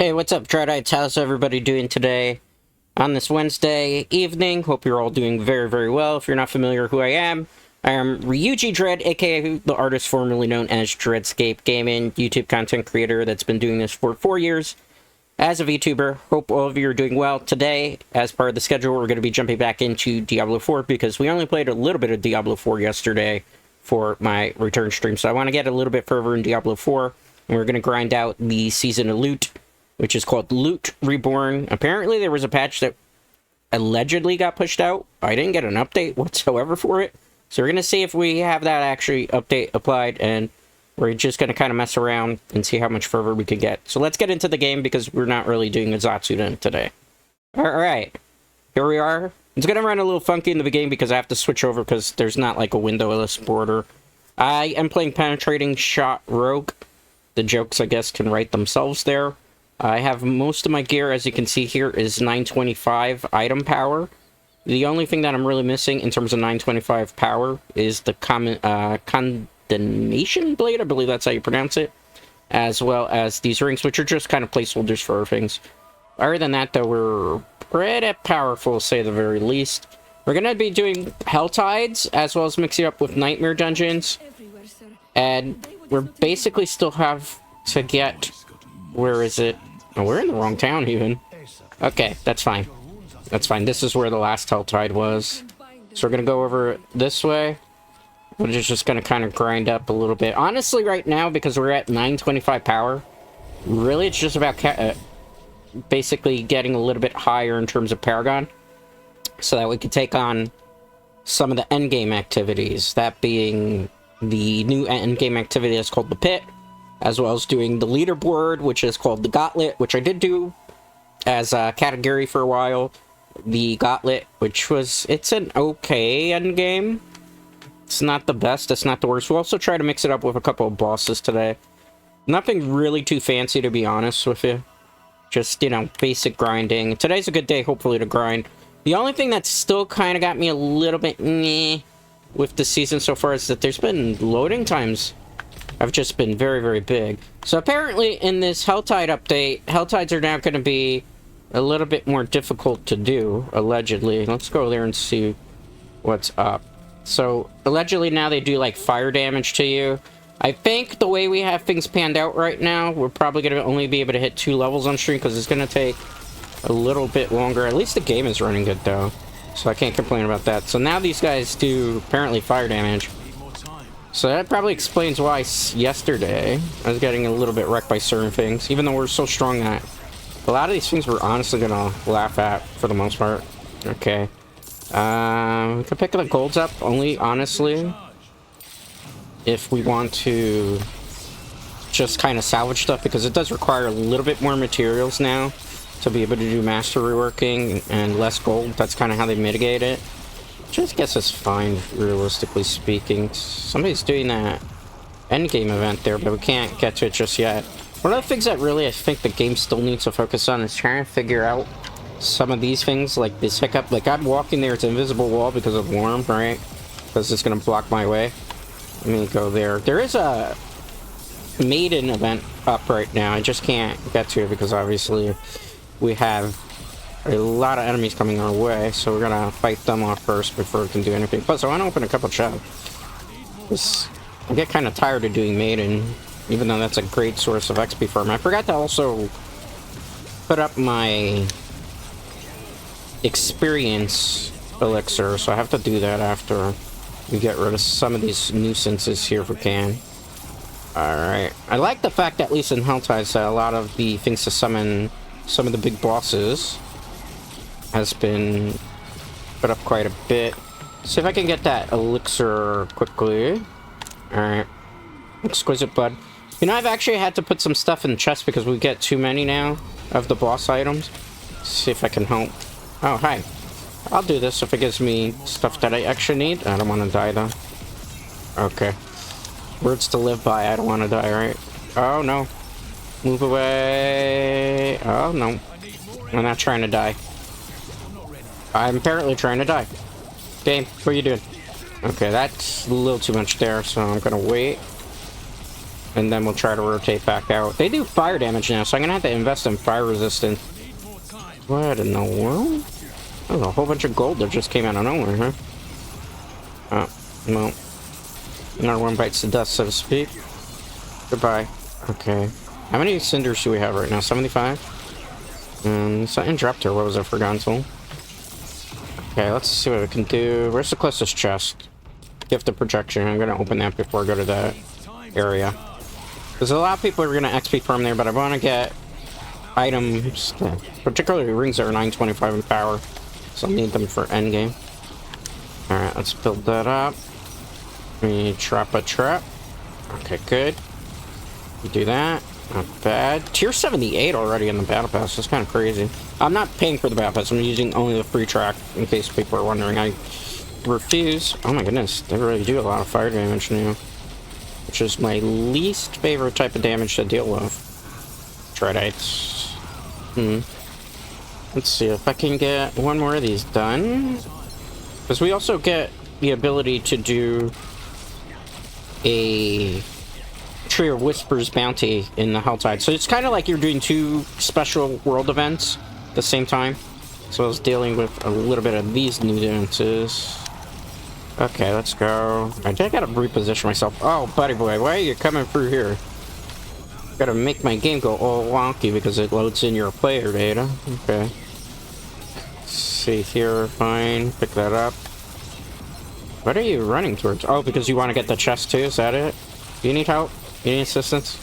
Hey, what's up, Dreadites? How's everybody doing today on this Wednesday evening? Hope you're all doing very, very well. If you're not familiar who I am Ryuji Dread, aka the artist formerly known as Dreadscape Gaming, YouTube content creator that's been doing this for 4 years as a VTuber. Hope all of you are doing well. Today, as part of the schedule, we're going to be jumping back into Diablo 4 because we only played a little bit of Diablo 4 yesterday for my return stream. So I want to get a little bit further in Diablo 4, and we're going to grind out the Season of Loot, which is called Loot Reborn. Apparently there was a patch that allegedly got pushed out. I didn't get an update whatsoever for it. So we're going to see if we have that actually update applied, and we're just going to kind of mess around and see how much further we can get. So let's get into the game because we're not really doing a Zatsudan today. Alright, here we are. It's going to run a little funky in the beginning because I have to switch over because there's not like a windowless border. I am playing Penetrating Shot Rogue. The jokes, I guess, can write themselves there. I have most of my gear, as you can see here, is 925 item power. The only thing that I'm really missing in terms of 925 power is the Condemnation Blade, I believe that's how you pronounce it, as well as these rings, which are just kind of placeholders for things. Other than that, though, we're pretty powerful, to say the very least. We're going to be doing Hell Tides, as well as mixing up with Nightmare Dungeons, and we're basically still have to get... Where is it? Oh, we're in the wrong town, even. Okay, that's fine. That's fine. This is where the last Helltide was. So we're going to go over this way. We're just going to kind of grind up a little bit. Honestly, right now, because we're at 925 power, really it's just about basically getting a little bit higher in terms of Paragon, so that we can take on some of the endgame activities. That being the new endgame activity that's called the Pit, as well as doing the leaderboard, which is called the Gauntlet, which I did do as a category for a while. The Gauntlet, which was, it's an okay endgame. It's not the best, it's not the worst. We'll also try to mix it up with a couple of bosses today. Nothing really too fancy, to be honest with you. Just, you know, basic grinding. Today's a good day, hopefully, to grind. The only thing that's still kind of got me a little bit meh with the season so far is that there's been loading times have just been very, very big. So apparently in this Helltide update, Helltides are now going to be a little bit more difficult to do, allegedly. Let's go there and see what's up. So allegedly now they do like fire damage to you. I think the way we have things panned out right now, we're probably going to only be able to hit 2 levels on stream because it's going to take a little bit longer. At least the game is running good though, so I can't complain about that. So now these guys do apparently fire damage. So that probably explains why yesterday I was getting a little bit wrecked by certain things, even though we're so strong that a lot of these things we're honestly gonna laugh at for the most part. Okay. We can pick the golds up only, honestly, if we want to just kind of salvage stuff, because it does require a little bit more materials now to be able to do master reworking and less gold. That's kind of how they mitigate it. Just guess it's fine, realistically speaking. Somebody's doing that endgame event there, but we can't get to it just yet. One of the things that really I think the game still needs to focus on is trying to figure out some of these things, like this hiccup. Like, I'm walking there, it's an invisible wall because of Worm, right? Because it's going to block my way. Let me go there. There is a Maiden event up right now. I just can't get to it because obviously we have a lot of enemies coming our way, so we're gonna fight them off first before we can do anything. Plus, I want to open a couple chests. I get kind of tired of doing Maiden, even though that's a great source of XP farm. I forgot to also put up my experience elixir, so I have to do that after we get rid of some of these nuisances here if we can. Alright. I like the fact that, at least in Helltides, that a lot of the things to summon some of the big bosses has been put up quite a bit. See if I can get that elixir quickly. Alright. Exquisite Blood. You know, I've actually had to put some stuff in the chest because we get too many now of the boss items. See if I can help. Oh, hi. I'll do this if it gives me stuff that I actually need. I don't want to die, though. Okay. Words to live by. I don't want to die, right? Oh, no. Move away. Oh, no. I'm not trying to die. I'm apparently trying to die. Game, what are you doing? Okay, that's a little too much there, so I'm gonna wait. And then we'll try to rotate back out. They do fire damage now, so I'm gonna have to invest in fire resistance. What in the world? There's a whole bunch of gold that just came out of nowhere, huh? Oh, well. Another one bites the dust, so to speak. Goodbye. Okay. How many cinders do we have right now? 75? Something dropped here. What was it for Gonzol? Okay, let's see what we can do. Where's the closest chest? Gift of projection. I'm gonna open that before I go to that area. There's a lot of people who are gonna XP farm there, but I want to get items, particularly rings that are 925 in power, so I'll need them for endgame. Alright, let's build that up. We trap a trap. Okay, good. We do that. Not bad. Tier 78 already in the battle pass. That's kind of crazy. I'm not paying for the battle pass. I'm using only the free track, in case people are wondering. I refuse. Oh my goodness, they really do a lot of fire damage now, which is my least favorite type of damage to deal with. Treadites. Let's see if I can get one more of these done, because we also get the ability to do a Tree of Whispers bounty in the Helltide. So it's kind of like you're doing two special world events at the same time. So I was dealing with a little bit of these nuances. Okay, let's go. I gotta reposition myself. Oh, buddy boy, why are you coming through here? Gotta make my game go all wonky because it loads in your player data. Okay. Let's see here, fine. Pick that up. What are you running towards? Oh, because you want to get the chest too? Is that it? Do you need help? You need assistance?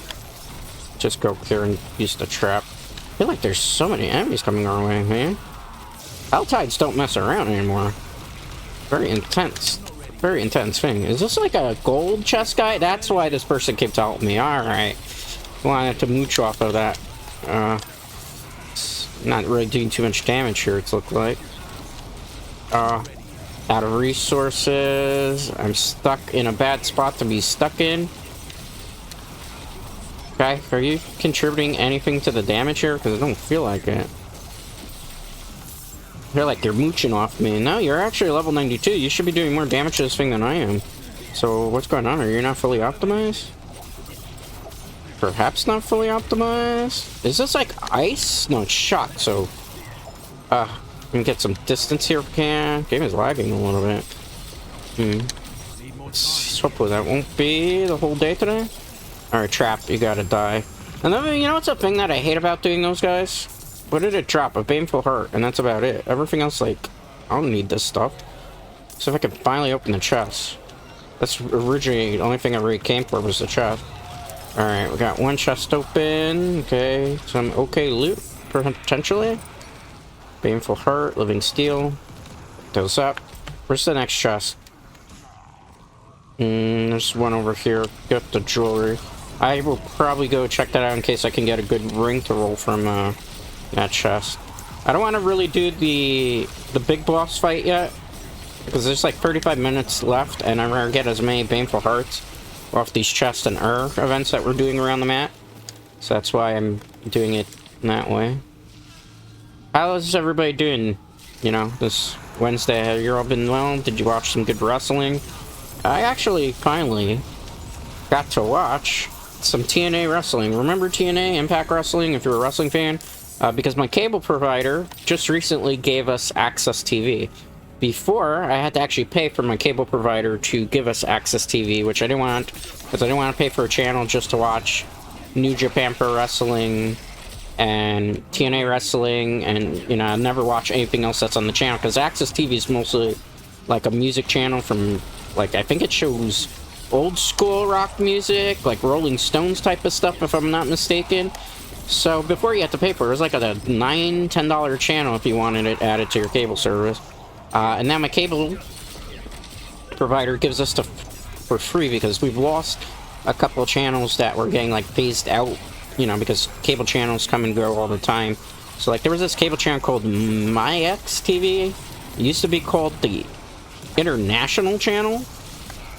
Just go clear and use the trap. I feel like there's so many enemies coming our way, man. Helltides don't mess around anymore. Very intense. Very intense thing. Is this like a gold chest guy? That's why this person kept helping me. Alright. Wanted to mooch off of that. Not really doing too much damage here, it's looked like. Out of resources. I'm stuck in a bad spot to be stuck in. Okay, are you contributing anything to the damage here? Because I don't feel like it. I feel like you're mooching off me. No, you're actually level 92. You should be doing more damage to this thing than I am. So, what's going on? Are you not fully optimized? Perhaps not fully optimized? Is this like ice? No, it's shock, so... we can get some distance here if we can. Game is lagging a little bit. Hopefully that won't be the whole day today. Alright, trap, you gotta die. And then, you know what's a thing that I hate about doing those guys? What did it drop? A baneful heart, and that's about it. Everything else, like, I don't need this stuff. So if I can finally open the chest. That's originally the only thing I really came for was the chest. Alright, we got one chest open. Okay, some okay loot, potentially. Baneful heart, living steel. Pick those up. Where's the next chest? There's one over here. Get the jewelry. I will probably go check that out in case I can get a good ring to roll from that chest. I don't want to really do the big boss fight yet, because there's like 35 minutes left, and I'm gonna get as many baneful hearts off these chests and events that we're doing around the map. So that's why I'm doing it that way. How is everybody doing, you know, this Wednesday? Have you all been well? Did you watch some good wrestling? I actually finally got to watch some TNA wrestling. Remember TNA, Impact Wrestling, if you're a wrestling fan? Because my cable provider just recently gave us Access TV. Before, I had to actually pay for my cable provider to give us Access TV, which I didn't want, because I didn't want to pay for a channel just to watch New Japan Pro Wrestling and TNA Wrestling, and, you know, I'd never watch anything else that's on the channel, because Access TV is mostly like a music channel from, like, I think it shows old school rock music, like Rolling Stones type of stuff, if I'm not mistaken. So before you had to pay for it, it was like a $9-10 channel if you wanted it added to your cable service. And now my cable provider gives us stuff for free, because we've lost a couple of channels that were getting like phased out, you know, because cable channels come and go all the time. So like there was this cable channel called MyX TV. It used to be called the International Channel.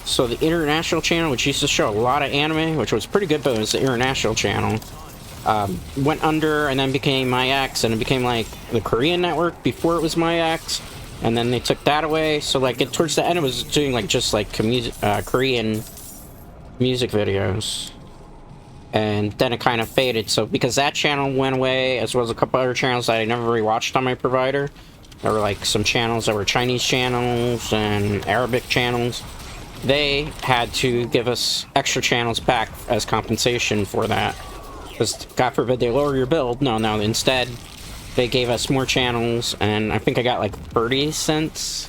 So the International Channel, which used to show a lot of anime, which was pretty good, but it was the International Channel, went under and then became MyX, and it became like the Korean network before it was MyX, and then they took that away. So like towards the end it was doing like just like Korean music videos. and then it kind of faded. So because that channel went away, as well as a couple other channels that I never really watched on my provider, there were like some channels that were Chinese channels and Arabic channels. They had to give us extra channels back as compensation for that. Because, God forbid, they lower your bill. No, instead, they gave us more channels, and I think I got like 30 cents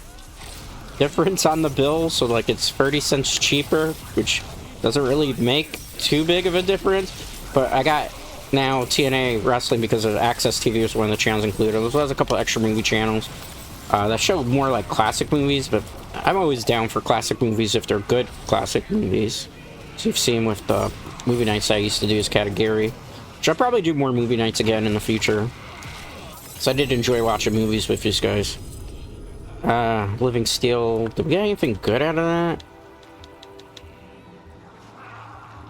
difference on the bill, so like it's 30 cents cheaper, which doesn't really make too big of a difference. But I got now TNA Wrestling because of Access TV was one of the channels included, as well as a couple extra movie channels that show more like classic movies, but I'm always down for classic movies if they're good classic movies. So you've seen with the movie nights I used to do as category, which I'll probably do more movie nights again in the future. So I did enjoy watching movies with these guys. Living Steel, did we get anything good out of that?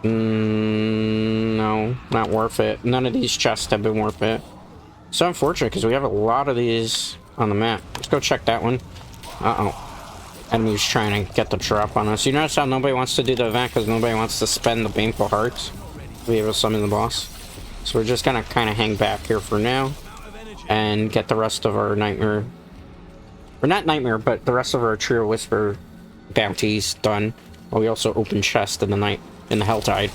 No, not worth it. None of these chests have been worth it. So unfortunate, because we have a lot of these on the map. Let's go check that one. Uh-oh. Enemies trying to get the drop on us. You notice how nobody wants to do the event because nobody wants to spend the baneful hearts to be able to summon the boss. So we're just gonna kind of hang back here for now and get the rest of our nightmare, or not nightmare, but the rest of our Trio Whisper bounties done. While we also open chest in the night in the Helltide.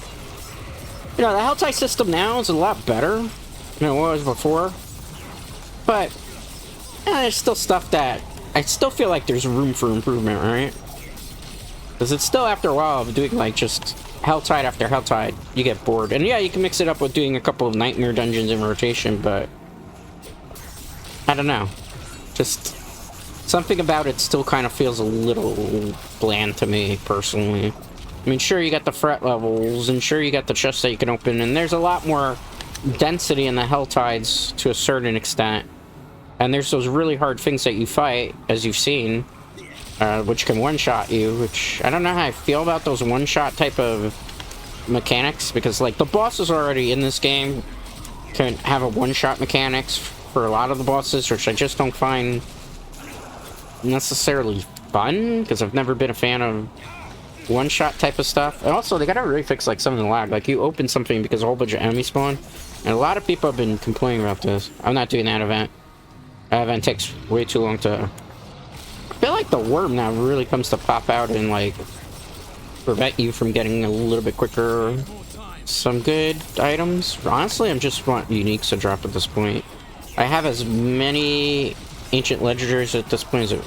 You know, the Helltide system now is a lot better than it was before, but there's still stuff that I still feel like there's room for improvement, right? Because it's still, after a while of doing like just Helltide after Helltide, you get bored. And yeah, you can mix it up with doing a couple of Nightmare dungeons in rotation, but I don't know. Just something about it still kind of feels a little bland to me, personally. I mean, sure, you got the fret levels, and sure, you got the chests that you can open, and there's a lot more density in the Helltides to a certain extent. And there's those really hard things that you fight, as you've seen, which can one-shot you, which I don't know how I feel about those one-shot type of mechanics, because, like, the bosses already in this game can have a one-shot mechanics for a lot of the bosses, which I just don't find necessarily fun, because I've never been a fan of one-shot type of stuff. And also, they gotta really fix, like, some of the lag. Like, you open something because a whole bunch of enemies spawn, and a lot of people have been complaining about this. I'm not doing that event. That event takes way too long to... I feel like the worm now really comes to pop out and, like, prevent you from getting a little bit quicker some good items. Honestly, I just want uniques to drop at this point. I have as many ancient legendaries at this point as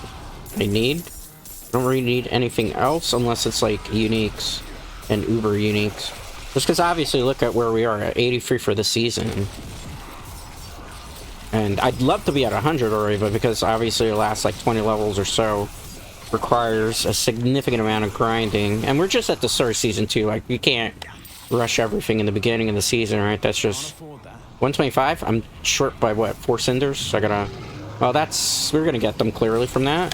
I need. I don't really need anything else unless it's, like, uniques and uber uniques. Just because obviously look at where we are at 83 for the season. And I'd love to be at 100 already, but because obviously the last like 20 levels or so requires a significant amount of grinding. And we're just at the start of season 2, like you can't rush everything in the beginning of the season, right? That's just 125. I'm short by what, 4 cinders? So I gotta, well, we're gonna get them clearly from that.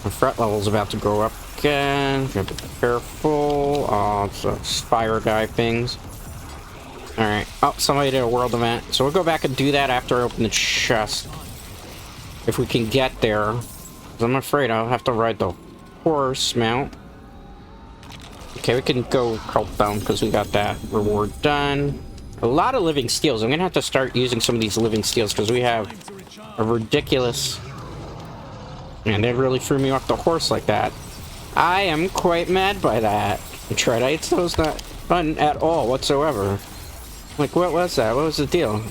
My fret level's about to go up again. Gotta be careful. Oh, it's those fire guy things. Alright. Oh, somebody did a world event. So we'll go back and do that after I open the chest. If we can get there. 'Cause I'm afraid I'll have to ride the horse mount. Okay, we can go help them because we got that reward done. A lot of living steels. I'm gonna have to start using some of these living steels because we have a ridiculous... Man, they really threw me off the horse like that. I am quite mad by that. Treadites, that was not fun at all whatsoever. Like, what was that? What was the deal?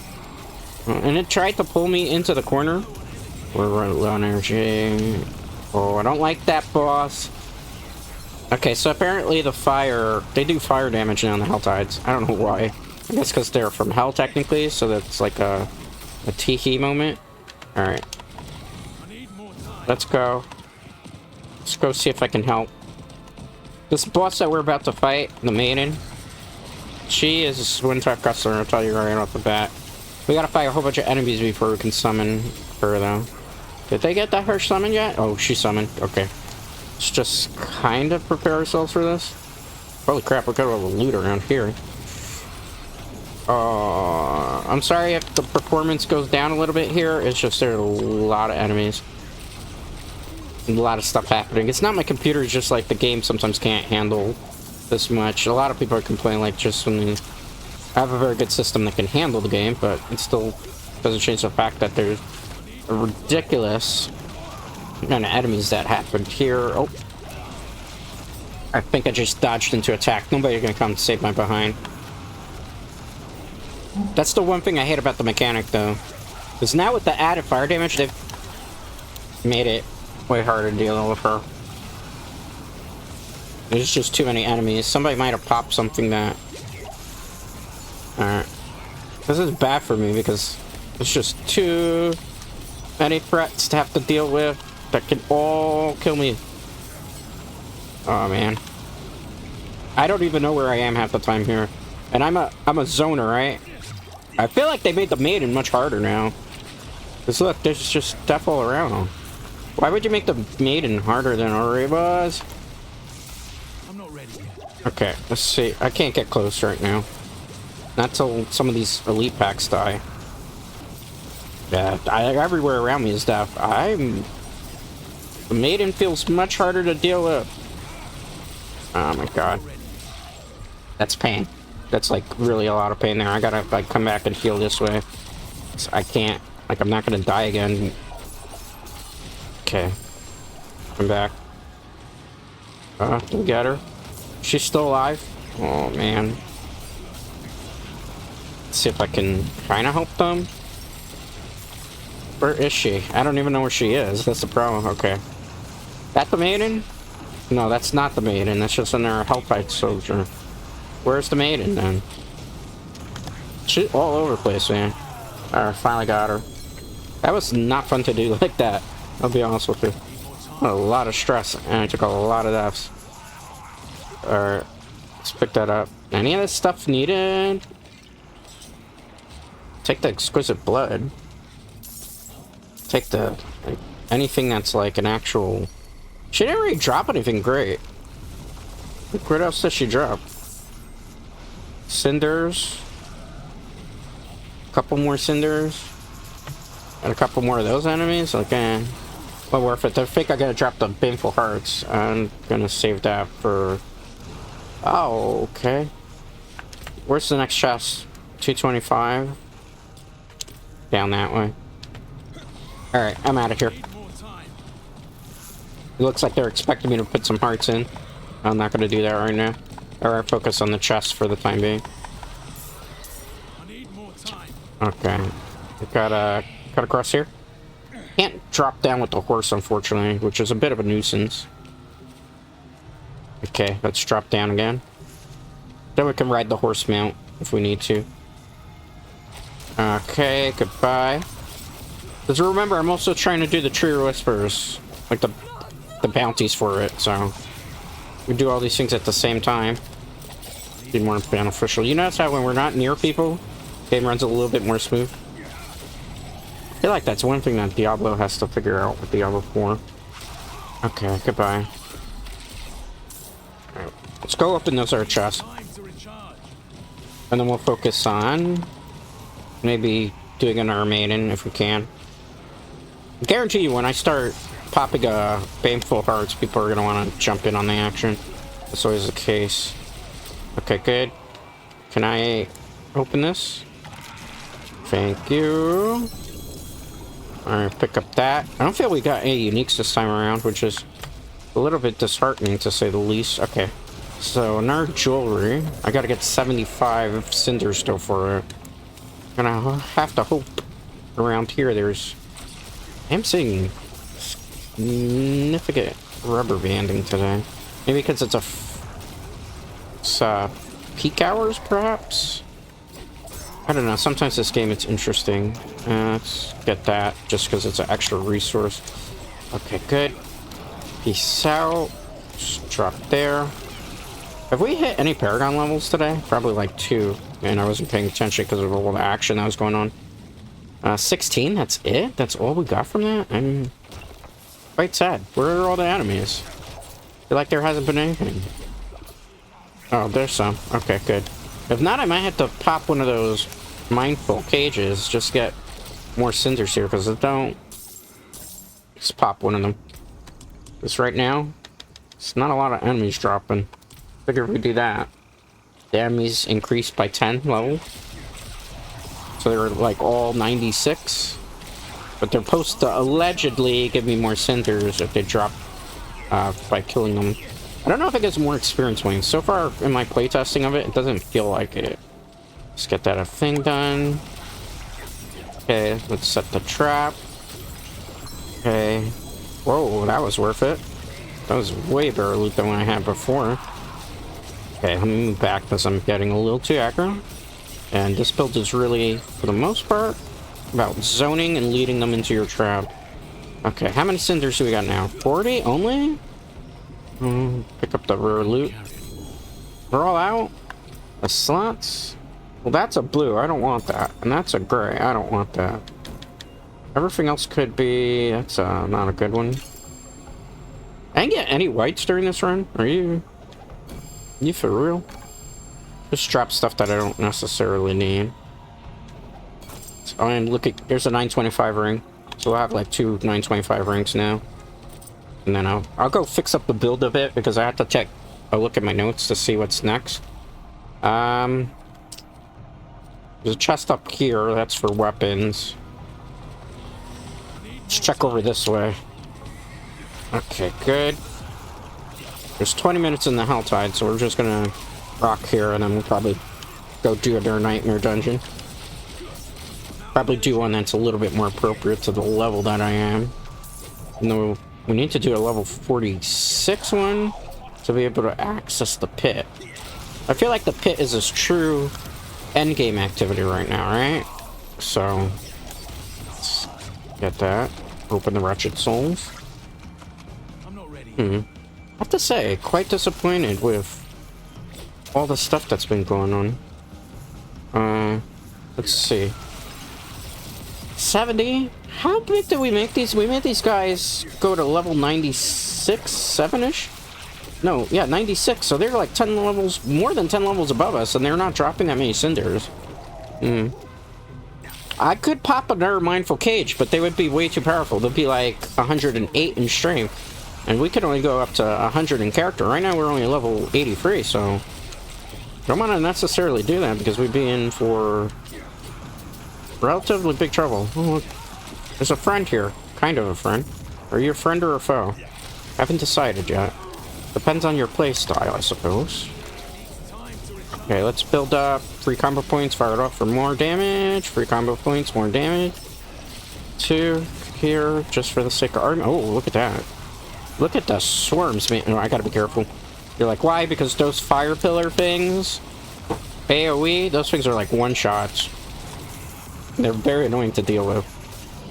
And it tried to pull me into the corner. We're running low on energy. Oh, I don't like that, boss. Okay, so apparently the fire... They do fire damage now on the Helltides. I don't know why. I guess because they're from Hell, technically, so that's like a tee-hee moment. Alright. Let's go. Let's go see if I can help. This boss that we're about to fight, the Maiden... She is a wind-type customer, I'll tell you right off the bat. We gotta fight a whole bunch of enemies before we can summon her, though. Did they get her summoned yet? Oh, she summoned. Okay. Let's just kind of prepare ourselves for this. Holy crap, we got a little loot around here. I'm sorry if the performance goes down a little bit here. It's just there's a lot of enemies. A lot of stuff happening. It's not my computer, it's just like the game sometimes can't handle this much. A lot of people are complaining, like, just when they have a very good system that can handle the game, but it still doesn't change the fact that there's a ridiculous amount of enemies that happened here. Oh. I think I just dodged into attack. Nobody's gonna come save my behind. That's the one thing I hate about the mechanic, though. Because now with the added fire damage, they've made it way harder to deal with her. There's just too many enemies. Somebody might have popped something that... Alright. This is bad for me because there's just too many threats to have to deal with that can all kill me. Oh, man. I don't even know where I am half the time here. And I'm a zoner, right? I feel like they made the maiden much harder now. Because look, there's just stuff all around. Why would you make the maiden harder than it already was? I'm not ready yet. Okay, let's see. I can't get close right now. Not till some of these elite packs die. Yeah, everywhere around me is death. The maiden feels much harder to deal with. Oh my god. That's pain. That's like really a lot of pain there. I gotta like come back and heal this way. So I can't. Like I'm not gonna die again. Okay. Come back. We got her. She's still alive. Oh man. Let's see if I can kind of help them. Where is she? I don't even know where she is. That's the problem. Okay. That the maiden? No, that's not the maiden. That's just another Hellkite soldier. Where's the maiden then? She's all over the place, man. Alright, finally got her. That was not fun to do like that. I'll be honest with you. A lot of stress, and I took a lot of deaths. Alright, let's pick that up. Any of this stuff needed? Take the exquisite blood. Take the like, anything that's like an actual. She didn't really drop anything great. Like, what else does she drop? Cinders. A couple more cinders. And a couple more of those enemies. Like, well worth it. I think I gotta drop the baneful hearts. I'm gonna save that for. Oh, okay. Where's the next chest? 225. Down that way. Alright, I'm out of here. It looks like they're expecting me to put some hearts in. I'm not gonna do that right now. Alright, focus on the chest for the time being. Okay. We gotta cut across here. Can't drop down with the horse, unfortunately, which is a bit of a nuisance. Okay, let's drop down again. Then we can ride the horse mount if we need to. Okay, goodbye. Because remember, I'm also trying to do the Tree Whispers, like the bounties for it, so we do all these things at the same time. Be more beneficial. You notice how when we're not near people, game runs a little bit more smooth? I feel like that's one thing that Diablo has to figure out with Diablo 4. Okay, goodbye. Alright, let's go open those other chests. And then we'll focus on maybe doing another maiden if we can. I guarantee you when I start popping baneful hearts, people are going to want to jump in on the action. That's always the case. Okay, good. Can I open this? Thank you. Alright, pick up that. I don't feel we got any uniques this time around, which is a little bit disheartening to say the least. Okay. So, another jewelry. I gotta get 75 cinders still for it. I'm gonna have to hope around here there's... I'm seeing significant rubber banding today. Maybe because it's peak hours, perhaps? I don't know. Sometimes this game, it's interesting. Let's get that just because it's an extra resource. Okay, good. Peace out. Just drop there. Have we hit any Paragon levels today? Probably like 2. And I wasn't paying attention because of all the action that was going on. 16, that's it? That's all we got from that? I'm quite sad. Where are all the enemies? I feel like there hasn't been anything. Oh, there's some. Okay, good. If not, I might have to pop one of those mindful cages. Just get more cinders here, because I don't... Just pop one of them. This right now, it's not a lot of enemies dropping. I figure if we do that, the enemies increase by 10 level. So they're like all 96. But they're supposed to allegedly give me more cinders if they drop by killing them. I don't know if it gets more experience points. So far in my playtesting of it, it doesn't feel like it. Let's get that thing done. Okay, let's set the trap. Okay. Whoa, that was worth it. That was way better loot than what I had before. Okay, let me move back because I'm getting a little too aggro. And this build is really, for the most part, about zoning and leading them into your trap. Okay, how many cinders do we got now? 40 only? Pick up the rare loot. We're all out? The slots? Well, that's a blue. I don't want that. And that's a gray. I don't want that. Everything else could be... That's not a good one. I didn't get any whites during this run. Are you for real? Just drop stuff that I don't necessarily need. Oh, and look at... There's a 925 ring. So we'll have like 2 925 rings now. And then I'll go fix up the build a bit because I have to take a look at my notes to see what's next. There's a chest up here. That's for weapons. Let's check over this way. Okay, good. There's 20 minutes in the Helltide, so we're just gonna rock here and then we'll probably go do their nightmare dungeon. Probably do one that's a little bit more appropriate to the level that I am. No, we need to do a level 46 one to be able to access the pit. I feel like the pit is a true endgame activity right now, right? So, let's get that. Open the Wretched Souls. I'm not ready. I have to say, quite disappointed with all the stuff that's been going on. Let's see. 70? How big did we make these? We made these guys go to level 96, 7-ish? No, yeah, 96. So they're like 10 levels, more than 10 levels above us, and they're not dropping that many cinders. I could pop another Mindful Cage, but they would be way too powerful. They'd be like 108 in strength, and we could only go up to 100 in character. Right now we're only level 83, so don't want to necessarily do that because we'd be in for relatively big trouble. Oh, look. There's a friend here. Kind of a friend. Are you a friend or a foe? Haven't decided yet. Depends on your playstyle, I suppose. Okay, let's build up. 3 combo points, fire it off for more damage. 3 combo points, more damage. 2 here, just for the sake of argument. Oh, look at that. Look at the swarms, man. Oh, I gotta be careful. You're like, why? Because those fire pillar things, AoE, those things are like one-shots. They're very annoying to deal with.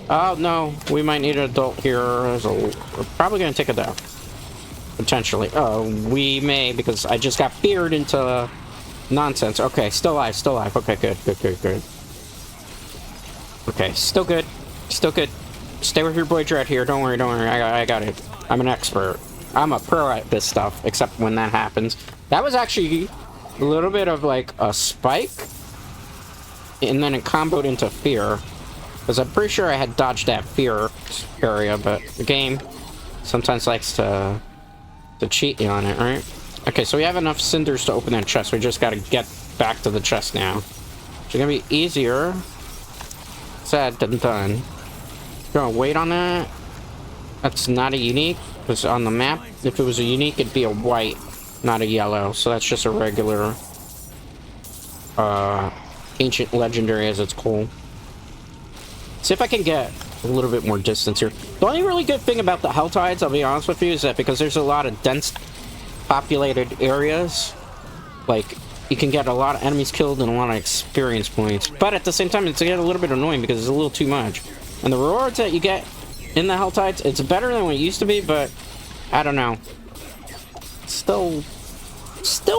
Oh, no. We might need an adult here. We're probably gonna take a death. Potentially. Oh, we may, because I just got feared into nonsense. Okay, still alive, still alive. Okay, good. Okay, still good. Still good. Stay with your boy Dread here. Don't worry. I got it. I'm an expert. I'm a pro at this stuff, except when that happens. That was actually a little bit of like a spike, and then it comboed into fear. Because I'm pretty sure I had dodged that fear area, but the game sometimes likes to cheat you on it, right? Okay, so we have enough cinders to open that chest. We just gotta get back to the chest now. It's gonna be easier said than done. Gonna wait on that. That's not a unique, because on the map, if it was a unique, it'd be a white, not a yellow. So that's just a regular ancient legendary, as it's called. See if I can get a little bit more distance here. The only really good thing about the Helltides, I'll be honest with you, is that because there's a lot of dense populated areas, like, you can get a lot of enemies killed and a lot of experience points. But at the same time, it's get a little bit annoying because it's a little too much. And the rewards that you get in the Helltides, it's better than what it used to be, but I don't know. Still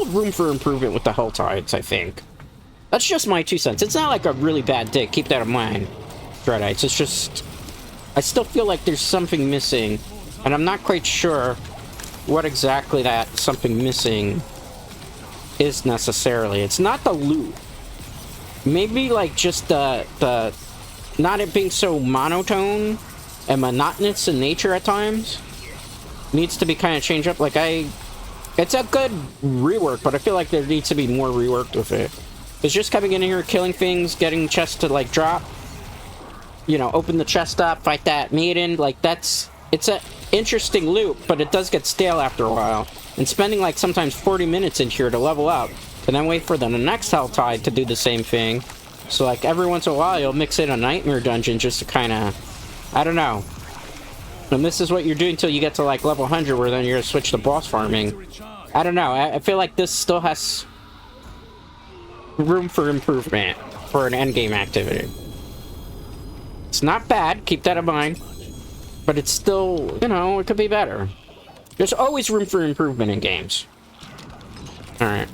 room for improvement with the Helltides, I think. That's just my 2 cents. It's not like a really bad day. Keep that in mind, Dreadites. It's just, I still feel like there's something missing, and I'm not quite sure what exactly that something missing is necessarily. It's not the loot. Maybe like just the not it being so monotone and monotonous in nature at times needs to be kind of changed up. Like I It's a good rework, but I feel like there needs to be more reworked with it. It's just coming in here, killing things, getting chests to, like, drop. You know, open the chest up, fight that maiden. Like, it's a interesting loop, but it does get stale after a while. And spending, like, sometimes 40 minutes in here to level up, and then wait for the next Helltide to do the same thing. So, like, every once in a while, you'll mix in a Nightmare dungeon just to kind of, I don't know. And this is what you're doing until you get to, like, level 100, where then you're going to switch to boss farming. I don't know. I feel like this still has room for improvement for an endgame activity. It's not bad, keep that in mind. But it's still, you know, it could be better. There's always room for improvement in games. Alright.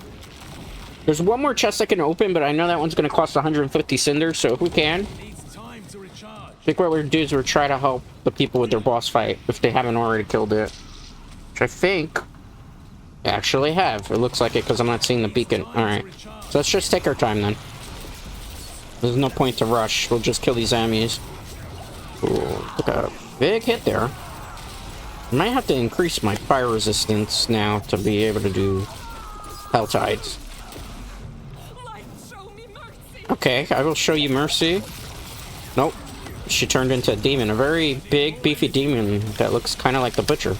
There's one more chest I can open, but I know that one's going to cost 150 cinders, so if we can. I think what we're going to do is we're try to help the people with their boss fight, if they haven't already killed it. Which I think they actually have. It looks like it, because I'm not seeing the beacon. Alright. So let's just take our time, then. There's no point to rush. We'll just kill these enemies. Ooh, look at a big hit there. I might have to increase my fire resistance now to be able to do Helltides. Okay, I will show you mercy. Nope. She turned into a demon. A very big, beefy demon that looks kind of like the Butcher.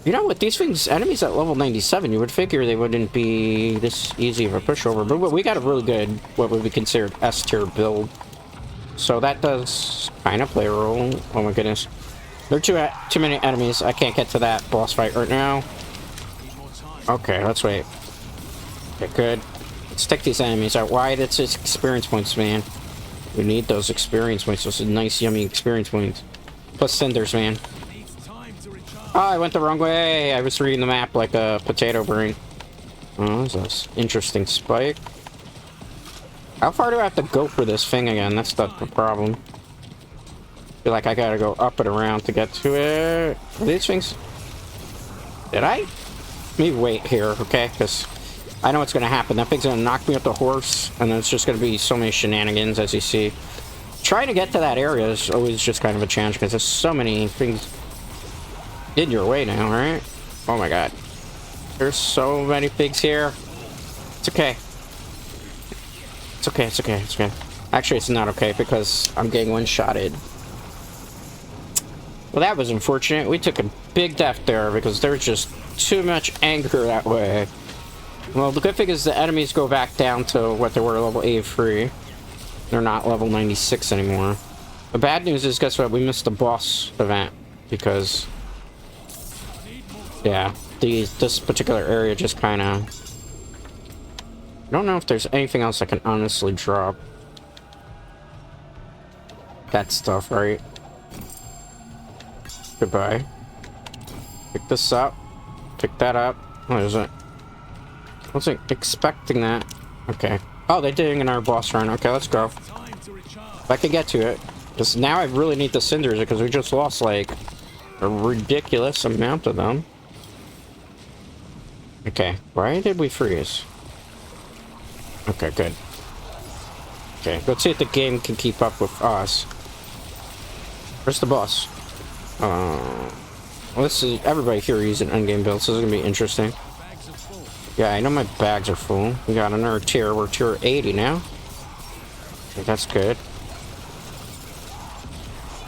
You know, with these things, enemies at level 97, you would figure they wouldn't be this easy of a pushover. But we got a really good, what would be considered S-tier build. So that does kind of play a role. Oh my goodness. There are too many enemies. I can't get to that boss fight right now. Okay, let's wait. Okay, good. Let's take these enemies out. Why? That's just experience points, man. We need those experience points. Those nice, yummy experience points. Plus cinders, man. Oh, I went the wrong way. I was reading the map like a potato brain. Oh, that's an interesting spike. How far do I have to go for this thing again? That's the problem. I feel like I gotta go up and around to get to it. Are these things? Did I? Let me wait here, okay? Because I know what's gonna happen. That thing's gonna knock me off the horse, and then it's just gonna be so many shenanigans, as you see. Trying to get to that area is always just kind of a challenge, because there's so many things in your way now, right? Oh my god. There's so many pigs here. It's okay. It's okay, it's okay, it's okay. Actually, it's not okay, because I'm getting one-shotted. Well, that was unfortunate. We took a big death there, because there's just too much anger that way. Well, the good thing is the enemies go back down to what they were, level 83. They're not level 96 anymore. The bad news is, guess what? We missed the boss event, because yeah, this particular area just kind of... I don't know if there's anything else I can honestly drop. That stuff, right? Goodbye. Pick this up. Pick that up. What is it? I wasn't expecting that. Okay. Oh, they did another boss run. Okay, let's go. If I can get to it. Because now I really need the cinders, because we just lost, like, a ridiculous amount of them. Okay, why did we freeze? Okay, good. Okay, let's see if the game can keep up with us. Where's the boss? Well, this is everybody here using endgame builds, so this is gonna be interesting. Yeah, I know my bags are full. We got another tier. We're tier 80 now. Okay, that's good.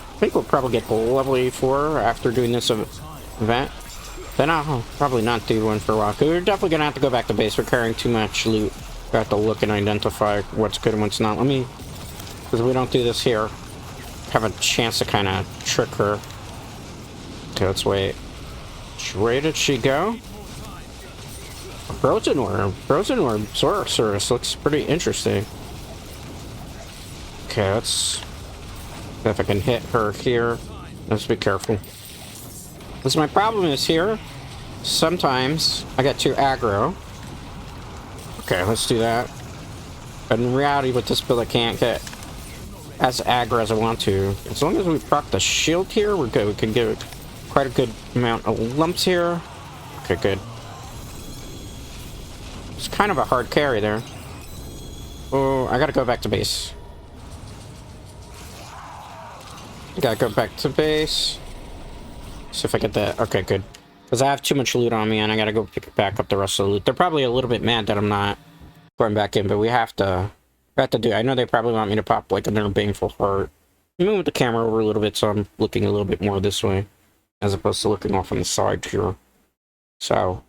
I think we'll probably get to level 84 after doing this event. Then I'll probably not do one for a while. Cause we're definitely gonna have to go back to base. We're carrying too much loot. We have to look and identify what's good and what's not. Let me, because we don't do this here, have a chance to kind of trick her. Okay, let's wait. Where did she go? Frozen Orb. Frozen Orb Sorceress looks pretty interesting. Okay, let's see if I can hit her here. Let's be careful. Because my problem is here, sometimes I get too aggro. Okay, let's do that. But in reality, with this build, I can't get as aggro as I want to. As long as we proc the shield here, we're good. We can get quite a good amount of lumps here. Okay, good. It's kind of a hard carry there. Oh, I gotta go back to base. Gotta go back to base. See if I get that. Okay, good. Because I have too much loot on me, and I gotta go pick back up the rest of the loot. They're probably a little bit mad that I'm not going back in, but we have to do it. I know they probably want me to pop, like, another baneful heart. Move the camera over a little bit so I'm looking a little bit more this way, as opposed to looking off on the side here. So,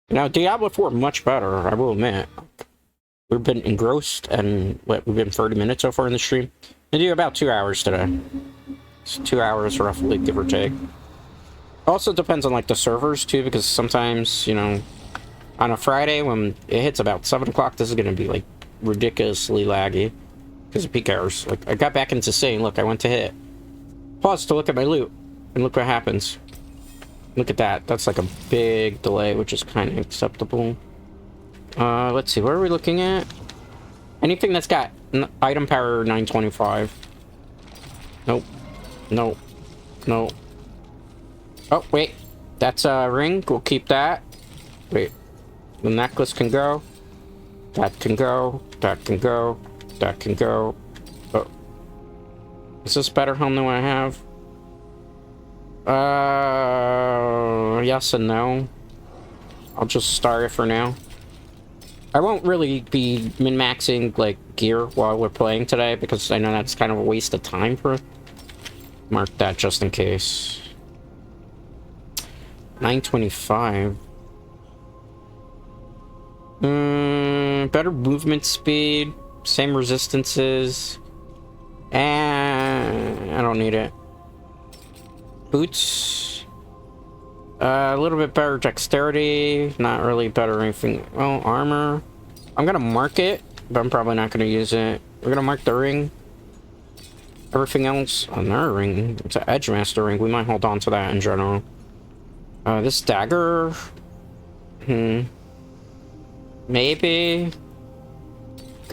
you know, Diablo IV much better, I will admit. We've been engrossed, and what, we've been 30 minutes so far in the stream. I do about 2 hours today. It's 2 hours roughly, give or take. Also depends on, like, the servers, too, because sometimes, you know, on a Friday when it hits about 7 o'clock, this is going to be, like, ridiculously laggy. Because of peak hours. Like, I got back into saying, look, I went to hit pause to look at my loot, and look what happens. Look at that. That's like a big delay, which is kind of acceptable. Let's see. What are we looking at? Anything that's got item power 925. Nope. Nope. Nope. Oh, wait. That's a ring. We'll keep that. Wait. The necklace can go. That can go. That can go. That can go. Oh. Is this better home than what I have? Yes and no. I'll just start it for now. I won't really be min-maxing, like, gear while we're playing today, because I know that's kind of a waste of time for it. Mark that just in case. 925. Better movement speed. Same resistances. And I don't need it. Boots. A little bit better dexterity. Not really better anything. Well, armor. I'm gonna mark it, but I'm probably not gonna use it. We're gonna mark the ring. Everything else. Another ring. It's an edge master ring. We might hold on to that in general. This dagger. Maybe.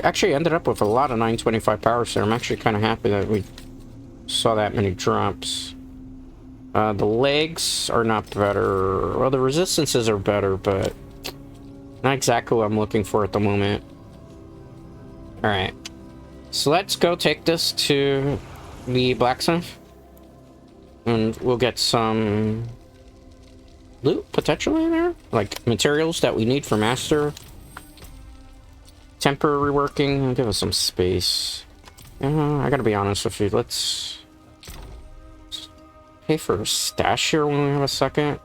Actually ended up with a lot of 925 power, so I'm actually kind of happy that we saw that many drops. The legs are not better. Well, the resistances are better, but not exactly what I'm looking for at the moment. Alright. So let's go take this to the blacksmith. And we'll get some loot, potentially, in there. Like, materials that we need for master. Temporary reworking. Give us some space. I gotta be honest with you. Let's pay for a stash here when we have a second.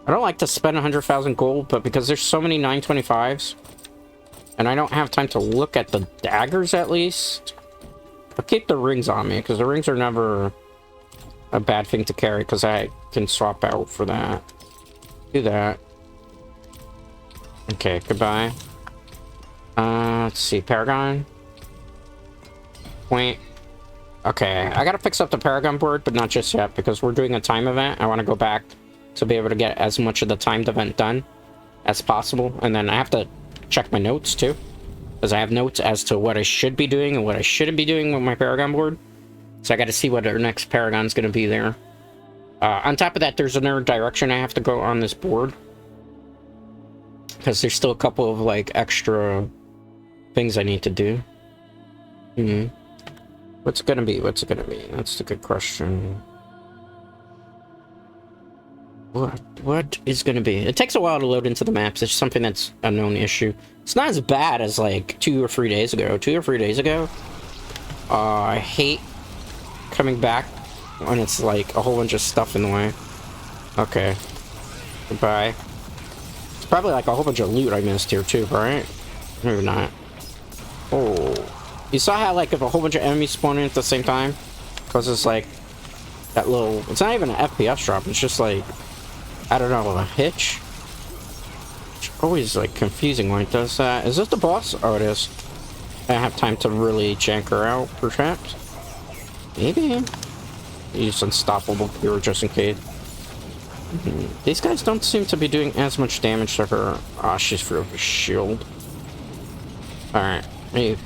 I don't like to spend 100,000 gold, but because there's so many 925s, and I don't have time to look at the daggers at least, I'll keep the rings on me, because the rings are never a bad thing to carry, because I can swap out for that. Do that. Okay, goodbye. Let's see, Paragon. Point. Okay, I gotta fix up the Paragon board, but not just yet, because we're doing a time event. I want to go back to be able to get as much of the timed event done as possible. And then I have to check my notes, too. Because I have notes as to what I should be doing and what I shouldn't be doing with my Paragon board. So I gotta see what our next Paragon's gonna be there. On top of that, there's another direction I have to go on this board. Because there's still a couple of, like, extra things I need to do. What's it gonna be? What's it gonna be? That's a good question. What is gonna be? It takes a while to load into the maps. It's something that's a known issue. It's not as bad as, like, 2 or 3 days ago. 2 or 3 days ago, I hate coming back when it's, like, a whole bunch of stuff in the way. Okay. Goodbye. It's probably, like, a whole bunch of loot I missed here, too, right? Maybe not. Oh. You saw how, like, if a whole bunch of enemies spawn in at the same time? Because it's, like, that little... It's not even an FPS drop. It's just, like, I don't know, a hitch? It's always, like, confusing when it does that. Is this the boss? Oh, it is. I have time to really jank her out, perhaps? Maybe? Use unstoppable pure just in case. These guys don't seem to be doing as much damage to her. Ah, she's through a shield. Alright. Hey,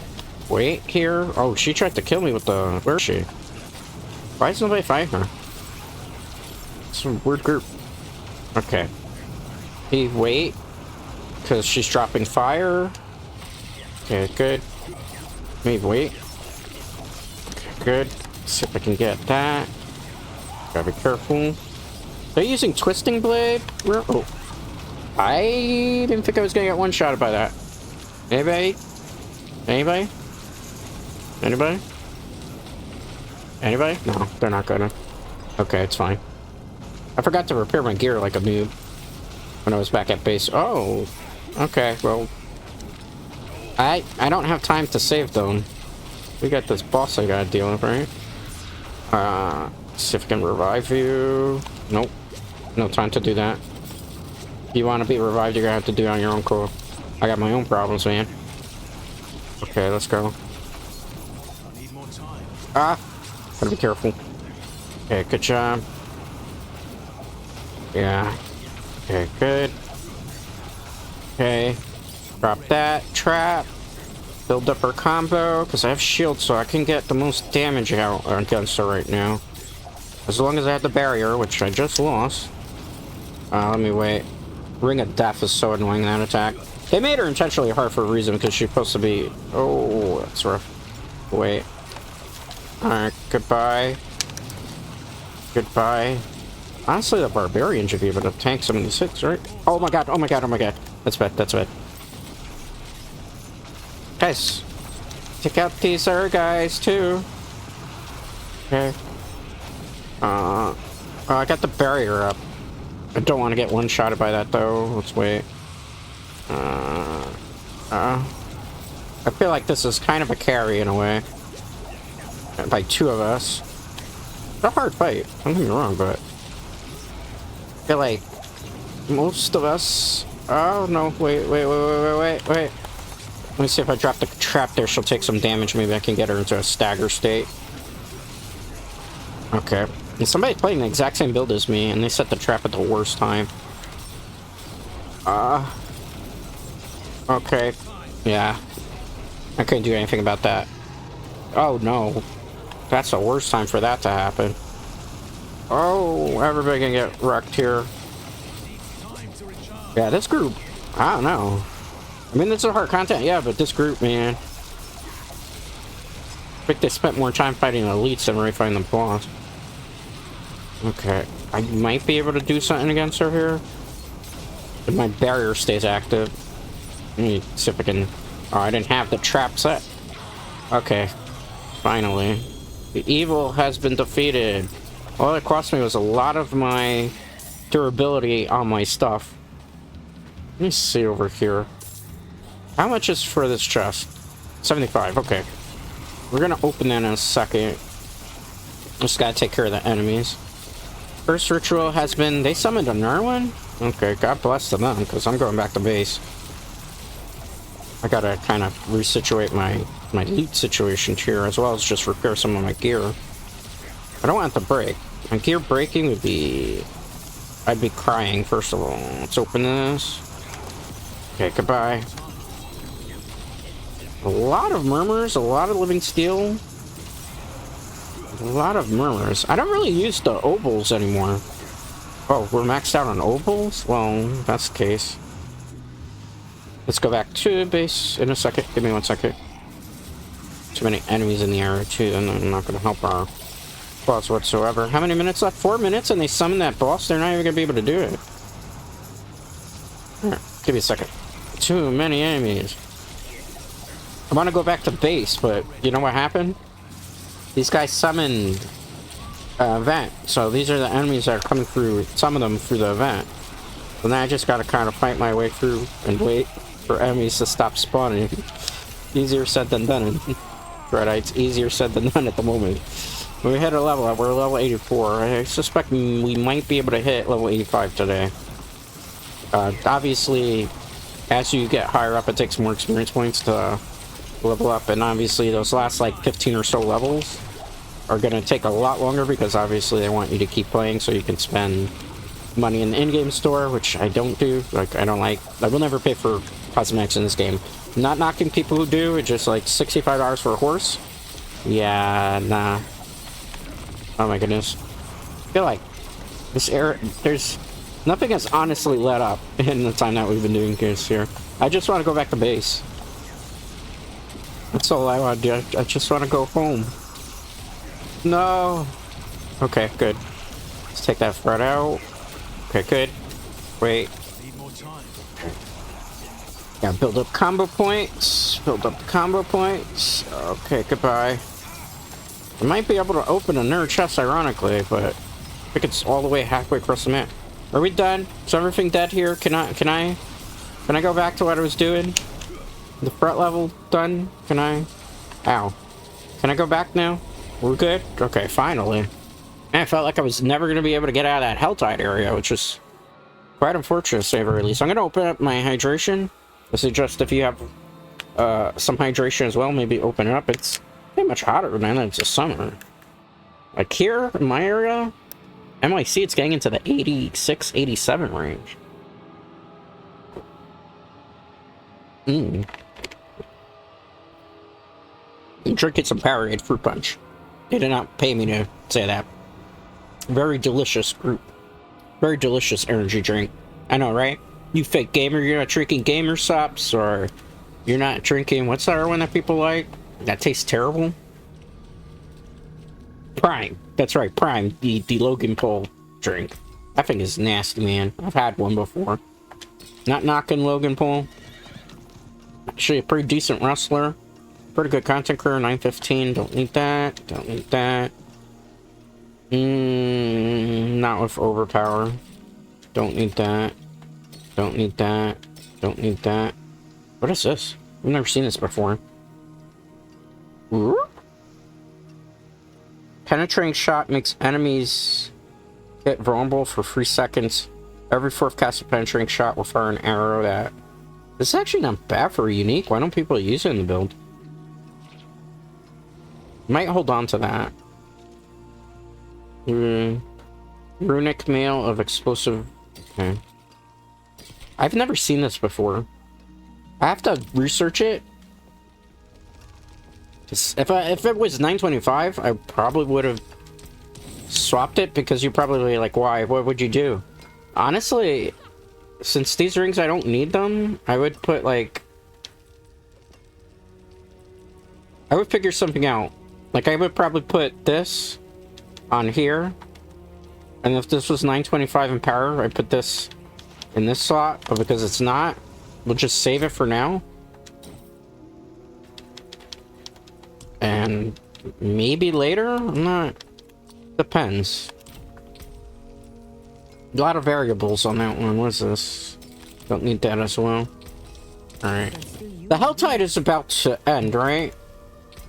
wait here. Oh, she tried to kill me with the... Where is she? Why is nobody fighting her? It's a weird group. Okay. Hey, wait. Because she's dropping fire. Okay, good. Maybe wait. Okay, good. Let's see if I can get that. Gotta be careful. They're using Twisting Blade? Oh. I didn't think I was gonna get one-shotted by that. Anybody? Anybody? Anybody? Anybody? No, they're not gonna. Okay, it's fine. I forgot to repair my gear like a noob when I was back at base. Oh, okay, well, I don't have time to save though. We got this boss I gotta deal with, right? See if I can revive you. Nope, no time to do that. If you want to be revived, you're gonna have to do it on your own core. I got my own problems, man. Okay, let's go. I need more time. Ah, gotta be careful. Okay, good job. Yeah. Okay, good. Okay. Drop that. Trap. Build up our combo, because I have shield, so I can get the most damage out against her right now. As long as I have the barrier, which I just lost. Let me wait. Ring of Death is so annoying, that attack. They made her intentionally hard for a reason, because she's supposed to be... Oh, that's rough. Wait. Alright, goodbye. Goodbye. Honestly, the Barbarian should be able to tank some of these hits, right? Oh my god, oh my god, oh my god. That's bad, that's bad. Guys, take out these other guys, too. Okay. I got the barrier up. I don't want to get one-shotted by that, though. Let's wait. I feel like this is kind of a carry, in a way. By two of us. It's a hard fight, don't get me wrong, but... I feel like most of us... Oh, no, wait. Let me see if I drop the trap there, she'll take some damage. Maybe I can get her into a stagger state. Okay. And somebody playing the exact same build as me, and they set the trap at the worst time. Okay. Yeah. I couldn't do anything about that. Oh, no. That's the worst time for that to happen. Oh, everybody can get wrecked here. Yeah, this group, I don't know. I mean, it's a hard content, yeah, but this group, man. I think they spent more time fighting elites than really fighting the boss. Okay, I might be able to do something against her here. If my barrier stays active. Let me see if I can... Oh, I didn't have the trap set. Okay, finally. The evil has been defeated. All it cost me was a lot of my durability on my stuff. Let me see over here. How much is for this chest? 75, okay. We're gonna open that in a second. Just gotta take care of the enemies. First ritual has been... They summoned another one? Okay, God bless them, because I'm going back to base. I gotta kind of resituate my loot situation here, as well as just repair some of my gear. I don't want it to break. My gear breaking would be... I'd be crying, first of all. Let's open this. Okay, goodbye. A lot of murmurs, a lot of living steel. A lot of murmurs. I don't really use the obals anymore. Oh, we're maxed out on obals? Well, that's the case. Let's go back to base in a second. Give me 1 second. Too many enemies in the area, too, and I'm not going to help our boss whatsoever. How many minutes left? 4 minutes, and they summon that boss? They're not even going to be able to do it. Here, give me a second. Too many enemies. I want to go back to base, but you know what happened? These guys summoned event, so these are the enemies that are coming through, some of them through the event. And then I just gotta kind of fight my way through and wait for enemies to stop spawning. Easier said than done. Redites, easier said than done at the moment. When we hit a level, we're level 84. I suspect we might be able to hit level 85 today. Obviously, as you get higher up, it takes more experience points to level up, and obviously those last like 15 or so levels are gonna take a lot longer, because obviously they want you to keep playing so you can spend money in the in-game store, which I don't do. Like, I will never pay for cosmetics in this game. I'm not knocking people who do. It's just like $65 for a horse. Yeah, nah. Oh my goodness. I feel like this era, there's nothing has honestly let up in the time that we've been doing this here. I just want to go back to base. That's all I want to do. I just want to go home. No. Okay, good. Let's take that thread out. Okay, good. Wait. Need more time. Yeah, build up combo points. Build up combo points. Okay, goodbye. I might be able to open a nerd chest, ironically, but I think it's all the way halfway across the map. Are we done? Is everything dead here? Can I go back to what I was doing? The front level done? Can I? Ow. Can I go back now? We're good? Okay, finally. Man, I felt like I was never going to be able to get out of that Helltide area, which is quite unfortunate, to say the very least. I'm going to open up my hydration. I suggest if you have some hydration as well, maybe open it up. It's pretty much hotter, man. It's just summer. Like here, in my area, NYC, it's getting into the 86, 87 range. I'm drinking some Powerade fruit punch. They did not pay me to say that. Very delicious group. Very delicious energy drink. I know, right? You fake gamer, you're not drinking gamer sops, or you're not drinking, what's the other one that people like? That tastes terrible? Prime. That's right, Prime. The Logan Paul drink. That thing is nasty, man. I've had one before. Not knocking Logan Paul. Actually, a pretty decent wrestler. Pretty good content creator, 915. Don't need that. Don't need that. Not with overpower. Don't need that. Don't need that. Don't need that. What is this? I've never seen this before. Ooh. Penetrating shot makes enemies hit vulnerable for 3 seconds. Every fourth cast of penetrating shot will fire an arrow that... This is actually not bad for a unique. Why don't people use it in the build? Might hold on to that. Runic mail of explosive... Okay. I've never seen this before. I have to research it. If it was 925, I probably would have swapped it, because you're probably like, why? What would you do? Honestly, since these rings, I don't need them, I would put like... I would figure something out. Like, I would probably put this on here. And if this was 925 in power, I'd put this in this slot. But because it's not, we'll just save it for now. And maybe later? I'm not... Depends. A lot of variables on that one. What is this? Don't need that as well. Alright. The Helltide is about to end, right?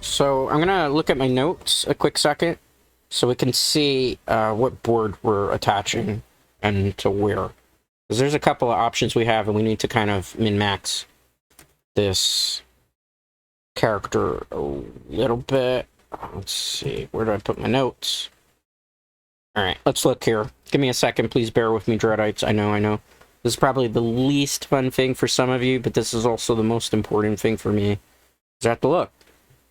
So I'm gonna look at my notes a quick second, so we can see what board we're attaching and to where. Because there's a couple of options we have, and we need to kind of min-max this character a little bit. Let's see, where do I put my notes? Alright, let's look here. Give me a second, please bear with me, Dreadites. I know. This is probably the least fun thing for some of you, but this is also the most important thing for me. I have to look.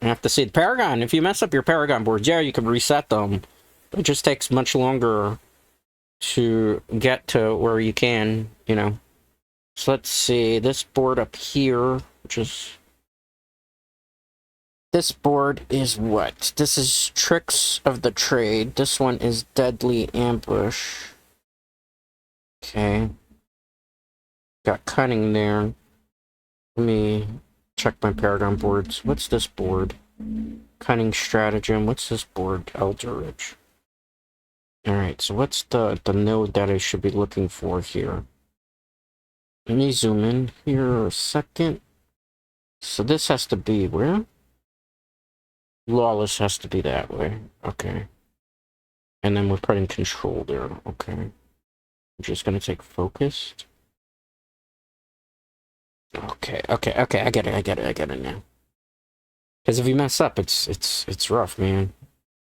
I have to see the Paragon. If you mess up your Paragon boards, yeah, you can reset them. But it just takes much longer to get to where you can, you know. So let's see, this board up here, which is... This board is what? This is Tricks of the Trade. This one is Deadly Ambush. Okay. Got Cunning there. Let me check my Paragon boards. What's this board? Cunning Stratagem. What's this board? Eldritch. Alright, so what's the node that I should be looking for here? Let me zoom in here a second. So this has to be where? Lawless has to be that way. Okay. And then we're putting control there. Okay. I'm just gonna take focused. Okay. I get it now. Because if you mess up, it's rough, man.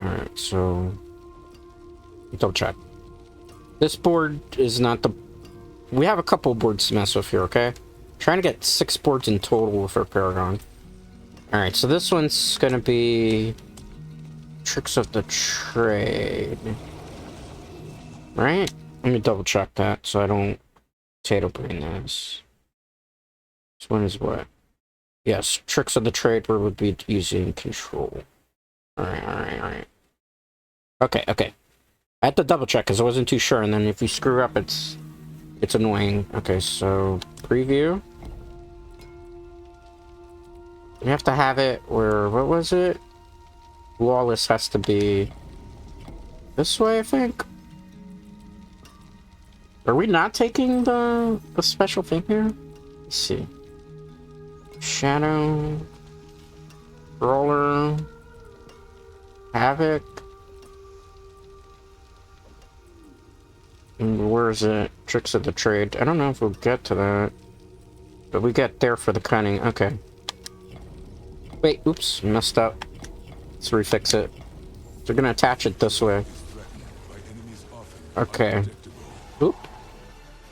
Alright, so... Double check. This board is not the... We have a couple boards to mess with here, okay? Trying to get 6 boards in total with our Paragon. Alright, so this one's gonna be... Tricks of the Trade. Right? Let me double check that so I don't potato brain this. This one is what? Yes, Tricks of the Trade where would be using control. Alright. Okay. I had to double check because I wasn't too sure, and then if you screw up, it's annoying. Okay, so preview. You have to have it where, what was it? Lawless has to be this way, I think. Are we not taking the special thing here? Let's see. Shadow. Roller. Havoc. And where is it? Tricks of the Trade. I don't know if we'll get to that. But we get there for the cunning. Okay. Wait, oops. Messed up. Let's refix it. So we're gonna attach it this way. Okay. Oop.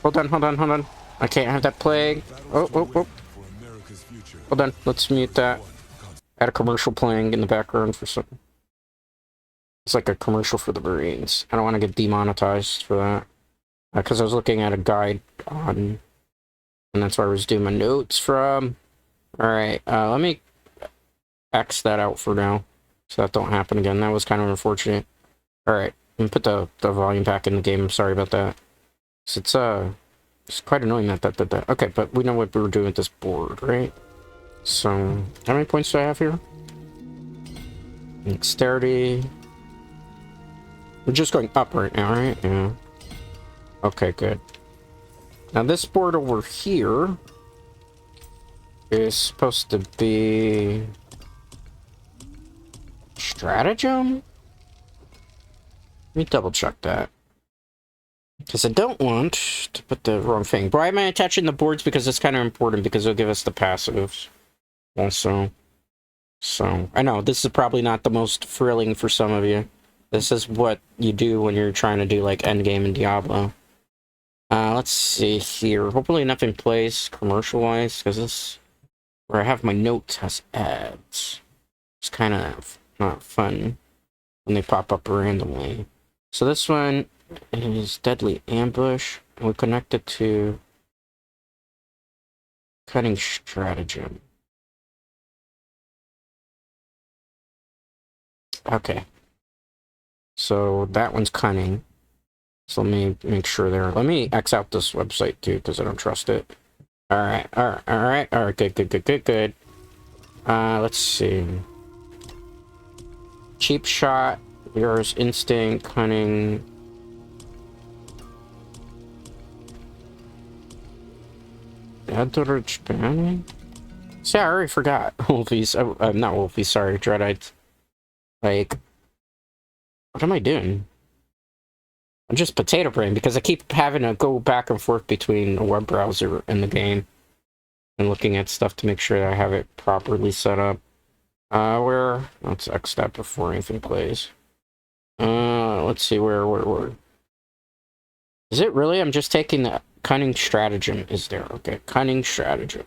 Hold on. I can't have that playing. Oh. Hold on. Let's mute that. Add a commercial playing in the background for some. It's like a commercial for the Marines. I don't want to get demonetized for that. Because I was looking at a guide on... And that's where I was doing my notes from. Alright, let me X that out for now. So that don't happen again. That was kind of unfortunate. Alright, let me put the volume back in the game. I'm sorry about that. So it's quite annoying that did that. Okay, but we know what we were doing with this board, right? So, how many points do I have here? Dexterity. We're just going up right now, right? Yeah. Okay, good. Now this board over here is supposed to be stratagem? Let me double check that. Because I don't want to put the wrong thing. Why am I attaching the boards? Because it's kind of important, because it'll give us the passives also. So, I know, this is probably not the most thrilling for some of you. This is what you do when you're trying to do, like, endgame in Diablo. Let's see here. Hopefully nothing plays commercial-wise, because this... where I have my notes has ads. It's kind of not fun when they pop up randomly. So this one is Deadly Ambush. And we connect it to Cutting Stratagem. Okay. So that one's cunning. So let me make sure there. Let me X out this website too, because I don't trust it. Alright. Good. Let's see. Cheap Shot, Yours Instinct, Cunning. Eldritch Banning? See, I already forgot. Wolfies. Not Wolfies, sorry. Dreadites. Like, what am I doing? I'm just potato brain because I keep having to go back and forth between a web browser and the game and looking at stuff to make sure that I have it properly set up. Let's X that before anything plays. Let's see, where? Is it really? I'm just taking the Cunning Stratagem is there. Okay, Cunning Stratagem.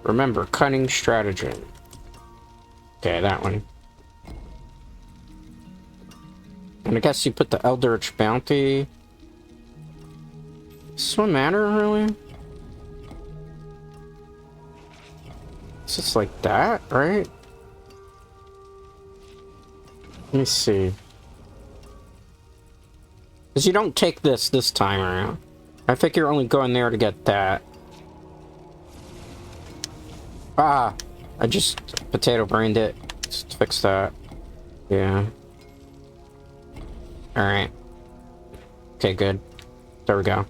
Remember, Cunning Stratagem. Okay, that one. And I guess you put the Eldritch Bounty. Does this one matter, really? It's just like that, right? Let me see. Because you don't take this time around. I think you're only going there to get that. Ah! I just potato brained it. Let's fix that. Yeah. Alright. Okay, good. There we go.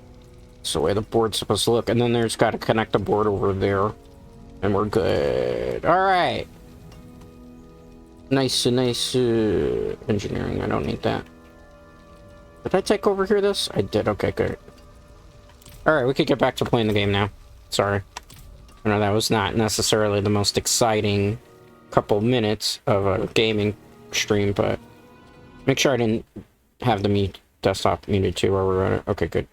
That's the way the board's supposed to look. And then there's got to connect the board over there. And we're good. Alright. Nice engineering. I don't need that. Did I take over here this? I did. Okay, good. Alright, we could get back to playing the game now. Sorry. I know that was not necessarily the most exciting couple minutes of a gaming stream, but make sure I didn't have the desktop muted too while we're at it. Okay, good.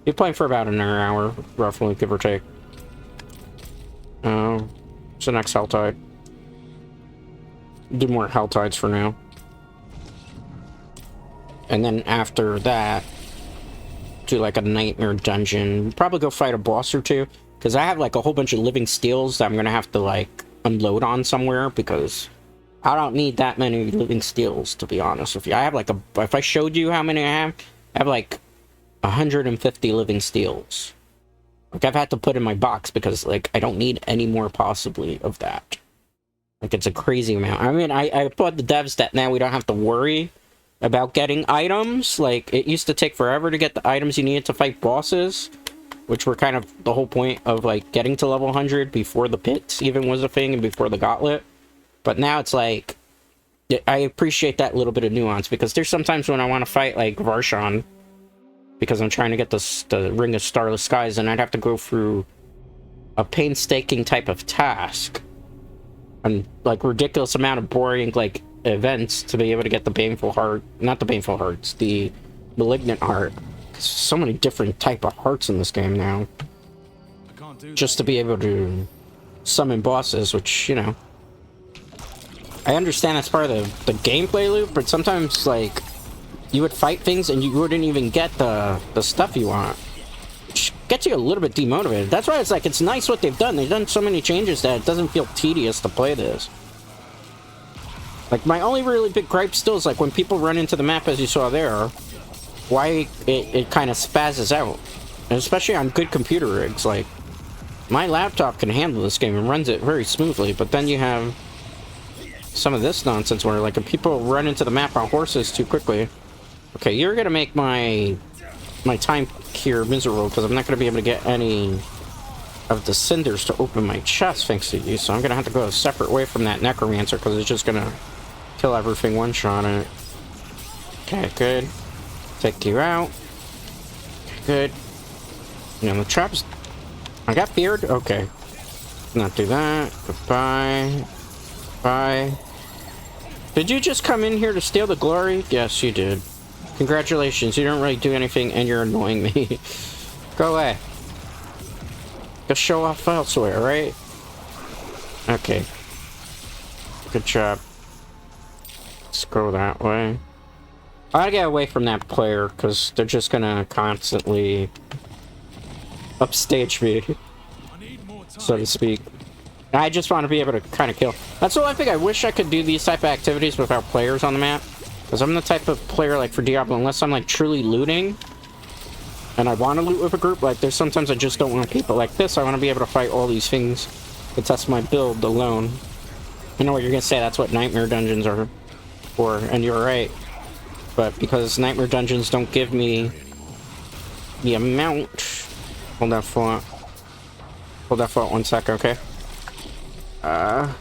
You're playing for about an hour, roughly, give or take. Oh, it's the next Helltide. Do more Helltides for now. And then after that, do like a nightmare dungeon. Probably go fight a boss or two. Because I have like a whole bunch of living steels that I'm going to have to like unload on somewhere. Because I don't need that many living steels, to be honest with you. I have like if I showed you how many I have like 150 living steels. Like, I've had to put in my box because, like, I don't need any more possibly of that. Like, it's a crazy amount. I mean, I thought the devs that now we don't have to worry about getting items. Like, it used to take forever to get the items you needed to fight bosses, which were kind of the whole point of, like, getting to level 100 before the pits even was a thing and before the gauntlet. But now it's like, I appreciate that little bit of nuance, because there's sometimes when I want to fight, like, Varshan, because I'm trying to get the Ring of Starless Skies, and I'd have to go through a painstaking type of task and, like, ridiculous amount of boring, like, events to be able to get the Baneful Heart. Not the Baneful Hearts, the Malignant Heart. So many different type of hearts in this game now. Just to be able to summon bosses, which, you know, I understand that's part of the gameplay loop, but sometimes, like, you would fight things and you wouldn't even get the stuff you want, which gets you a little bit demotivated. That's why it's like, it's nice what they've done. They've done so many changes that it doesn't feel tedious to play this. Like, my only really big gripe still is, like, when people run into the map, as you saw there, why it kind of spazzes out. And especially on good computer rigs. Like, my laptop can handle this game and runs it very smoothly, but then you have some of this nonsense where, like, if people run into the map on horses too quickly. Okay, you're gonna make my time here miserable, because I'm not gonna be able to get any of the cinders to open my chest thanks to you, so I'm gonna have to go a separate way from that necromancer, because it's just gonna kill everything one-shot in it. Okay, good. Take you out. Good. You know, the traps... I got feared? Okay. Not do that. Goodbye. Bye. Did you just come in here to steal the glory? Yes, you did. Congratulations, you don't really do anything and you're annoying me. Go away. Go show off elsewhere, right? Okay. Good job. Let's go that way. I gotta get away from that player, because they're just gonna constantly upstage me, so to speak. I just want to be able to kind of kill. That's the one thing I wish I could do these type of activities without players on the map. Because I'm the type of player, like, for Diablo, unless I'm, like, truly looting, and I want to loot with a group, like, there's sometimes I just don't want people like this. I want to be able to fight all these things to test my build alone. I know what you're going to say, that's what Nightmare Dungeons are for, and you're right. But because Nightmare Dungeons don't give me the amount... Hold that thought. Hold that thought 1 second, okay? How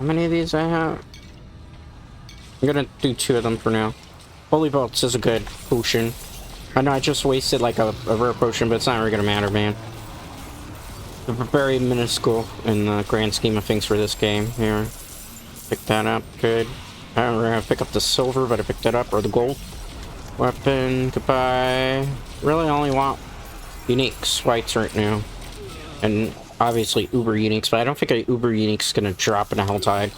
many of these I have? I'm gonna do 2 of them for now. Holy Bolts is a good potion. I know I just wasted like a rare potion, but it's not really gonna matter, man. They're very minuscule in the grand scheme of things for this game. Here. Pick that up, good. I don't really have to pick up the silver, but I picked it up, or the gold. Weapon, goodbye. Really only want uniques, whites right now. And obviously uber uniques, but I don't think a uber unique's gonna drop in a Helltide.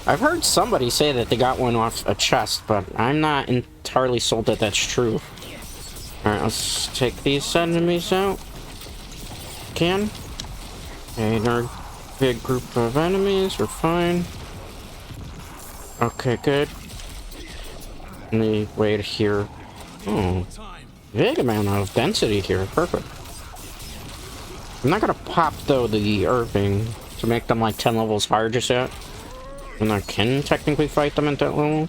I've heard somebody say that they got one off a chest, but I'm not entirely sold that that's true. Alright, let's take these enemies out. Can. Okay, another big group of enemies, we're fine. Okay, good. Let me wait here. Oh, big amount of density here, perfect. I'm not gonna pop, though, the Irving to make them like 10 levels higher just yet. And I can technically fight them at that level.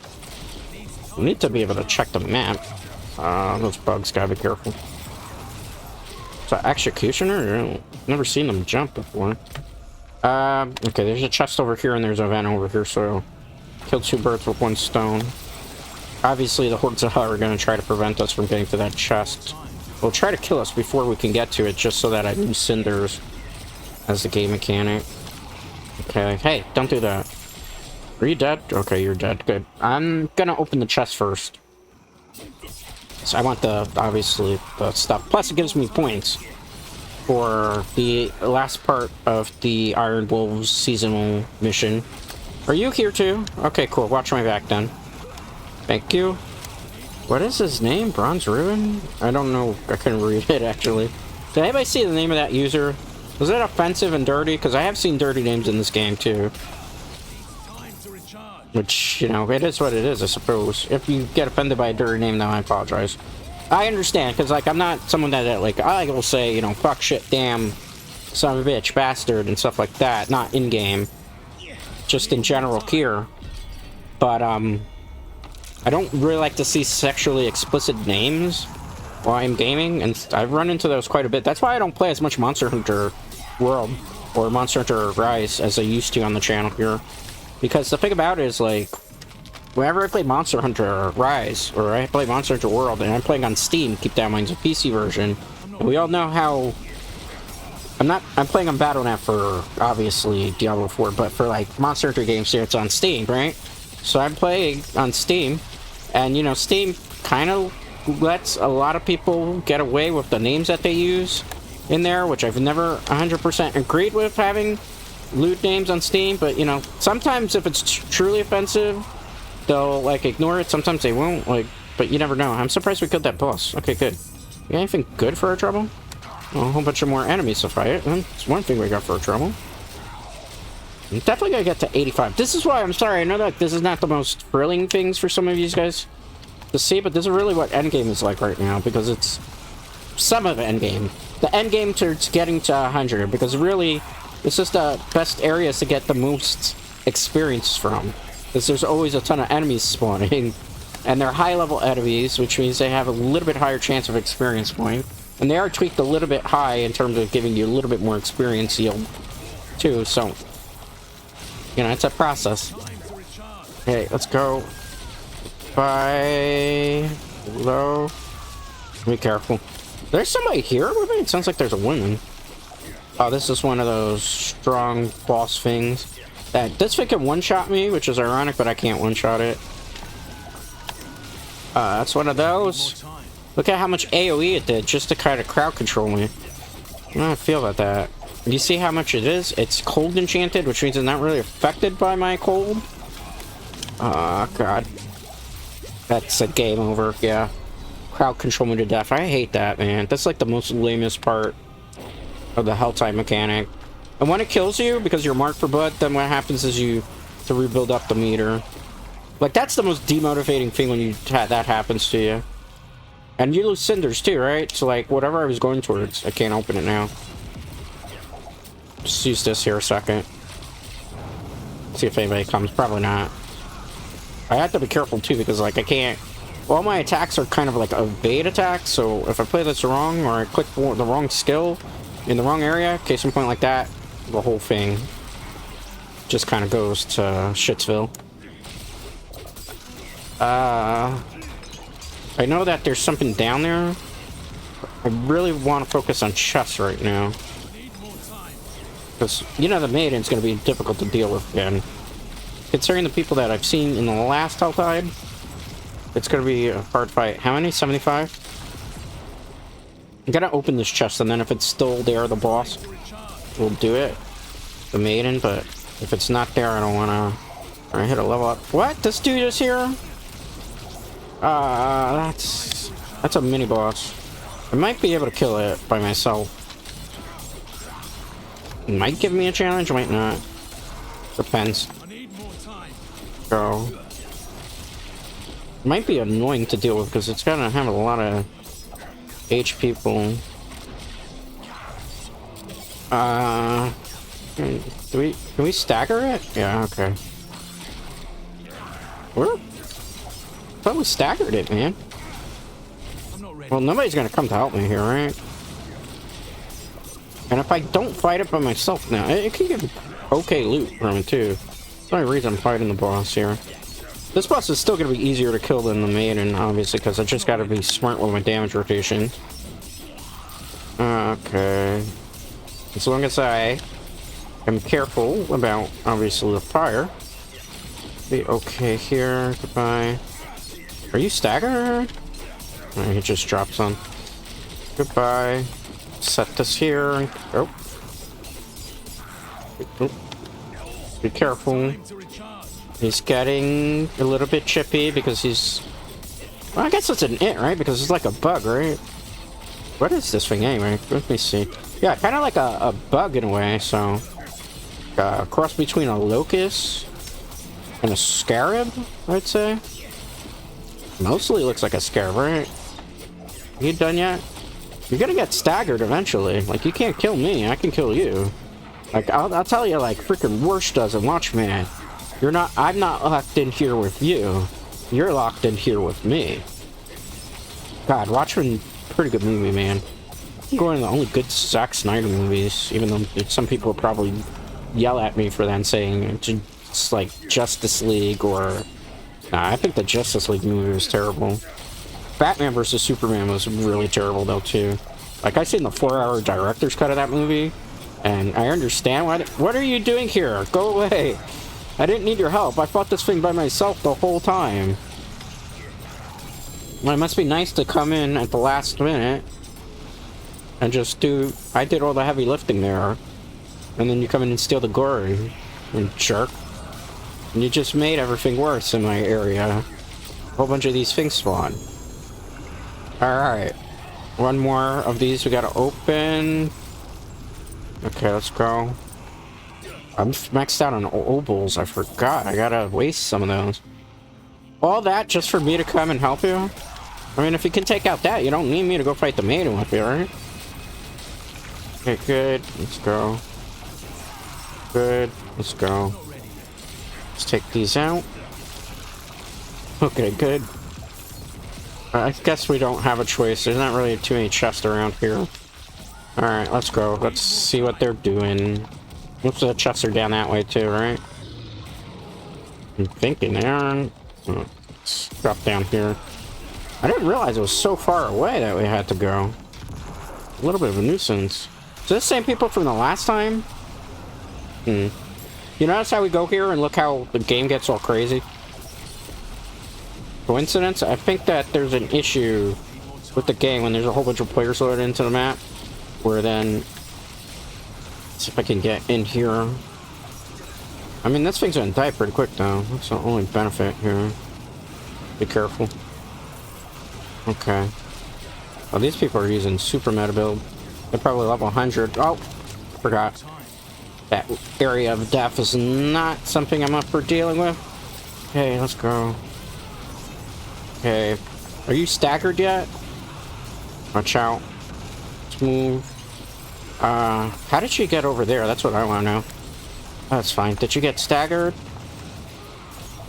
We need to be able to check the map. Those bugs, gotta be careful. So, Executioner? I've never seen them jump before. Okay, there's a chest over here and there's a vent over here, so... Kill 2 birds with 1 stone. Obviously, the Hordes of Hell are gonna try to prevent us from getting to that chest. They'll try to kill us before we can get to it, just so that I use cinders as the game mechanic. Okay, hey, don't do that. Are you dead? Okay, you're dead. Good. I'm gonna open the chest first. So I want the, obviously, the stuff. Plus, it gives me points for the last part of the Iron Wolves seasonal mission. Are you here too? Okay, cool. Watch my back then. Thank you. What is his name? Bronze Ruin? I don't know. I couldn't read it, actually. Did anybody see the name of that user? Was it offensive and dirty? Because I have seen dirty names in this game, too. Time to recharge. Which, you know, it is what it is, I suppose. If you get offended by a dirty name, then I apologize. I understand, because, like, I'm not someone that, like, I will say, you know, fuck, shit, damn, son of a bitch, bastard, and stuff like that. Not in-game. Just in general here. But, I don't really like to see sexually explicit names while I'm gaming, and I've run into those quite a bit. That's why I don't play as much Monster Hunter World or Monster Hunter Rise as I used to on the channel here. Because the thing about it is, like, whenever I play Monster Hunter Rise, or I play Monster Hunter World, and I'm playing on Steam, keep that in mind, it's a PC version, and we all know how... I'm playing on Battle.net for, obviously, Diablo IV, but for, like, Monster Hunter games here, it's on Steam, right? So I'm playing on Steam, and, you know, Steam kind of lets a lot of people get away with the names that they use in there, which I've never 100% agreed with having lewd names on Steam, but, you know, sometimes if it's truly offensive, they'll, like, ignore it. Sometimes they won't, like, but you never know. I'm surprised we killed that boss. Okay, good. You got anything good for our trouble? Well, a whole bunch of more enemies to fight. That's one thing we got for our trouble. I'm definitely gonna get to 85. This is why, I'm sorry, I know that this is not the most thrilling things for some of you guys to see, but this is really what endgame is like right now, because it's some of endgame. The endgame to getting to 100, because really, it's just the best areas to get the most experience from. Because there's always a ton of enemies spawning, and they're high-level enemies, which means they have a little bit higher chance of experience point. And they are tweaked a little bit high in terms of giving you a little bit more experience yield, too, so... you know, it's a process. Okay, let's go. Bye. Low. Be careful. There's somebody here with me? It sounds like there's a woman. Oh, this is one of those strong boss things. This thing can one-shot me, which is ironic, but I can't one-shot it. That's one of those. Look at how much AoE it did just to kind of crowd control me. I don't feel about that. You see how much it is? It's cold enchanted, which means it's not really affected by my cold. Oh, God. That's a game over, yeah. Crowd control me to death. I hate that, man. That's like the most lamest part of the hell type mechanic. And when it kills you, because you're marked for blood, then what happens is you have to rebuild up the meter. Like, that's the most demotivating thing when that happens to you. And you lose cinders too, right? So, like, whatever I was going towards, I can't open it now. Just use this here a second. See if anybody comes. Probably not. I have to be careful too, because, like, I can't... all my attacks are kind of like evade attacks, so if I play this wrong, or I click the wrong skill in the wrong area, case in point like that, the whole thing just kind of goes to Shitsville. I know that there's something down there. I really want to focus on chests right now. Because, you know, the maiden's going to be difficult to deal with again. Considering the people that I've seen in the last Helltide, it's going to be a hard fight. How many? 75? I'm going to open this chest, and then if it's still there, the boss will do it. The maiden, but if it's not there, I don't want to... Alright, hit a level up. What? This dude is here? That's a mini boss. I might be able to kill it by myself. It might give me a challenge, might not. Depends. Go. Might be annoying to deal with because it's gonna have a lot of H people. Can we stagger it? Yeah, okay. Where? I thought we staggered it, man. Well, nobody's gonna come to help me here, right? And if I don't fight it by myself now, it can give okay loot from it too. That's the only reason I'm fighting the boss here. This boss is still gonna be easier to kill than the maiden, obviously, because I just gotta be smart with my damage rotation. Okay. As long as I am careful about, obviously, the fire. Be okay here. Goodbye. Are you staggered? Oh, he just drops on. Goodbye. Set this here. Oh. Be careful. He's getting a little bit chippy because he's... well, I guess it's an it, right? Because it's like a bug, right? What is this thing anyway? Let me see. Yeah, kind of like a bug in a way, so... cross between a locust And a scarab, I'd say. Mostly looks like a scarab, right? You done yet? You're gonna get staggered eventually. Like, you can't kill me, I can kill you. Like, I'll tell you, like, freaking Worsh doesn't watch, man. I'm not locked in here with you. You're locked in here with me. God, Watchmen, pretty good movie, man. One of the only good Zack Snyder movies, even though some people will probably yell at me for that, saying it's like Justice League or... Nah, I think the Justice League movie was terrible. Batman vs. Superman was really terrible, though, too. Like, I seen the 4-hour director's cut of that movie, and I understand why... What are you doing here? Go away! I didn't need your help. I fought this thing by myself the whole time. Well, it must be nice to come in at the last minute and just do... I did all the heavy lifting there. And then you come in and steal the glory, you jerk. And you just made everything worse in my area. A whole bunch of these things spawn. Alright. One more of these we gotta open. Okay, let's go. I'm maxed out on obols. I forgot. I gotta waste some of those. All that just for me to come and help you? I mean, if you can take out that, you don't need me to go fight the maiden with you, right? Okay, good. Let's go. Good. Let's go. Let's take these out. Okay, good. I guess we don't have a choice. There's not really too many chests around here. Alright, let's go. Let's see what they're doing. Most of the chests are down that way too, right? I'm thinking they are. Oh, let's drop down here. I didn't realize it was so far away that we had to go. A little bit of a nuisance. Is this the same people from the last time? You notice how we go here and look how the game gets all crazy? Coincidence? I think that there's an issue with the game when there's a whole bunch of players loaded into the map. Where then... Let's see if I can get in here. I mean, this thing's gonna die pretty quick though. That's the only benefit here. Be careful. Okay. Oh, these people are using super meta build. They're probably level 100. Oh! Forgot. That area of death is not something I'm up for dealing with. Okay, let's go. Okay. Are you staggered yet? Watch out. Let's move. How did she get over there? That's what I want to know. That's fine. Did you get staggered?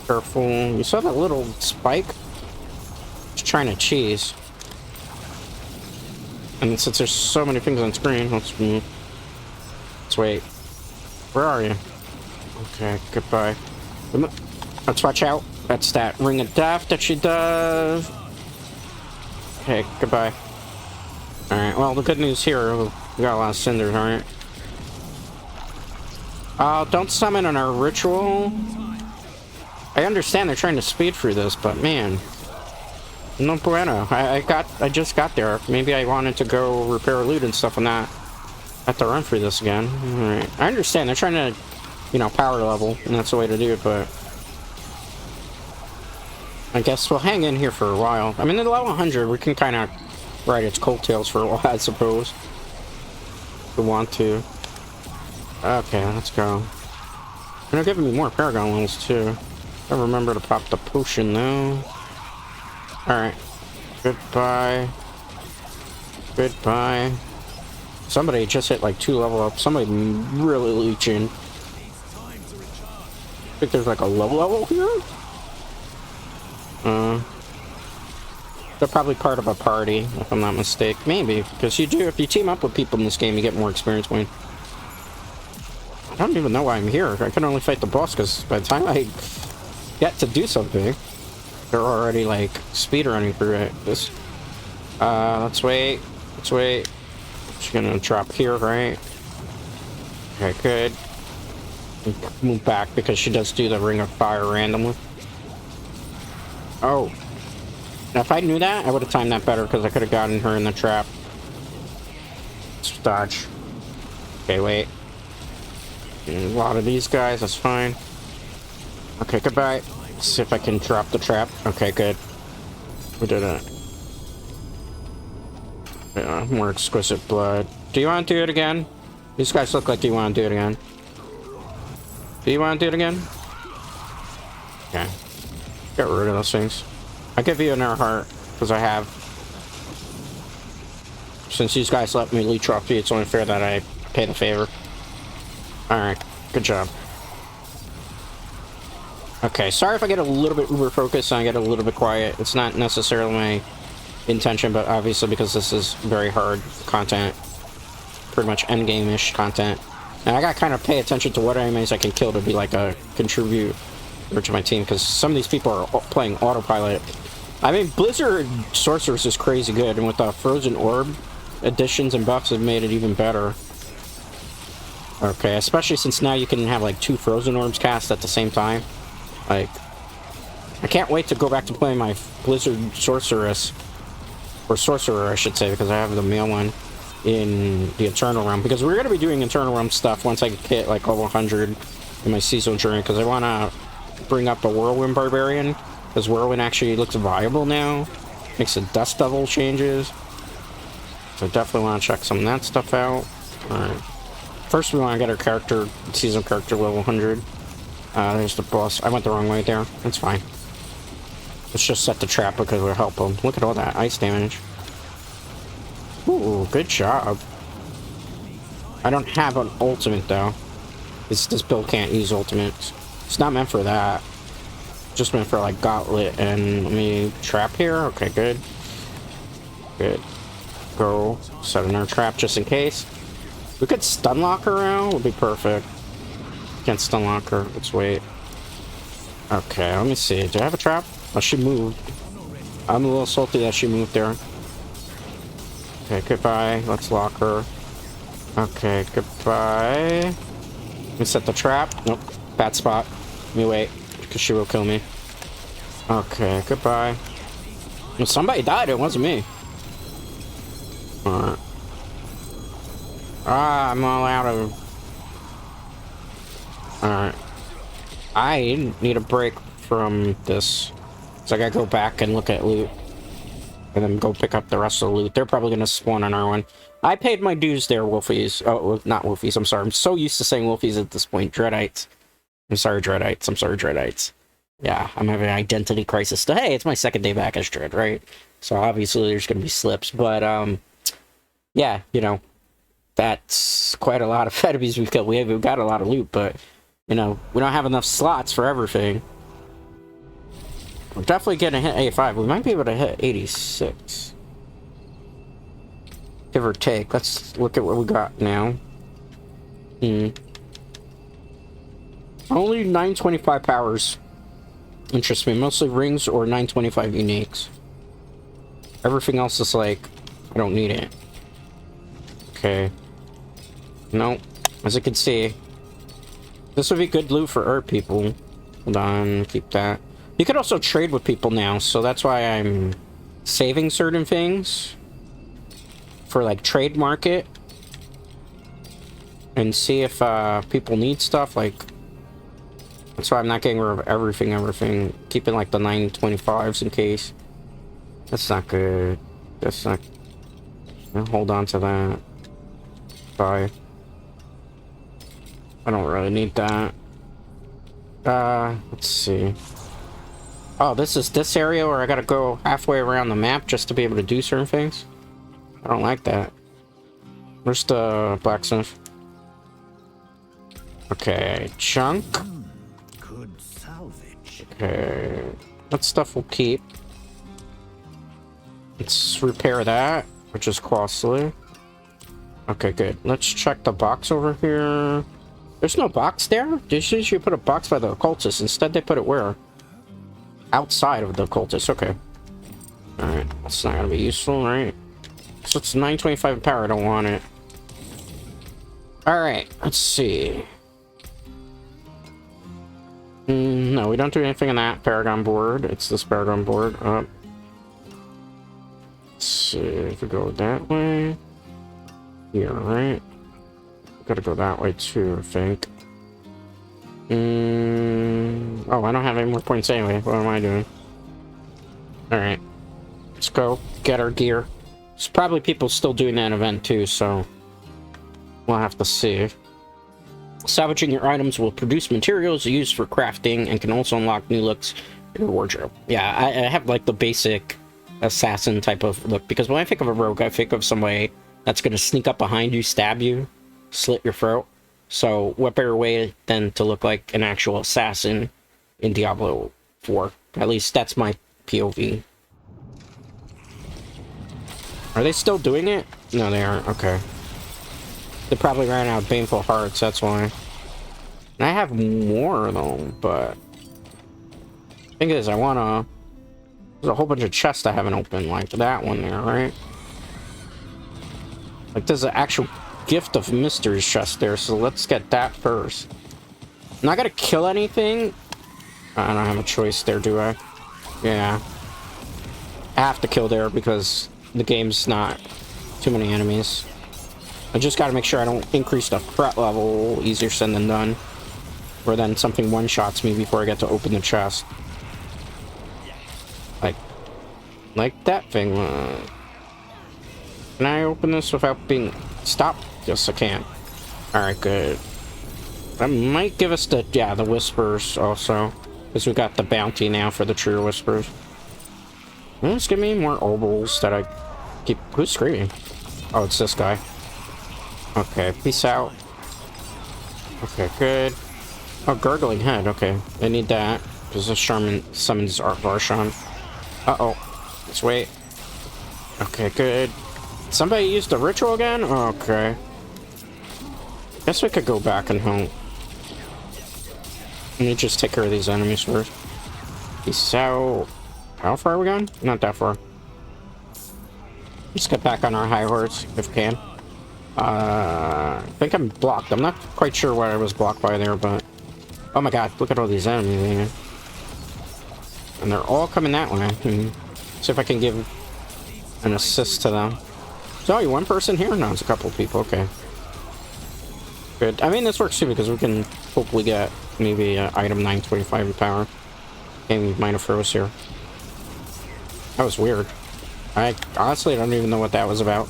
Careful. You saw that little spike? It's trying to cheese. And since there's so many things on screen, let's move. Let's wait. Where are you? Okay, goodbye. Let's watch out. That's that ring of death that she does. Okay, goodbye. Alright, well, the good news here, we got a lot of cinders, alright? Don't summon on our ritual. I understand they're trying to speed through this, but man. No bueno. I just got there. Maybe I wanted to go repair loot and stuff and not have to run through this again. Alright. I understand they're trying to, you know, power level, and that's the way to do it, but I guess we'll hang in here for a while. I mean, at level 100, we can kind of ride its coattails for a while, I suppose. If we want to. Okay, let's go. And they're giving me more Paragon levels, too. I remember to pop the potion, though. Alright. Goodbye. Goodbye. Somebody just hit like 2 level up. Somebody really leeching. I think there's like a low level here? They're probably part of a party, if I'm not mistaken. Maybe, because you do, if you team up with people in this game, you get more experience points. I don't even know why I'm here. I can only fight the boss, because by the time I get to do something, they're already, like, speedrunning through it. Let's wait. Let's wait. She's gonna drop here, right? Okay, good. Move back, because she does do the Ring of Fire randomly. Oh. Now, if I knew that, I would have timed that better, because I could have gotten her in the trap. Let's dodge. Okay, wait. A lot of these guys, that's fine. Okay, goodbye. Let's see if I can drop the trap. Okay, good. We did it. Yeah, more exquisite blood. Do you want to do it again? These guys look like you want to do it again. Do you want to do it again? Okay. Get rid of those things. I give you an Earhart, because I have. Since these guys let me leech off you, it's only fair that I pay the favor. Alright, good job. Okay, sorry if I get a little bit uber focused and I get a little bit quiet. It's not necessarily my intention, but obviously because this is very hard content. Pretty much endgame-ish content. And I gotta kind of pay attention to what enemies I can kill to be like a contributor to my team, because some of these people are playing autopilot. I mean, Blizzard Sorceress is crazy good, and with the Frozen Orb additions and buffs have made it even better. Okay, especially since now you can have like 2 Frozen Orbs cast at the same time. Like, I can't wait to go back to playing my Blizzard Sorceress, or Sorcerer I should say, because I have the male one in the Eternal Realm, because we're going to be doing Eternal Realm stuff once I hit like level 100 in my seasonal journey, because I want to bring up the Whirlwind Barbarian, because Whirlwind actually looks viable now, makes the dust level changes, so I definitely want to check some of that stuff out. Alright, first we want to get our character, seasonal character level 100. There's the boss. I went the wrong way there. That's fine. Let's just set the trap because we'll help him. Look at all that ice damage. Ooh, good job. I don't have an ultimate though. This build can't use ultimates. It's not meant for that. Just meant for like gauntlet. And let me trap here. Okay, good. Good. Go set another trap just in case. We could stun lock her around. Would be perfect. Can't stun lock her. Let's wait. Okay, let me see. Do I have a trap? Oh, she moved. I'm a little salty that she moved there. Okay, goodbye. Let's lock her. Okay, goodbye. Let me set the trap. Nope. Bad spot. Let me wait, because she will kill me. Okay, goodbye. Well, somebody died. It wasn't me. Alright. Ah, I'm all out of... Alright. I need a break from this. So I gotta go back and look at loot. And then go pick up the rest of the loot. They're probably gonna spawn on our one. I paid my dues there, Wolfies. Oh, not Wolfies, I'm sorry. I'm so used to saying Wolfies at this point. Dreadites. I'm sorry, Dreadites. I'm sorry, Dreadites. Yeah, I'm having an identity crisis. Hey, it's my second day back as Dread, right? So obviously there's gonna be slips. But, yeah, you know, that's quite a lot of enemies we've killed. We've got a lot of loot, but... You know, we don't have enough slots for everything. We're definitely gonna hit 85. We might be able to hit 86. Give or take. Let's look at what we got now. Only 925 powers interest me. Mostly rings or 925 uniques. Everything else is like, I don't need it. Okay. No. As you can see, this would be good loot for Earth people. Hold on, keep that. You could also trade with people now, so that's why I'm saving certain things for like trade market and see if people need stuff. Like, that's why I'm not getting rid of everything. Keeping like the 925s in case. That's not good. That's not. I'll hold on to that. Bye. I don't really need that. Let's see. Oh, this is this area where I gotta go halfway around the map just to be able to do certain things? I don't like that. Where's the blacksmith? Okay, chunk. Good salvage. Okay, that stuff we'll keep. Let's repair that, which is costly. Okay, good. Let's check the box over here. There's no box there? They usually put a box by the occultist. Instead, they put it where? Outside of the occultist. Okay. Alright. That's not gonna be useful, right? So it's 925 power. I don't want it. Alright. Let's see. No, we don't do anything on that Paragon board. It's this Paragon board. Let's see. If we go that way. Here, right? Gotta go that way too, I think. Oh, I don't have any more points anyway. What am I doing? Alright. Let's go get our gear. There's probably people still doing that event too, so we'll have to see. Salvaging your items will produce materials used for crafting and can also unlock new looks in your wardrobe. Yeah, I have like the basic assassin type of look, because when I think of a rogue, I think of somebody that's going to sneak up behind you, stab you, slit your throat. So what better way than to look like an actual assassin in Diablo 4? At least that's my POV. Are they still doing it? No, they aren't. Okay. They probably ran out of Baneful Hearts, that's why. And I have more, though, but... thing is, I wanna... there's a whole bunch of chests I haven't opened, like that one there, right? Like, there's an actual Gift of Mysteries chest there, so let's get that first. I'm not gonna kill anything. I don't have a choice there, do I? Yeah. I have to kill there because the game's not too many enemies. I just gotta make sure I don't increase the threat level. Easier said than done. Or then something one-shots me before I get to open the chest. Like that thing. Can I open this without being stopped? Yes, I can. Alright, good. That might give us the, yeah, the Whispers also. Because we got the bounty now for the True Whispers. Just give me more obols that I keep... who's screaming? Oh, it's this guy. Okay, peace out. Okay, good. Oh, Gurgling Head, okay. I need that. Because the Shaman summons Varshan. Uh-oh. Let's wait. Okay, good. Somebody used the ritual again? Okay. Guess we could go back and home. Let me just take care of these enemies first. Peace out. How far are we going? Not that far. Let's get back on our high horse, if we can. I think I'm blocked. I'm not quite sure what I was blocked by there, but... oh my god, look at all these enemies here. And they're all coming that way. See if I can give an assist to them. Is there only one person here? No, it's a couple of people. Okay. Good. I mean, this works too, because we can hopefully get maybe item 925 in power. Game might have froze here. That was weird. I honestly don't even know what that was about.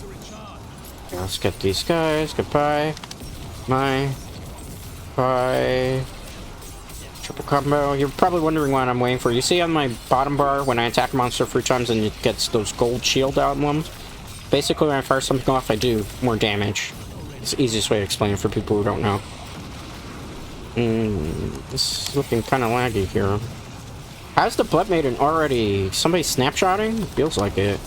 Okay, let's get these guys. Goodbye. Bye. Triple combo. You're probably wondering what I'm waiting for. You see on my bottom bar when I attack a monster 3 times and it gets those gold shield emblems? Basically, when I fire something off, I do more damage. It's the easiest way to explain it for people who don't know. This is looking kind of laggy here. How's the Blood Maiden already... somebody snapshotting? Feels like it.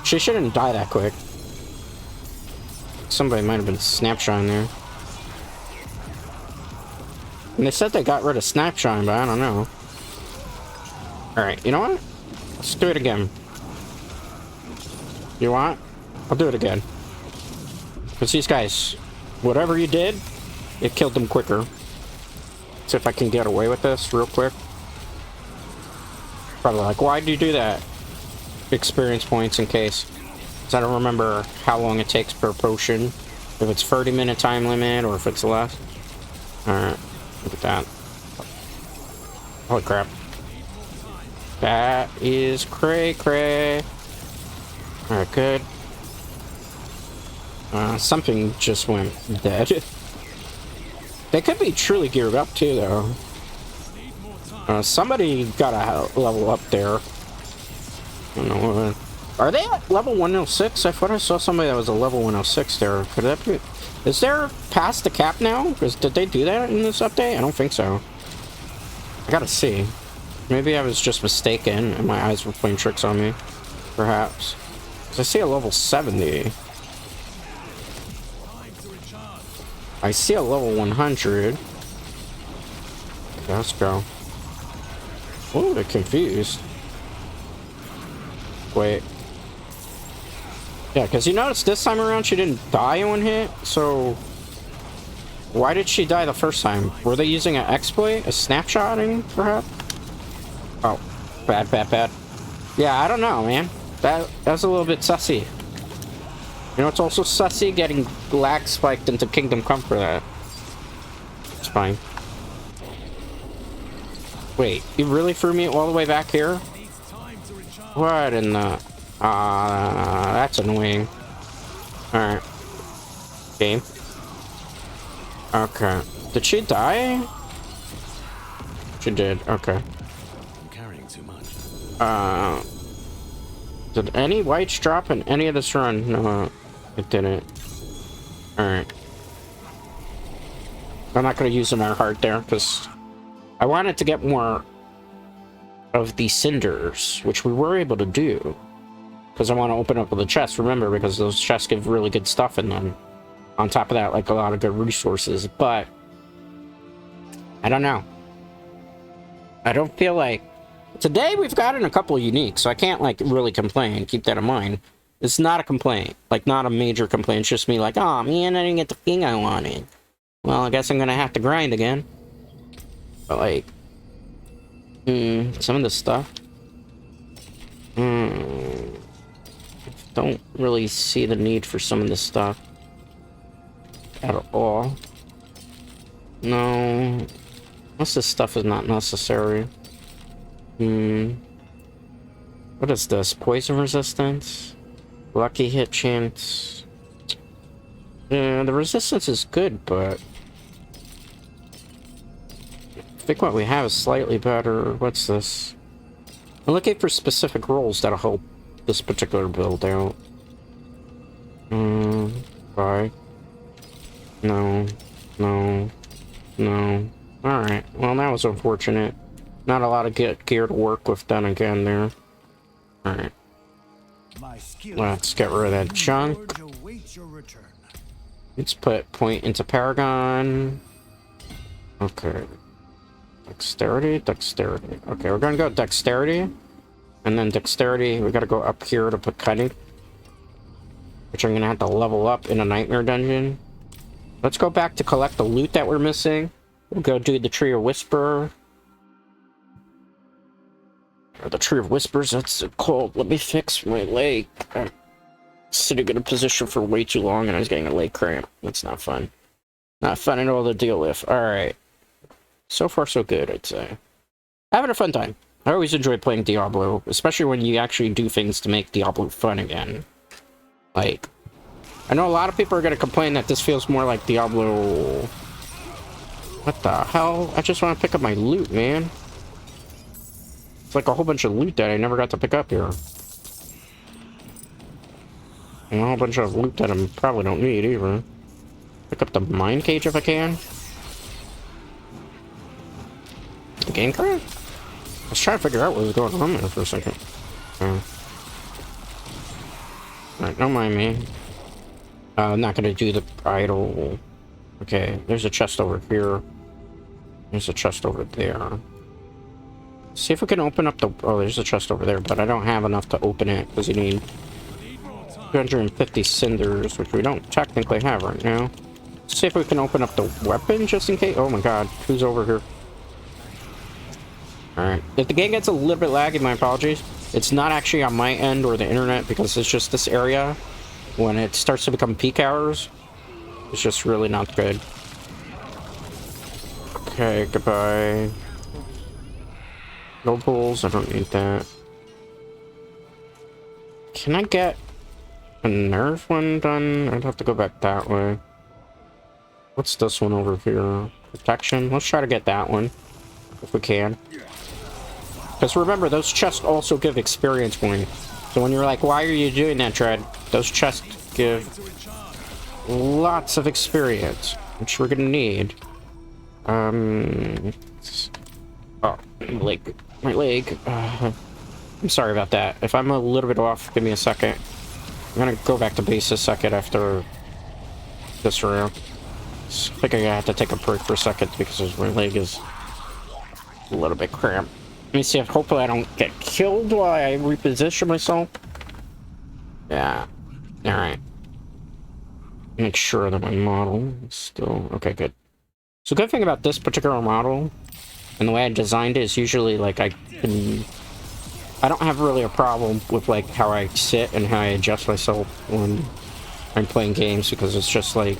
She shouldn't die that quick. Somebody might have been snapshotting there. And they said they got rid of snapshotting, but I don't know. Alright, you know what? Let's do it again. You want? I'll do it again. Because these guys, whatever you did, it killed them quicker. See if I can get away with this real quick. Probably like, why'd you do that? Experience points in case. Because I don't remember how long it takes per potion. If it's 30-minute time limit or if it's less. Alright, look at that. Holy crap. That is cray-cray. Alright, good. Something just went dead. They could be truly geared up too, though. Somebody got a level up there. I don't know. Are they at level 106? I thought I saw somebody that was a level 106 there. Could that be? Is there past the cap now? Did they do that in this update? I don't think so. I gotta see. Maybe I was just mistaken and my eyes were playing tricks on me. Perhaps. 'Cause I see a level 70. I see a level 100. Okay, let's go. Oh, they're confused. Wait. Yeah, because you notice this time around she didn't die in one hit, so... why did she die the first time? Were they using an exploit? A snapshotting, perhaps? Oh, bad, bad, bad. Yeah, I don't know, man. That's a little bit sussy. You know, it's also sussy getting lag spiked into Kingdom Come for that. It's fine. Wait, you really threw me all the way back here? What in the... that's annoying. Alright. Game. Okay. Did she die? She did. Okay. I'm carrying too much. Did any whites drop in any of this run? No, it didn't. Alright. I'm not going to use them our heart there, because I wanted to get more of the cinders, which we were able to do. Because I want to open up the chests, remember, because those chests give really good stuff in them. On top of that, like, a lot of good resources, but I don't know. I don't feel like... Today we've gotten a couple of uniques, so I can't, like, really complain. Keep that in mind. It's not a complaint. Like, not a major complaint. It's just me like, oh, man, I didn't get the thing I wanted. Well, I guess I'm gonna have to grind again. But, like... some of this stuff... don't really see the need for some of this stuff. At all. No. Most of this stuff is not necessary. What is this? Poison resistance? Lucky hit chance? Yeah, the resistance is good, but... I think what we have is slightly better. What's this? I'm looking for specific roles that'll help this particular build out. Bye. No. No. No. Alright. Well, that was unfortunate. Not a lot of gear to work with then again there. Alright. Let's get rid of that junk. Let's put point into Paragon. Okay. Dexterity, dexterity. Okay, we're gonna go dexterity. And then dexterity, we gotta go up here to put cutting. Which I'm gonna have to level up in a nightmare dungeon. Let's go back to collect the loot that we're missing. We'll go do the Tree of Whisper. Or the Tree of Whispers, that's cold. Let me fix my leg. I'm sitting in a position for way too long and I was getting a leg cramp. That's not fun. Not fun at all to deal with. Alright. So far so good, I'd say. Having a fun time. I always enjoy playing Diablo, especially when you actually do things to make Diablo fun again. Like, I know a lot of people are going to complain that this feels more like Diablo... What the hell? I just want to pick up my loot, man. It's like a whole bunch of loot that I never got to pick up here. And a whole bunch of loot that I probably don't need either. Pick up the mine cage if I can. The game crash? I was trying to figure out what was going on there for a second. Alright, don't mind me. I'm not gonna do the idle. Okay, there's a chest over here. There's a chest over there. See if we can open up the... Oh, there's a chest over there, but I don't have enough to open it, because you need 250 cinders, which we don't technically have right now. See if we can open up the weapon, just in case... Oh my god, who's over here? Alright, if the game gets a little bit laggy, my apologies. It's not actually on my end or the internet, because it's just this area. When it starts to become peak hours, it's just really not good. Okay, goodbye. No pools, I don't need that. Can I get a nerve one done? I'd have to go back that way. What's this one over here? Protection? Let's try to get that one, if we can. Because remember, those chests also give experience points. So when you're like, why are you doing that, Dread? Those chests give lots of experience, which we're gonna need. Oh, my leg. My leg. I'm sorry about that. If I'm a little bit off, give me a second. I'm gonna go back to base a second after this round. I think I have to take a break for a second because my leg is a little bit cramped. Let me see if hopefully I don't get killed while I reposition myself. Yeah. Alright. Make sure that my model is still... Okay, good. So good thing about this particular model, and the way I designed it, is usually, like, I don't have really a problem with, like, how I sit and how I adjust myself when I'm playing games, because it's just, like,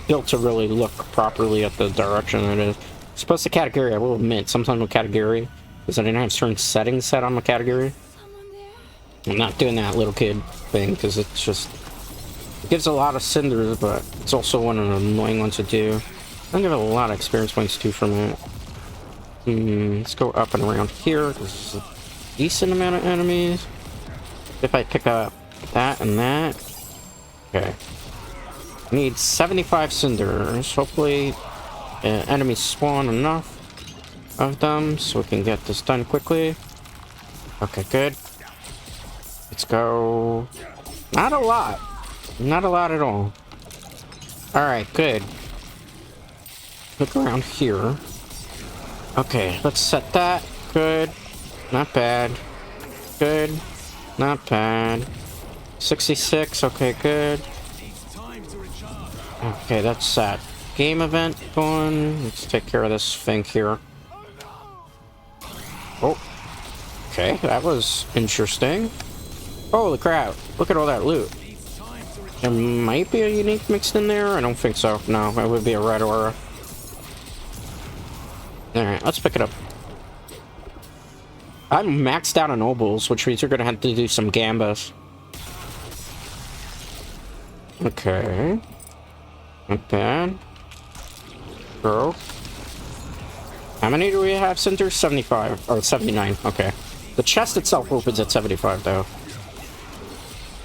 built to really look properly at the direction that it is. As opposed to category, I will admit, sometimes with category, because I didn't have certain settings set on my category. I'm not doing that little kid thing, because it's just... It gives a lot of cinders, but it's also one of the annoying ones to do. I'll give it a lot of experience points too from it. Let's go up and around here. There's a decent amount of enemies. If I pick up that and that. Okay. I need 75 cinders. Hopefully, enemies spawn enough of them so we can get this done quickly. Okay, good. Let's go. Not a lot. Not a lot at all. Alright, good. Look around here. Okay, let's set that. Good. Not bad. Good. Not bad. 66. Okay, good. Okay, that's that game event going. Let's take care of this thing here. Oh. Okay, that was interesting. Holy crap. Look at all that loot. There might be a unique mixed in there. I don't think so. No, it would be a red aura. Alright, let's pick it up. I'm maxed out on obols, which means you're gonna have to do some gambas. Okay. Not bad. Bro. How many do we have, Cinder? 75. Or 79. Okay. The chest itself opens at 75, though.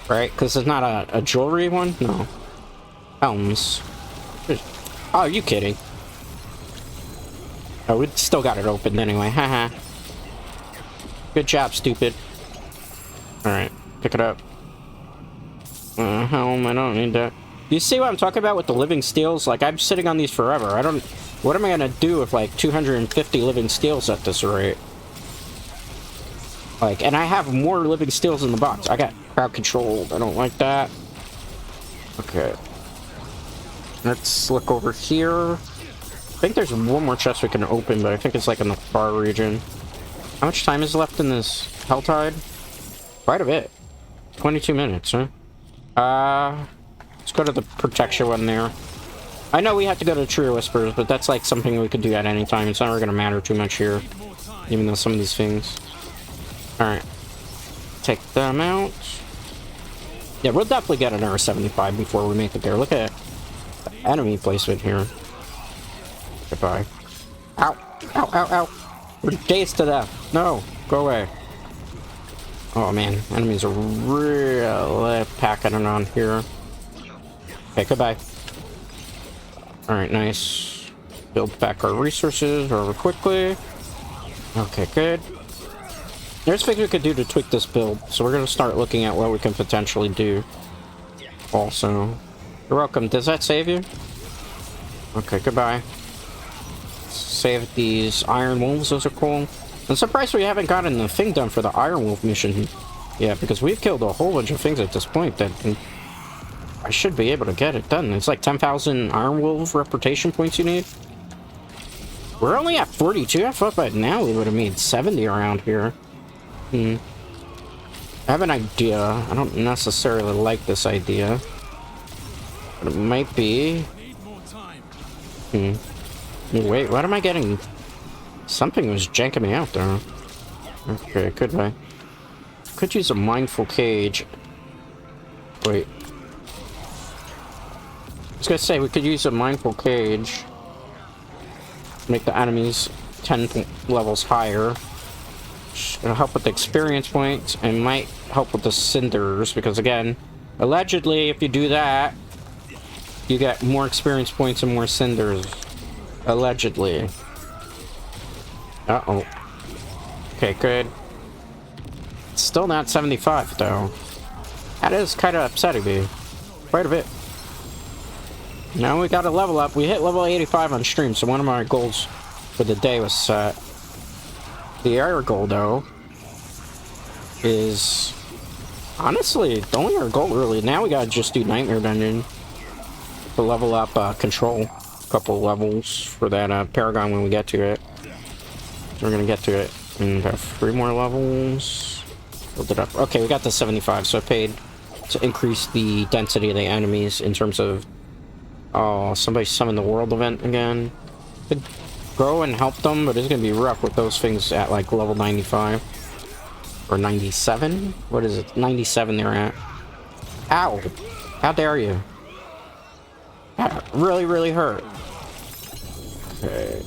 Right? Because it's not a jewelry one? No. Helms. Oh, are you kidding? Oh, we still got it open anyway. Haha. Good job, stupid. Alright. Pick it up. Helm, I don't need that. You see what I'm talking about with the living steels? Like, I'm sitting on these forever. I don't... What am I gonna do with, like, 250 living steels at this rate? Like, and I have more living steels in the box. I got crowd controlled. I don't like that. Okay. Let's look over here. I think there's one more chest we can open, but I think it's, like, in the far region. How much time is left in this Helltide? Quite a bit. 22 minutes, huh? Let's go to the protection one there. I know we have to go to True Whispers, but that's like something we could do at any time. It's not really gonna matter too much here. Even though some of these things... Alright. Take them out. Yeah, we'll definitely get another 75 before we make it there. Look at the enemy placement here. Goodbye. Ow! Ow, ow, ow! We're dazed to death. No! Go away. Oh man, enemies are really packing it on here. Okay, goodbye. Alright, nice. Build back our resources rather quickly. Okay, good. There's things we could do to tweak this build, so we're gonna start looking at what we can potentially do. Also. You're welcome. Does that save you? Okay, goodbye. Save these Iron Wolves, those are cool. I'm surprised we haven't gotten the thing done for the Iron Wolf mission yet, because we've killed a whole bunch of things at this point that I should be able to get it done. It's like 10,000 Iron Wolf reputation points you need. We're only at 42. I thought by now we would have made 70 around here. I have an idea. I don't necessarily like this idea, but it might be. Wait, what am I getting? Something was janking me out there. Okay, goodbye. Could use a mindful cage. Wait. I was gonna say, we could use a mindful cage. Make the enemies 10 levels higher. It'll help with the experience points, and might help with the cinders, because again, allegedly, if you do that, you get more experience points and more cinders. Allegedly. Uh-oh. Okay, good. Still not 75, though. That is kind of upsetting me. Quite a bit. Now we got to level up. We hit level 85 on stream, so one of my goals for the day was set. The area goal, though, is... Honestly, the only our goal, really. Now we gotta just do Nightmare Dungeon to level up Control. A couple levels for that Paragon when we get to it. We're gonna get to it in about 3 more levels. Build it up. Okay, we got the 75, so I paid to increase the density of the enemies in terms of... Oh, somebody summoned the world event again. Could go and help them, but it's gonna be rough with those things at like level 95. Or 97? What is it? 97 they're at. Ow! How dare you? That really, really hurt. Okay.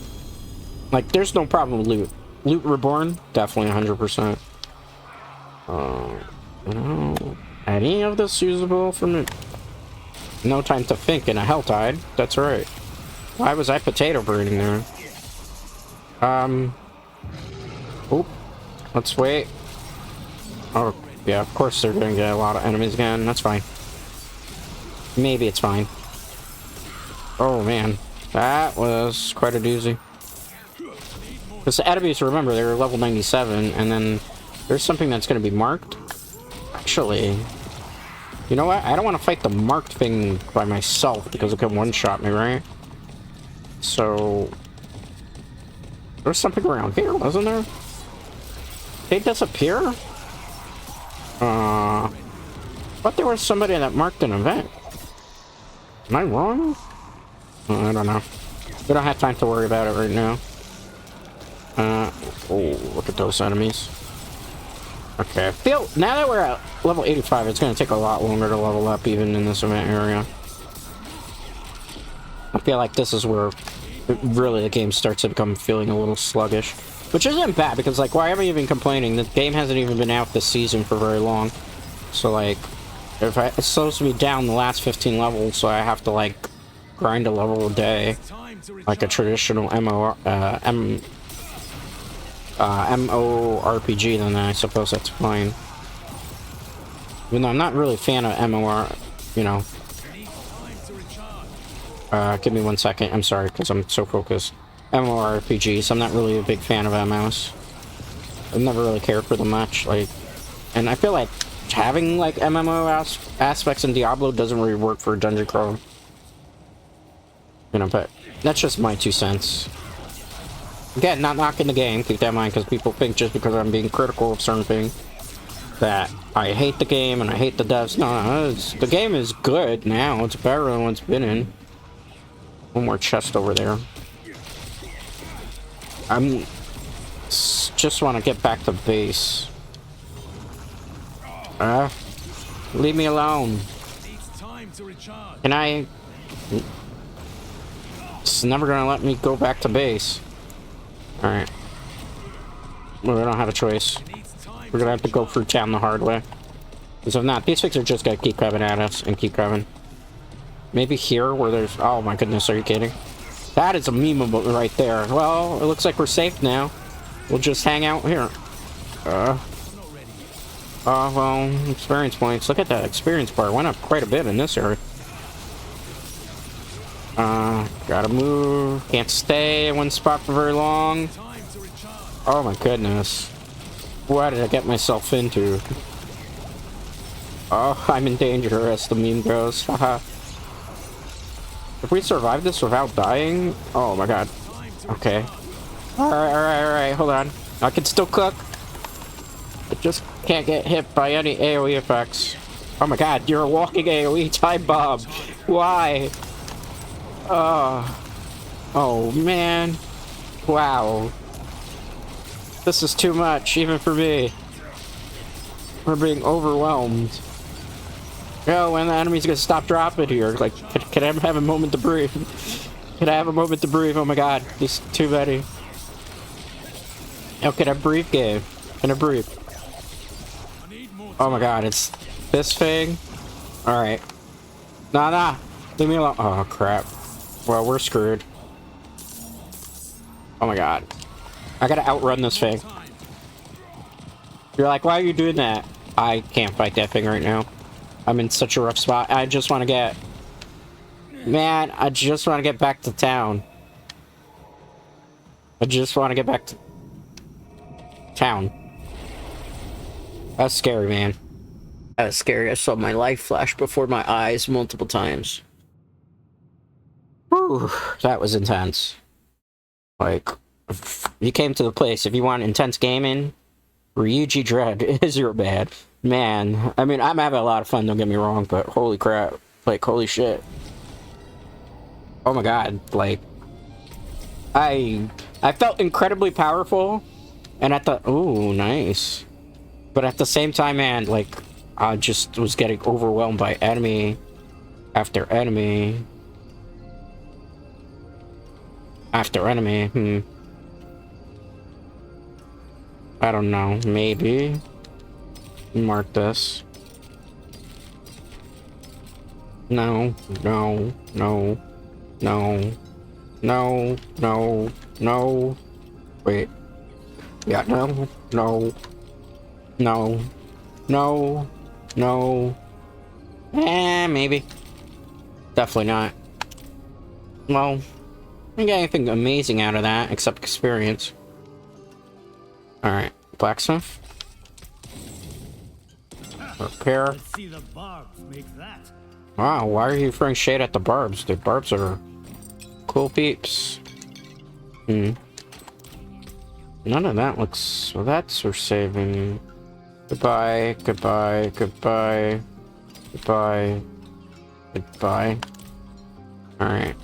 Like, there's no problem with loot. Loot Reborn? Definitely 100%. You know, any of this usable for me? No time to think in a hell tide. That's right. Why was I potato breeding there? Oop. Let's wait. Oh, yeah, of course they're gonna get a lot of enemies again. That's fine. Maybe it's fine. Oh, man. That was quite a doozy. Because the enemies, remember, they were level 97, and then there's something that's gonna be marked. Actually, you know what? I don't want to fight the marked thing by myself because it can one-shot me, right? So... there's something around here, wasn't there? They disappear? But there was somebody that marked an event. Am I wrong? I don't know. We don't have time to worry about it right now. Oh, look at those enemies. Okay, I feel now that we're at level 85, it's going to take a lot longer to level up even in this event area. I feel like this is where really the game starts to become feeling a little sluggish. Which isn't bad, because, like, why am I even complaining? The game hasn't even been out this season for very long. So, like, if it's supposed to be down the last 15 levels, so I have to, like, grind a level a day. Like a traditional MMORPG, then I suppose that's fine. Even though I'm not really a fan of MMOR, you know. Give me 1 second. I'm sorry, because I'm so focused. MMORPGs. I'm not really a big fan of MMOs. I've never really cared for them much. Like, and I feel like having like MMO aspects in Diablo doesn't really work for Dungeon Crawl. You know, but that's just my 2 cents. Again, not knocking the game, keep that in mind, because people think just because I'm being critical of certain things that I hate the game and I hate the devs. No, the game is good now. It's better than what it's been in. One more chest over there. I'm just want to get back to base. Leave me alone. Can I? It's never gonna let me go back to base. All right. Well, we don't have a choice. We're gonna have to go through town the hard way. Because if not, these things are just gonna keep coming at us and keep coming. Maybe here where there's... oh my goodness, are you kidding? That is a memeable right there. Well, it looks like we're safe now. We'll just hang out here. Well, experience points. Look at that experience bar. Went up quite a bit in this area. Gotta move. Can't stay in one spot for very long. Oh my goodness. What did I get myself into? Oh, I'm in danger, as the meme goes. Haha. If we survive this without dying... oh my god. Okay. Alright, hold on. I can still cook. I just can't get hit by any AoE effects. Oh my god, you're a walking AoE time bomb. Why? Oh man. Wow. This is too much, even for me. We're being overwhelmed. Yo, when the enemy's gonna stop dropping here? Like, can I have a moment to breathe? Can I have a moment to breathe? Oh my god, there's too many. Oh, can I breathe, game? Can I breathe? Oh my god, it's this thing? Alright. Nah. Leave me alone. Oh, crap. Well, we're screwed. Oh my god. I gotta outrun this thing. You're like, why are you doing that? I can't fight that thing right now. I'm in such a rough spot. I just want to get... man, I just want to get back to town. I just want to get back to... town. That's scary, man. That was scary. I saw my life flash before my eyes multiple times. Whew, that was intense. Like, you came to the place. If you want intense gaming, Ryuji Dread is your bad. Man, I mean, I'm having a lot of fun, don't get me wrong, but holy crap. Like, holy shit. Oh my god, like... I felt incredibly powerful, and at the... ooh, nice. But at the same time, man, like, I just was getting overwhelmed by enemy after enemy. After enemy, I don't know, maybe. Mark this. No, no, no, no, no, no, no. Wait. Yeah, no, no, no, no, no. Maybe. Definitely not. Well, I didn't get anything amazing out of that, except experience. Alright, blacksmith. Repair. Let's see the barbs make that. Wow, why are you throwing shade at the barbs? The barbs are cool peeps. None of that looks... Well, that's for saving. Goodbye, goodbye, goodbye, goodbye, goodbye. Alright.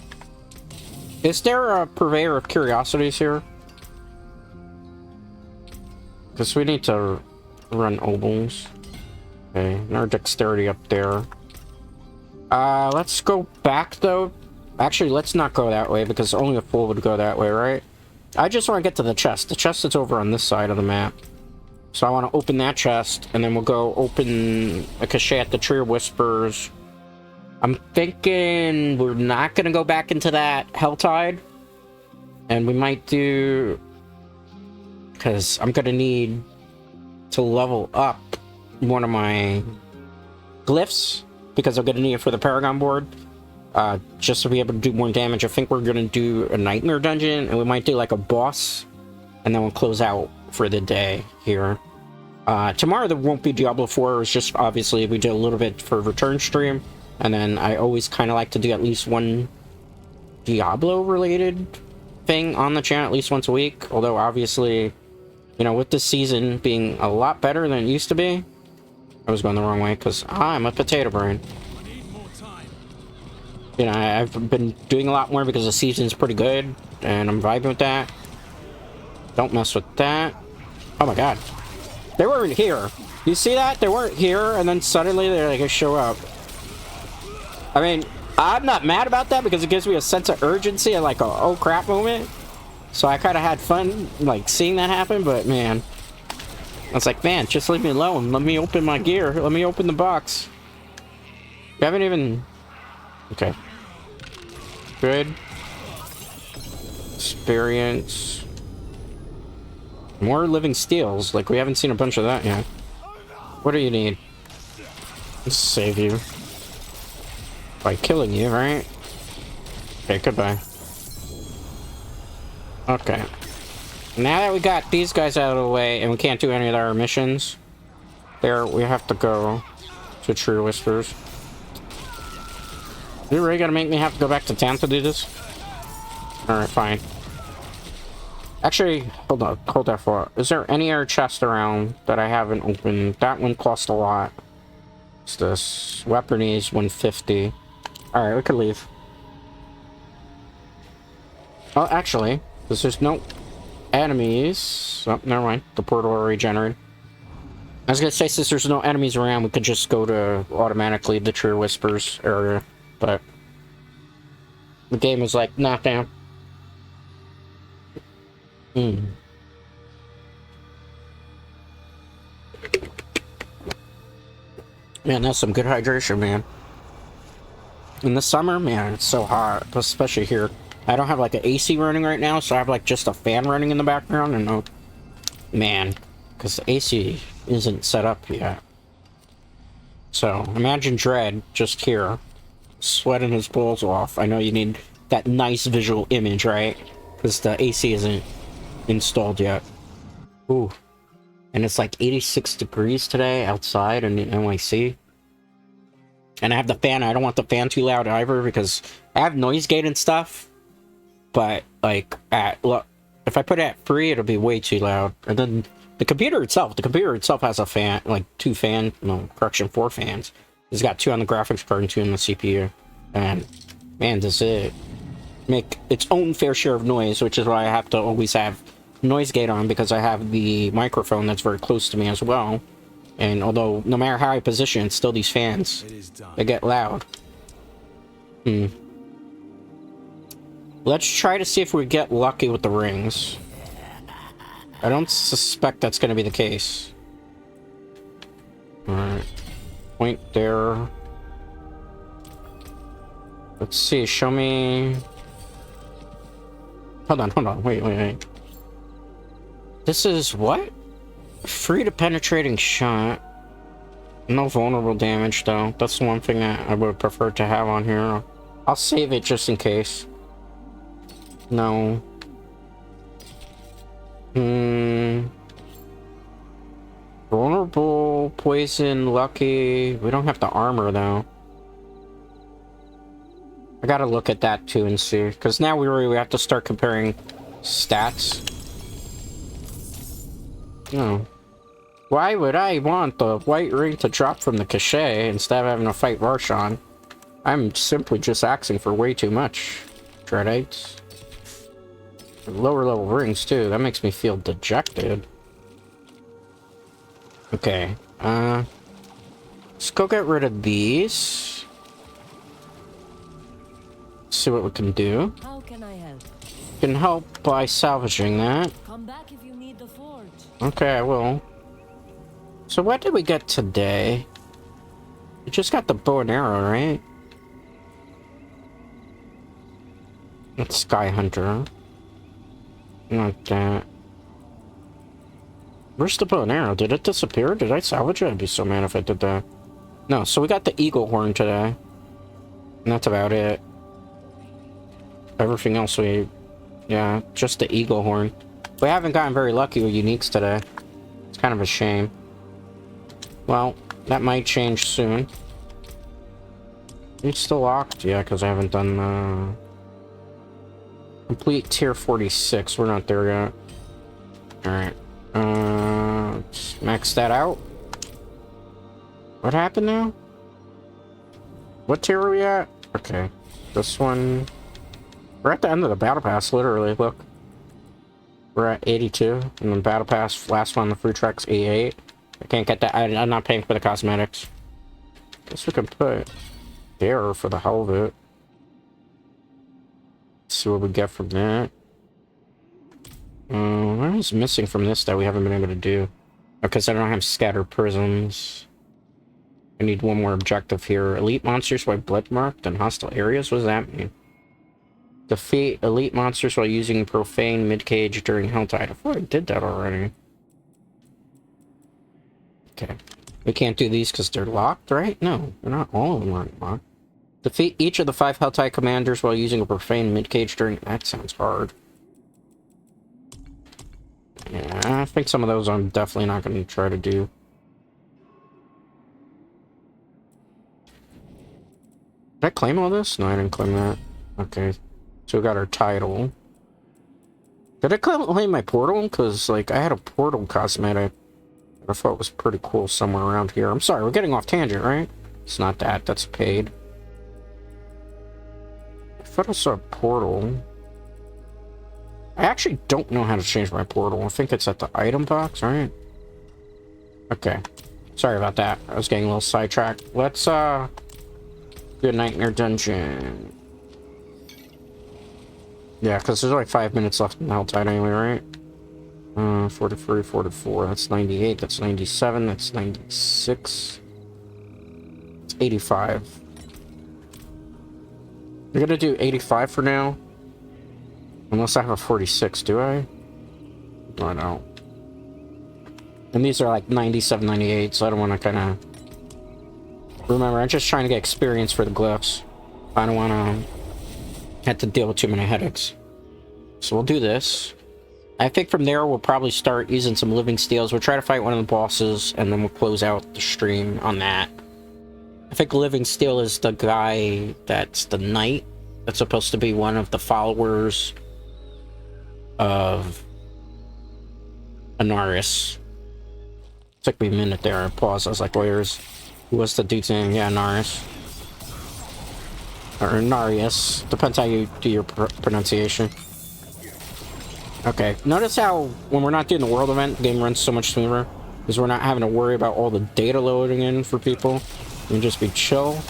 Is there a purveyor of curiosities here? Because we need to run obols. Okay, and our dexterity up there. Let's go back though. Actually, let's not go that way because only a fool would go that way, right? I just want to get to the chest. The chest is over on this side of the map. So I want to open that chest, and then we'll go open a cachet at the Tree of Whispers. I'm thinking we're not going to go back into that Helltide. And we might do... Because I'm going to need to level up one of my glyphs. Because I'm going to need it for the Paragon board. Just to be able to do more damage. I think we're going to do a Nightmare Dungeon. And we might do like a boss. And then we'll close out for the day here. Tomorrow there won't be Diablo 4. It's just obviously we did a little bit for return stream. And then I always kind of like to do at least one Diablo related thing on the channel at least once a week. Although obviously, you know, with this season being a lot better than it used to be. I was going the wrong way because I'm a potato brain. You know, I've been doing a lot more because the season's pretty good. And I'm vibing with that. Don't mess with that. Oh my god. They weren't here. You see that? They weren't here and then suddenly they're like, show up. I mean, I'm not mad about that because it gives me a sense of urgency and like a oh crap moment. So I kind of had fun like seeing that happen, but man. I was like, man, just leave me alone. Let me open my gear. Let me open the box. You haven't even... Okay. Good. Experience. More living steels. Like, we haven't seen a bunch of that yet. What do you need? Let's save you. By killing you, right? Okay, goodbye. Okay. Now that we got these guys out of the way and we can't do any of our missions, there we have to go to Tree Whispers. You really gonna make me have to go back to town to do this? Alright, fine. Actually, hold on, hold that thought. Is there any other chest around that I haven't opened? That one cost a lot. What's this? Weaponry is 150. Alright, we could leave. Oh, actually, because there's no enemies. Oh, never mind. The portal already generated. I was gonna say, since there's no enemies around, we could just go to automatically the Tree Whispers area, but the game was like, knock down. Man, that's some good hydration, man. In the summer, man, it's so hot, especially here. I don't have like an AC running right now, so I have like just a fan running in the background, and man, because the AC isn't set up yet. So imagine Dread just here, sweating his balls off. I know you need that nice visual image, right? Because the AC isn't installed yet. Ooh, and it's like 86 degrees today outside in the NYC. And I have the fan. I don't want the fan too loud either because I have noise gate and stuff. But like look, if I put it at 3, it'll be way too loud. And then the computer itself has a fan, like 4 fans. It's got 2 on the graphics card and 2 on the CPU. And man, does it make its own fair share of noise, which is why I have to always have noise gate on, because I have the microphone that's very close to me as well. And although no matter how I position, it's still these fans, they get loud. Let's try to see if we get lucky with the rings. I don't suspect that's going to be the case. Alright. Point there. Let's see, show me... Hold on, wait. This is what? Free to penetrating shot. No vulnerable damage, though. That's the one thing that I would prefer to have on here. I'll save it just in case. No. Vulnerable, poison, lucky. We don't have the armor, though. I gotta look at that, too, and see. Because now we really have to start comparing stats. No. Why would I want the white ring to drop from the cachet instead of having to fight Varshan? I'm simply just asking for way too much. Dreadites. Lower level rings too. That makes me feel dejected. Okay. Let's go get rid of these. See what we can do. How can I help? Can help by salvaging that. Come back if you need the forge. Okay, I will. So what did we get today? We just got the bow and arrow, right? That's Sky Hunter. Not that. Where's the bow and arrow? Did it disappear? Did I salvage it? I'd be so mad if I did that. No, so we got the eagle horn today. And that's about it. Everything else we... Yeah, just the eagle horn. We haven't gotten very lucky with uniques today. It's kind of a shame. Well, that might change soon. It's still locked? Yeah, because I haven't done complete tier 46. We're not there yet. Alright. Let's max that out. What happened now? What tier are we at? Okay. This one... We're at the end of the battle pass, literally. Look. We're at 82. And then battle pass, last one, the free track's 88. I can't get that. I'm not paying for the cosmetics. Guess we can put there for the hell of it. See what we get from that. What is missing from this that we haven't been able to do? Because I don't have scattered prisms. I need one more objective here. Elite monsters while blood marked in hostile areas? What does that mean? Defeat elite monsters while using profane mid-cage during Helltide. I thought I did that already. Okay. We can't do these because they're locked, right? No, they're not. All of them aren't locked. Defeat each of the 5 Helltide commanders while using a profane mid-cage during... That sounds hard. Yeah, I think some of those I'm definitely not going to try to do. Did I claim all this? No, I didn't claim that. Okay. So we got our title. Did I claim my portal? Because, like, I had a portal cosmetic that I thought was pretty cool somewhere around here. I'm sorry, we're getting off tangent, right? It's not that. That's paid. I thought I saw a portal. I actually don't know how to change my portal. I think it's at the item box, right? Okay. Sorry about that. I was getting a little sidetracked. Let's, do a nightmare dungeon. Yeah, because there's like 5 minutes left in Helltide anyway, right? 43, 44. That's 98. That's 97. That's 96. It's 85. We're gonna do 85 for now. Unless I have a 46, do I? No, I don't. And these are like 97, 98, so I don't want to kind of... Remember, I'm just trying to get experience for the glyphs. I don't want to have to deal with too many headaches. So we'll do this. I think from there we'll probably start using some living steels. We'll try to fight one of the bosses, and then we'll close out the stream on that. I think living steel is the guy that's the knight. That's supposed to be one of the followers of Anaris. Took me a minute there. I paused. I was like, who was the dude's name? Yeah, Anaris. Or Narius. Depends how you do your pronunciation. Okay. Notice how when we're not doing the world event, the game runs so much smoother. Because we're not having to worry about all the data loading in for people. We can just be chill.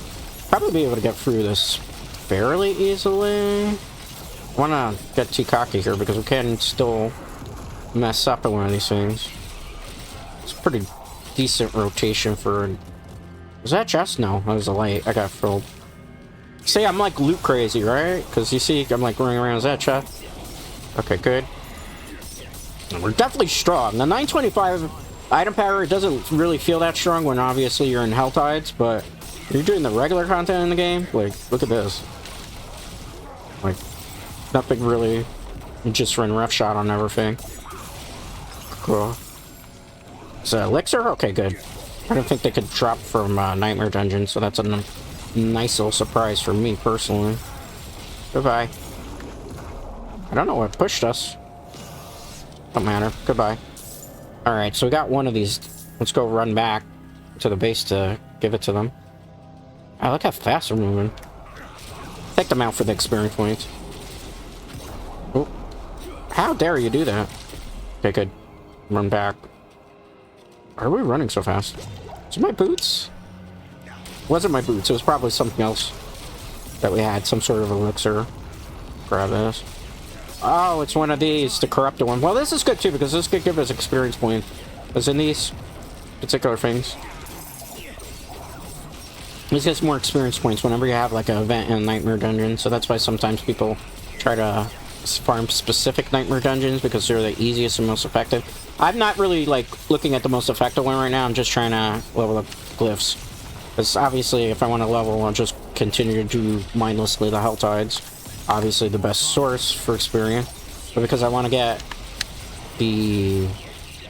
Probably be able to get through this fairly easily. I wanna get too cocky here because we can still mess up at one of these things. It's a pretty decent rotation for... Was that chest? No, that was a light. I got filled. See, I'm like loot crazy, right? Because you see, I'm like running around. Is that chest? Okay, good. And we're definitely strong. The 925 item power doesn't really feel that strong when obviously you're in Hell Tides, but you're doing the regular content in the game. Like, look at this. Like, nothing really. You just run rough shot on everything. Cool. So, elixir? Okay, good. I don't think they could drop from Nightmare Dungeon, so that's a nice little surprise for me, personally. Goodbye. I don't know what pushed us. Don't matter. Goodbye. Alright, so we got one of these. Let's go run back to the base to give it to them. Oh, look how fast they're moving. Take them out for the experience points. Oh. How dare you do that? Okay, good. Run back. Why are we running so fast? Is it my boots? It wasn't my boots. It was probably something else that we had. Some sort of elixir. Grab this. Oh, it's one of these, the corrupted one. Well, this is good too, because this could give us experience points. Because in these particular things, this gets more experience points whenever you have like an event in a Nightmare Dungeon. So that's why sometimes people try to farm specific Nightmare Dungeons, because they're the easiest and most effective. I'm not really like looking at the most effective one right now. I'm just trying to level up glyphs. Because obviously if I want to level, I'll just continue to do mindlessly the Hell Tides. Obviously the best source for experience, but because I want to get the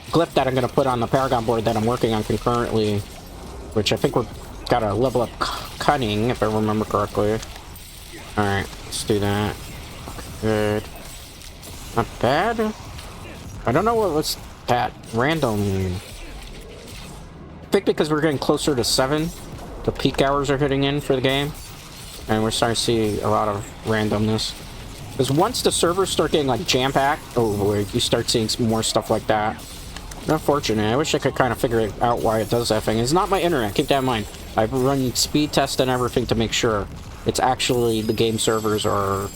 glyph that I'm going to put on the Paragon board that I'm working on concurrently, which I think we're gotta level up cunning if I remember correctly. Alright, let's do that. Good. Not bad. I don't know what was that random. I think because we're getting closer to 7, the peak hours are hitting in for the game. And we're starting to see a lot of randomness. Because once the servers start getting like jam-packed, oh boy, you start seeing some more stuff like that. Unfortunate. I wish I could kind of figure out why it does that thing. It's not my internet, keep that in mind. I've run speed tests and everything to make sure it's actually the game servers are...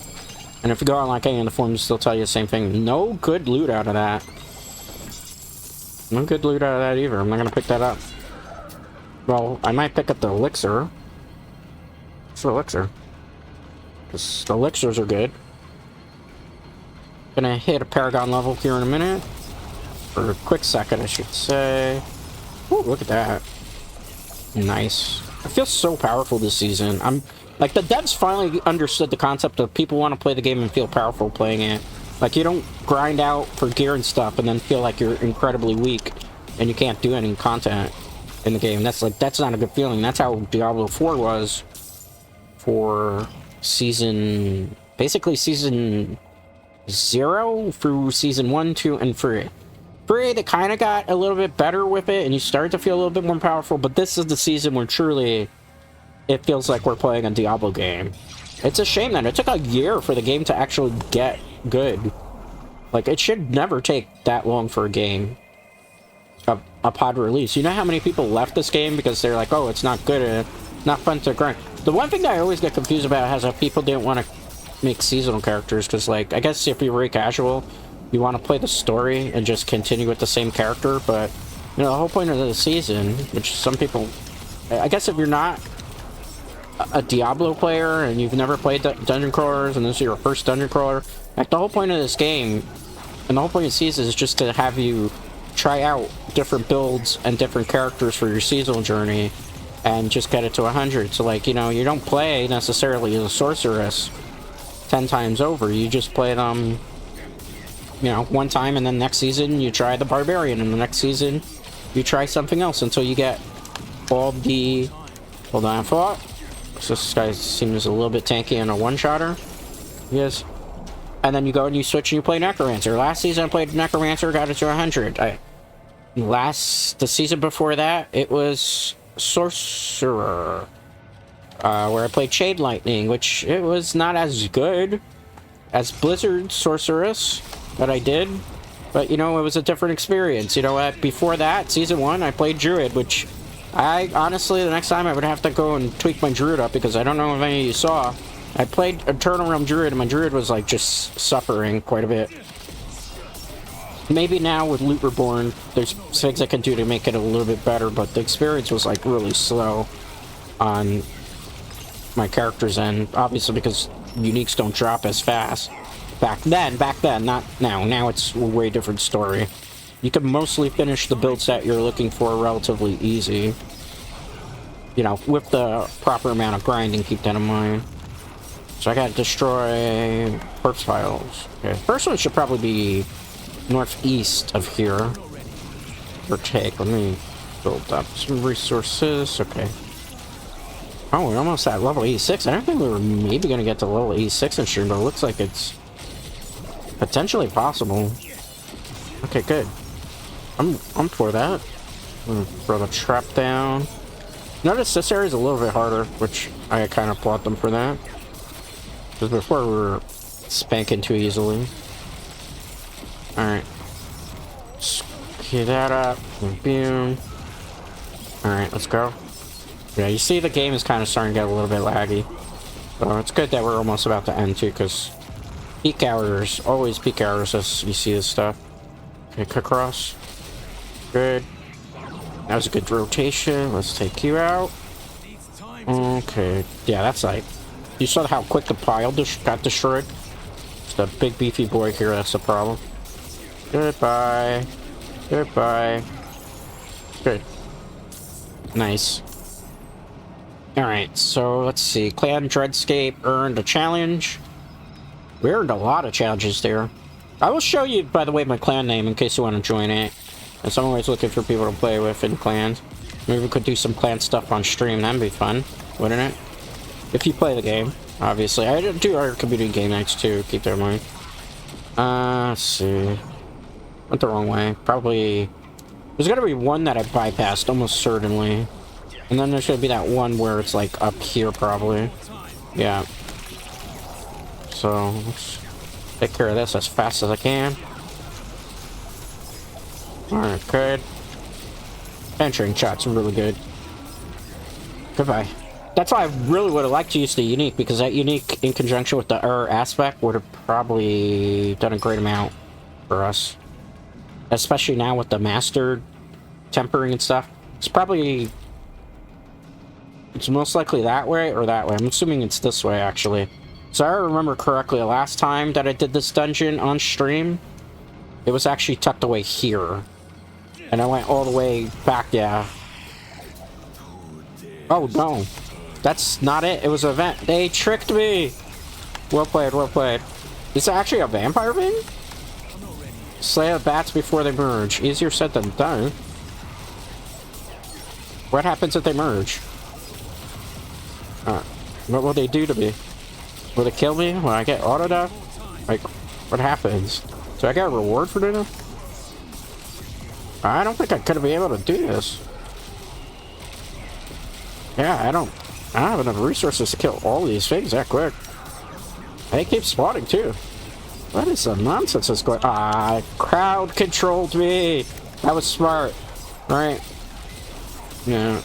And if you go on like any of the forums, they'll tell you the same thing. No good loot out of that. No good loot out of that either. I'm not going to pick that up. Well, I might pick up the elixir. What's the elixir? Because the elixirs are good. Gonna hit a Paragon level here in a minute. For a quick second, I should say. Ooh, look at that. Nice. I feel so powerful this season. I'm like, the devs finally understood the concept of people want to play the game and feel powerful playing it. Like, you don't grind out for gear and stuff and then feel like you're incredibly weak and you can't do any content in the game. That's not a good feeling. That's how Diablo IV was for basically season 0 through season 1, 2, and 3. 3, they kind of got a little bit better with it, and you start to feel a little bit more powerful, but this is the season where truly it feels like we're playing a Diablo game. It's a shame that it took a year for the game to actually get good. Like, it should never take that long for a game. A pod release. You know how many people left this game because they're like, oh, it's not good, not fun to grind. The one thing that I always get confused about is how people didn't want to make seasonal characters, because, like, I guess if you're very casual, you want to play the story and just continue with the same character, but, you know, the whole point of the season, which some people... I guess if you're not a Diablo player and you've never played dungeon crawlers and this is your first dungeon crawler, like, the whole point of this game and the whole point of season is just to have you try out different builds and different characters for your seasonal journey and just get it to 100. So, like, you know, you don't play necessarily as a sorceress 10 times over. You just play them, you know, one time, and then next season you try the barbarian, and the next season you try something else until you get all the... Hold on, I thought. So this guy seems a little bit tanky and a one-shotter. Yes. And then you go and you switch and you play Necromancer. Last season I played Necromancer, got it to 100. The season before that, it was Sorcerer. Where I played Shade Lightning, which it was not as good as Blizzard Sorceress that I did. But, you know, it was a different experience. You know what? Before that, season 1, I played Druid, which I honestly, the next time I would have to go and tweak my Druid up, because I don't know if any of you saw, I played Eternal Realm Druid, and my Druid was, like, just suffering quite a bit. Maybe now with Loot Reborn, there's things I can do to make it a little bit better, but the experience was, like, really slow on my character's end. Obviously, because uniques don't drop as fast. Back then, not now. Now it's a way different story. You can mostly finish the build set you're looking for relatively easy. You know, with the proper amount of grinding, keep that in mind. So I gotta destroy corpse files. Okay, first one should probably be northeast of here. Or take, let me build up some resources. Okay. Oh, we're almost at level 86. I don't think we were maybe gonna get to level 86 in stream, but it looks like it's potentially possible. Okay, good. I'm for that. I'm gonna throw the trap down. Notice this area is a little bit harder, which I kind of applaud them for that. Because before we were spanking too easily. Alright. Get that up. Boom. Alright, let's go. Yeah, you see the game is kind of starting to get a little bit laggy. So it's good that we're almost about to end too, because peak hours, always peak hours as you see this stuff. Okay, cut across. Good. That was a good rotation. Let's take you out. Okay. Yeah, that's like... You saw how quick the pile got destroyed? It's the big beefy boy here, that's the problem. Goodbye. Goodbye. Good. Nice. Alright, so let's see. Clan Dreadscape earned a challenge. We earned a lot of challenges there. I will show you, by the way, my clan name in case you want to join it. As I'm always looking for people to play with in clans. Maybe we could do some clan stuff on stream. That'd be fun, wouldn't it? If you play the game, obviously. I do our community game nights too, keep that in mind. Let's see. Went the wrong way. Probably... There's gotta be one that I bypassed, almost certainly. And then there's gonna be that one where it's like up here, probably. Yeah. So, let's take care of this as fast as I can. Alright, good. Entering shots are really good. Goodbye. That's why I really would have liked to use the unique, because that unique in conjunction with the aspect would have probably done a great amount for us. Especially now with the mastered tempering and stuff. It's probably... It's most likely that way or that way. I'm assuming it's this way, actually. So I remember correctly, the last time that I did this dungeon on stream, it was actually tucked away here. And I went all the way back, yeah. Oh, no. That's not it. It was an event. They tricked me. Well played, well played. Is it actually a vampire thing? Slay the bats before they merge. Easier said than done. What happens if they merge? What will they do to me? Will they kill me when I get auto-death? Like, what happens? Do I get a reward for doing it? I don't think I could be able to do this. Yeah, I don't have enough resources to kill all these things that quick. They keep spawning too. What is the nonsense that's going? Crowd controlled me. That was smart, right? Yeah.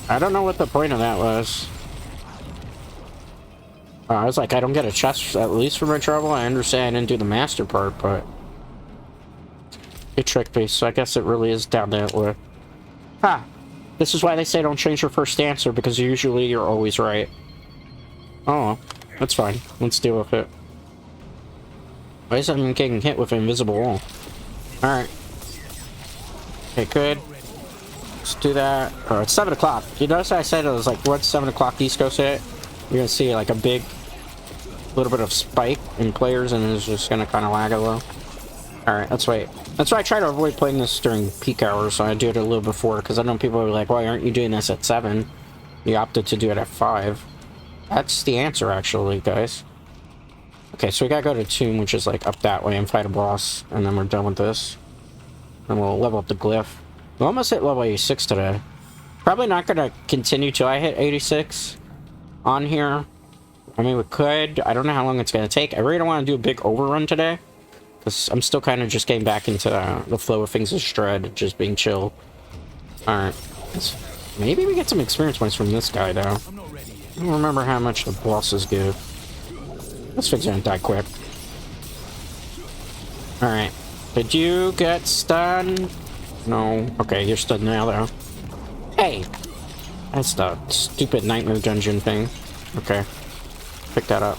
I don't know what the point of that was. I was like, I don't get a chest at least for my trouble. I understand I didn't do the master part, but it tricked me. So I guess it really is down that way. Ha! This is why they say don't change your first answer, because usually you're always right. Oh, that's fine. Let's deal with it. Why is I'm getting hit with an invisible wall? Alright. Okay, good. Let's do that. Oh, it's 7 o'clock. You notice I said it was like, once 7 o'clock East Coast hit, you're gonna see like a big little bit of spike in players, and it's just gonna kind of lag a little. Alright, let's wait. That's why I try to avoid playing this during peak hours, so I do it a little before, because I know people are like, why aren't you doing this at 7? You opted to do it at 5. That's the answer, actually, guys. Okay, so we gotta go to Tomb, which is like up that way, and fight a boss, and then we're done with this. And we'll level up the glyph. We almost hit level 86 today. Probably not gonna continue till I hit 86 on here. I mean, we could. I don't know how long it's gonna take. I really don't want to do a big overrun today, because I'm still kind of just getting back into the flow of things as Shred, just being chill. Alright. Maybe we get some experience points from this guy, though. I don't remember how much the bosses give. Let's fix it and die quick. Alright. Did you get stunned? No. Okay, you're stunned now, though. Hey! That's the stupid nightmare dungeon thing. Okay. Pick that up.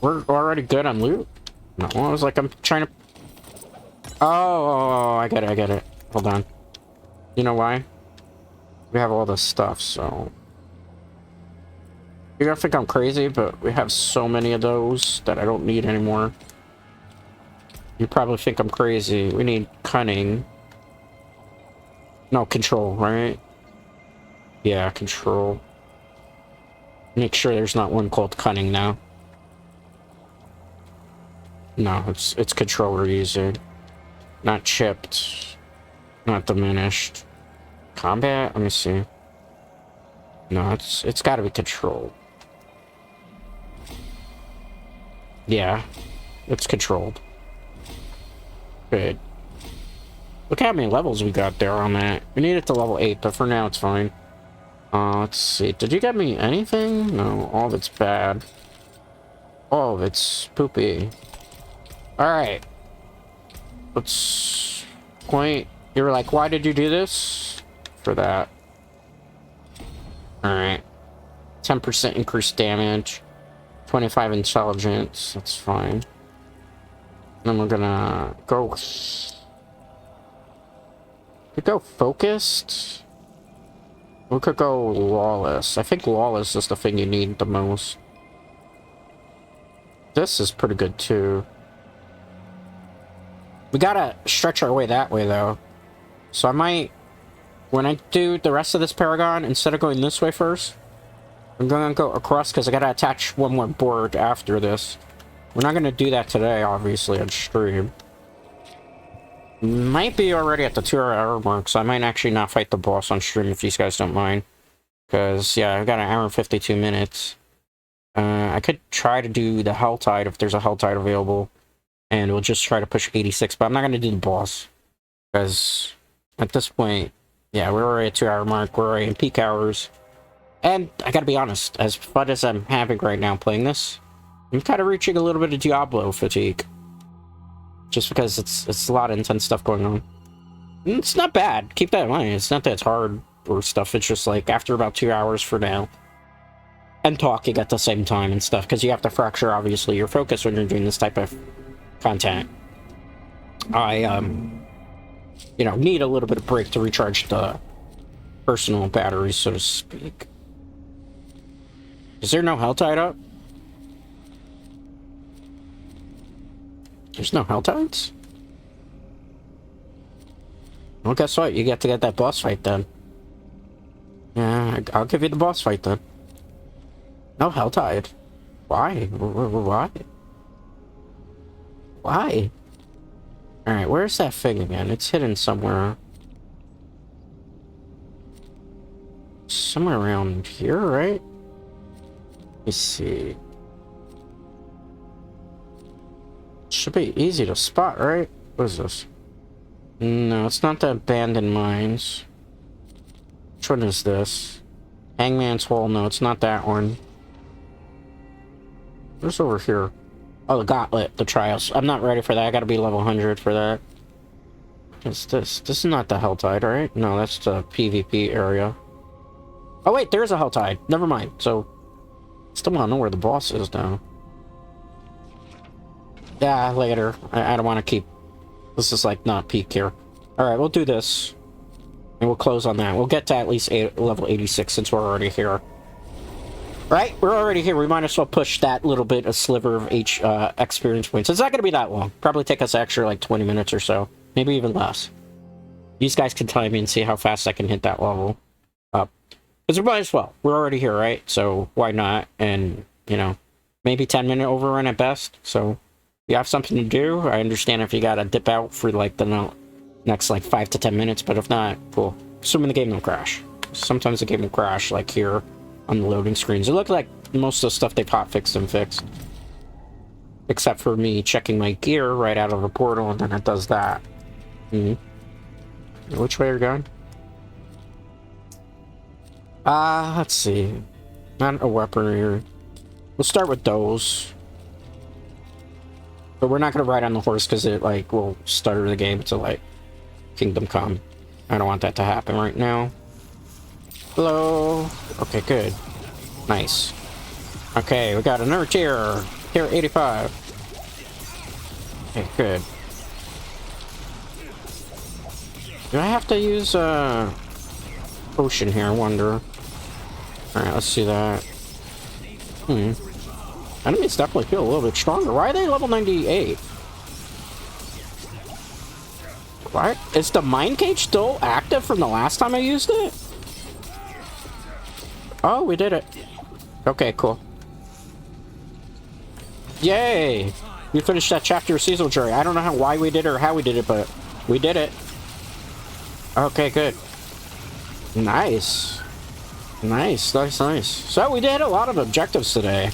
We're already good on loot? No, I was like, I'm trying to... Oh, I get it, I get it. Hold on. You know why? We have all this stuff, so... You're gonna think I'm crazy, but we have so many of those that I don't need anymore. You probably think I'm crazy. We need cunning. No, control, right? Yeah, control. Make sure there's not one called cunning now. No, it's control we're using. Not chipped. Not diminished. Combat? Let me see. No, it's gotta be controlled. Yeah, it's controlled. Good. Look how many levels we got there on that. We need it to level 8, but for now it's fine. Let's see. Did you get me anything? No, all of it's bad. All of it's poopy. Alright. Let's point. You were like, why did you do this? For that. Alright. 10% increased damage. 25 intelligence. That's fine. Then we're gonna go... We could go focused. We could go lawless. I think lawless is the thing you need the most. This is pretty good too. We gotta stretch our way that way though. So I might... When I do the rest of this Paragon, instead of going this way first, I'm gonna go across because I gotta attach one more board after this. We're not gonna do that today, obviously, on stream. Might be already at the 2-hour mark, so I might actually not fight the boss on stream if these guys don't mind. Because, yeah, I've got an hour and 52 minutes. I could try to do the Helltide if there's a Helltide available. And we'll just try to push 86, but I'm not gonna do the boss. Because, at this point, yeah, we're already at 2-hour mark, we're already in peak hours. And, I gotta be honest, as fun as I'm having right now playing this, I'm kind of reaching a little bit of Diablo fatigue. Just because it's a lot of intense stuff going on. And it's not bad, keep that in mind. It's not that it's hard or stuff, it's just like, after about 2 hours for now. And talking at the same time and stuff, because you have to fracture, obviously, your focus when you're doing this type of content. I, you know, need a little bit of break to recharge the personal batteries, so to speak. Is there no Helltide up? There's no Helltides? Well, guess what? You get to get that boss fight then. Yeah, I'll give you the boss fight then. No Helltide. Why? Why? Why? Alright, where's that thing again? It's hidden somewhere. Somewhere around here, right? Let me see. Should be easy to spot, right? What is this? No, it's not the abandoned mines. Which one is this? Hangman's Hole. No, it's not that one. What's over here? Oh, the Gauntlet, the Trials. I'm not ready for that. I gotta be level 100 for that. What's this? This is not the Helltide, right? No, that's the PvP area. Oh, wait, there's a Helltide. Never mind. So, still wanna know where the boss is now. Yeah, later. I don't want to keep... This is, like, not peak here. Alright, we'll do this. And we'll close on that. We'll get to at least level 86 since we're already here. Right? We're already here. We might as well push that little bit, a sliver of experience points. It's not going to be that long. Probably take us extra, like, 20 minutes or so. Maybe even less. These guys can time me and see how fast I can hit that level up. Because we might as well. We're already here, right? So, why not? And, you know, maybe 10-minute overrun at best. So... you have something to do. I understand if you gotta dip out for like the next like 5 to 10 minutes, but if not, cool. Assuming the game will crash. Sometimes the game will crash, like here on the loading screens. It looked like most of the stuff they hotfixed and fixed, except for me checking my gear right out of the portal, and then it does that. Which way are you going? Let's see. Not a weapon here. We'll start with those. But we're not gonna ride on the horse because it, like, will stutter the game to, like, Kingdom Come. I don't want that to happen right now. Hello. Okay, good. Nice. Okay, we got another tier. Tier 85. Okay, good. Do I have to use a potion here? I wonder. Alright, let's see that. Enemies definitely feel a little bit stronger. Why are they level 98? What? Is the mine cage still active from the last time I used it? Oh, we did it. Okay, cool. Yay! We finished that chapter of Seasonal Jury. I don't know why we did it or how we did it, but we did it. Okay, good. Nice. Nice, nice, nice. So we did a lot of objectives today.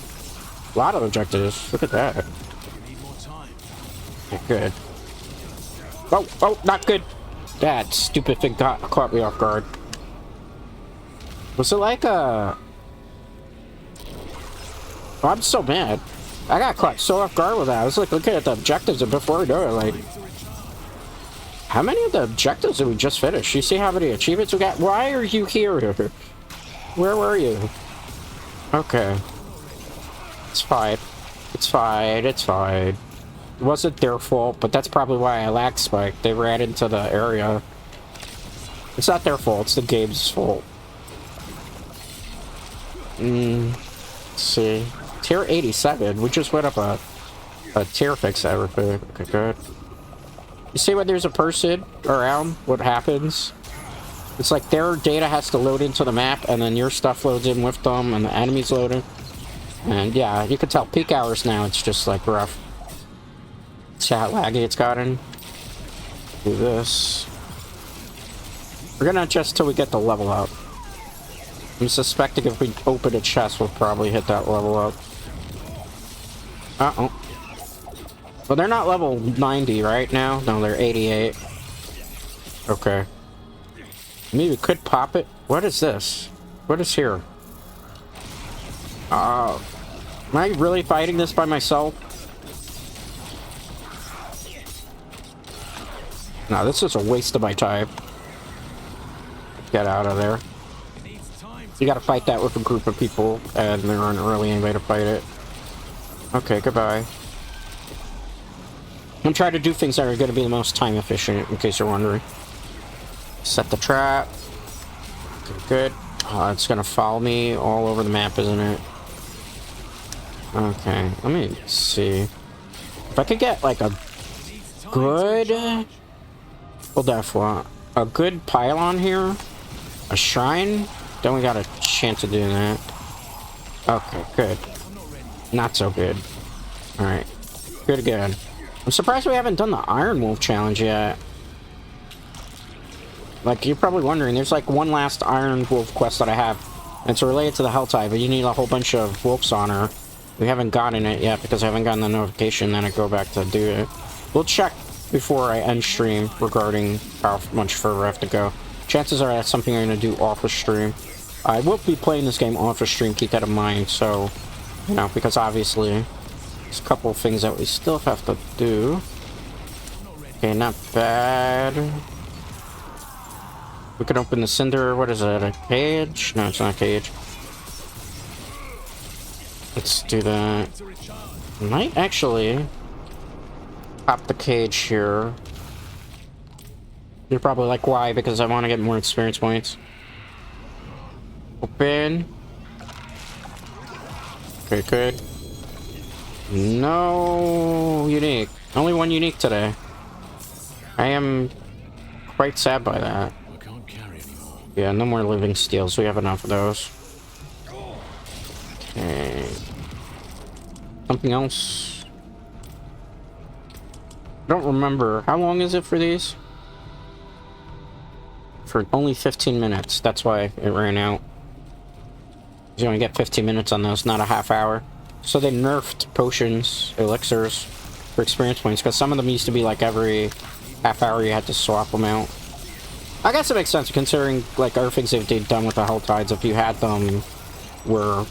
A lot of objectives. Look at that. Okay, good. Oh, oh, not good. That stupid thing caught me off guard. Was it like a... Oh, I'm so mad. I got caught so off guard with that. I was like looking at the objectives and before we do it, like... How many of the objectives did we just finish? You see how many achievements we got? Why are you here? Where were you? Okay. It's fine. It's fine. It's fine. It wasn't their fault, but that's probably why I lag spiked. They ran into the area. It's not their fault. It's the game's fault. Let's see. Tier 87. We just went up a tier fix everything. Okay, good. You see when there's a person around, what happens? It's like their data has to load into the map, and then your stuff loads in with them, and the enemies loading. And yeah, you can tell peak hours now, it's just like rough. See how laggy it's gotten? Do this. We're gonna adjust till we get the level up. I'm suspecting if we open a chest, we'll probably hit that level up. Uh-oh. Well, they're not level 90 right now. No, they're 88. Okay. Maybe we could pop it. What is this? What is here? Am I really fighting this by myself? No, this is a waste of my time. Get out of there. You gotta fight that with a group of people, and there aren't really anybody to fight it. Okay, goodbye. I'm trying to do things that are going to be the most time efficient, in case you're wondering. Set the trap. Okay, good. It's going to follow me all over the map, isn't it? Okay, let me see. If I could get, like, a good... Well, that's what. A good pylon here. A shrine. Then we got a chance of doing that. Okay, good. Not so good. Alright. Good again. I'm surprised we haven't done the Iron Wolf challenge yet. Like, you're probably wondering, there's like one last Iron Wolf quest that I have. And it's related to the Helltide, but you need a whole bunch of wolves on her. We haven't gotten it yet because I haven't gotten the notification, then I go back to do it. We'll check before I end stream regarding how much further I have to go. Chances are that's something I'm going to do off the stream. I will be playing this game off the stream, keep that in mind, so... You know, because obviously... There's a couple of things that we still have to do. Okay, not bad. We can open the cinder. What is it? A cage? No, it's not a cage. Let's do that. Might actually pop the cage here. You're probably like, why? Because I want to get more experience points. Open. Okay, good. No unique. Only one unique today. I am quite sad by that. I can't carry anymore. Yeah, no more living steels. We have enough of those. Okay. Something else. I don't remember. How long is it for these? For only 15 minutes. That's why it ran out. You only get 15 minutes on those, not a half hour. So they nerfed potions, elixirs, for experience points, because some of them used to be like every half hour you had to swap them out. I guess it makes sense considering, like, other things they've done with the Hell Tides. If you had them where,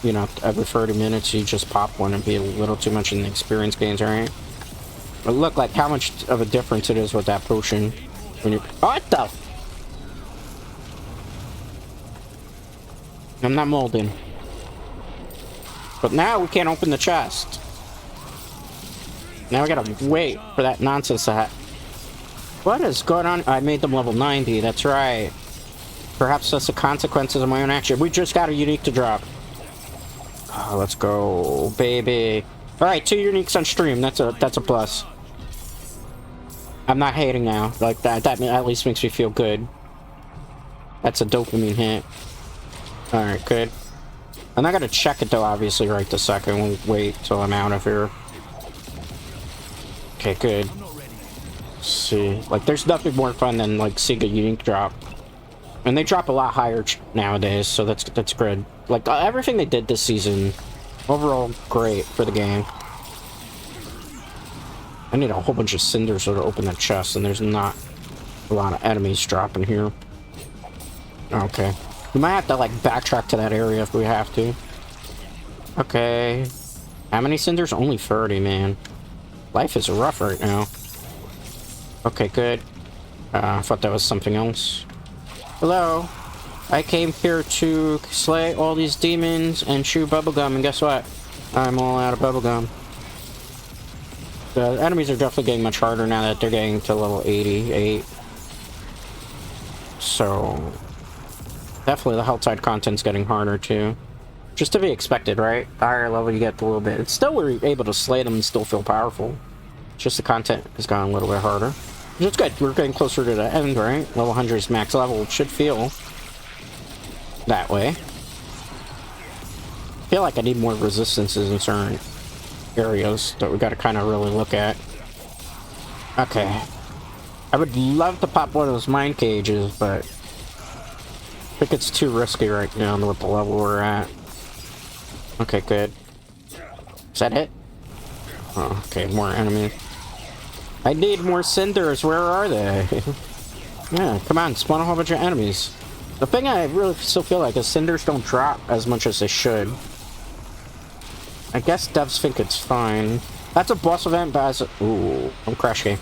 you know, every 30 minutes you just pop one and be a little too much in the experience gains, right? But look, like, how much of a difference it is with that potion when you... Oh, what the... I'm not molding. But now we can't open the chest. Now we gotta wait for that nonsense to happen. What is going on? I made them level 90, that's right. Perhaps that's the consequences of my own action. We just got a unique to drop. Oh, let's go, baby. Alright, 2 uniques on stream, that's a plus. I'm not hating now. Like, that at least makes me feel good. That's a dopamine hit. Alright, good. I'm not gonna check it though, obviously, right this second. We'll wait till I'm out of here. Okay, good. Let's see. Like, there's nothing more fun than, like, seeing a unique drop. And they drop a lot higher nowadays, so that's good. Like, everything they did this season, overall, great for the game. I need a whole bunch of cinders to open that chest, and there's not a lot of enemies dropping here. Okay. We might have to, like, backtrack to that area if we have to. Okay. How many cinders? Only 30, man. Life is rough right now. Okay, good. I thought that was something else. Hello. I came here to slay all these demons and chew bubblegum, and guess what? I'm all out of bubblegum. The enemies are definitely getting much harder now that they're getting to level 88. So... definitely the Helltide content's getting harder too. Just to be expected, right? The higher level you get a little bit. It's still we're able to slay them and still feel powerful. Just the content has gotten a little bit harder. Which is good. We're getting closer to the end, right? Level 100 is max level. It should feel that way. I feel like I need more resistances in certain areas that we gotta kind of really look at. Okay. I would love to pop one of those mine cages, but I think it's too risky right now with the level we're at. Okay, good. Is that it? Oh, okay, more enemies. I need more cinders. Where are they? Yeah, come on, spawn a whole bunch of enemies. The thing I really still feel like is cinders don't drop as much as they should. I guess devs think it's fine. That's a boss event, but as a... Ooh, I'm crash game.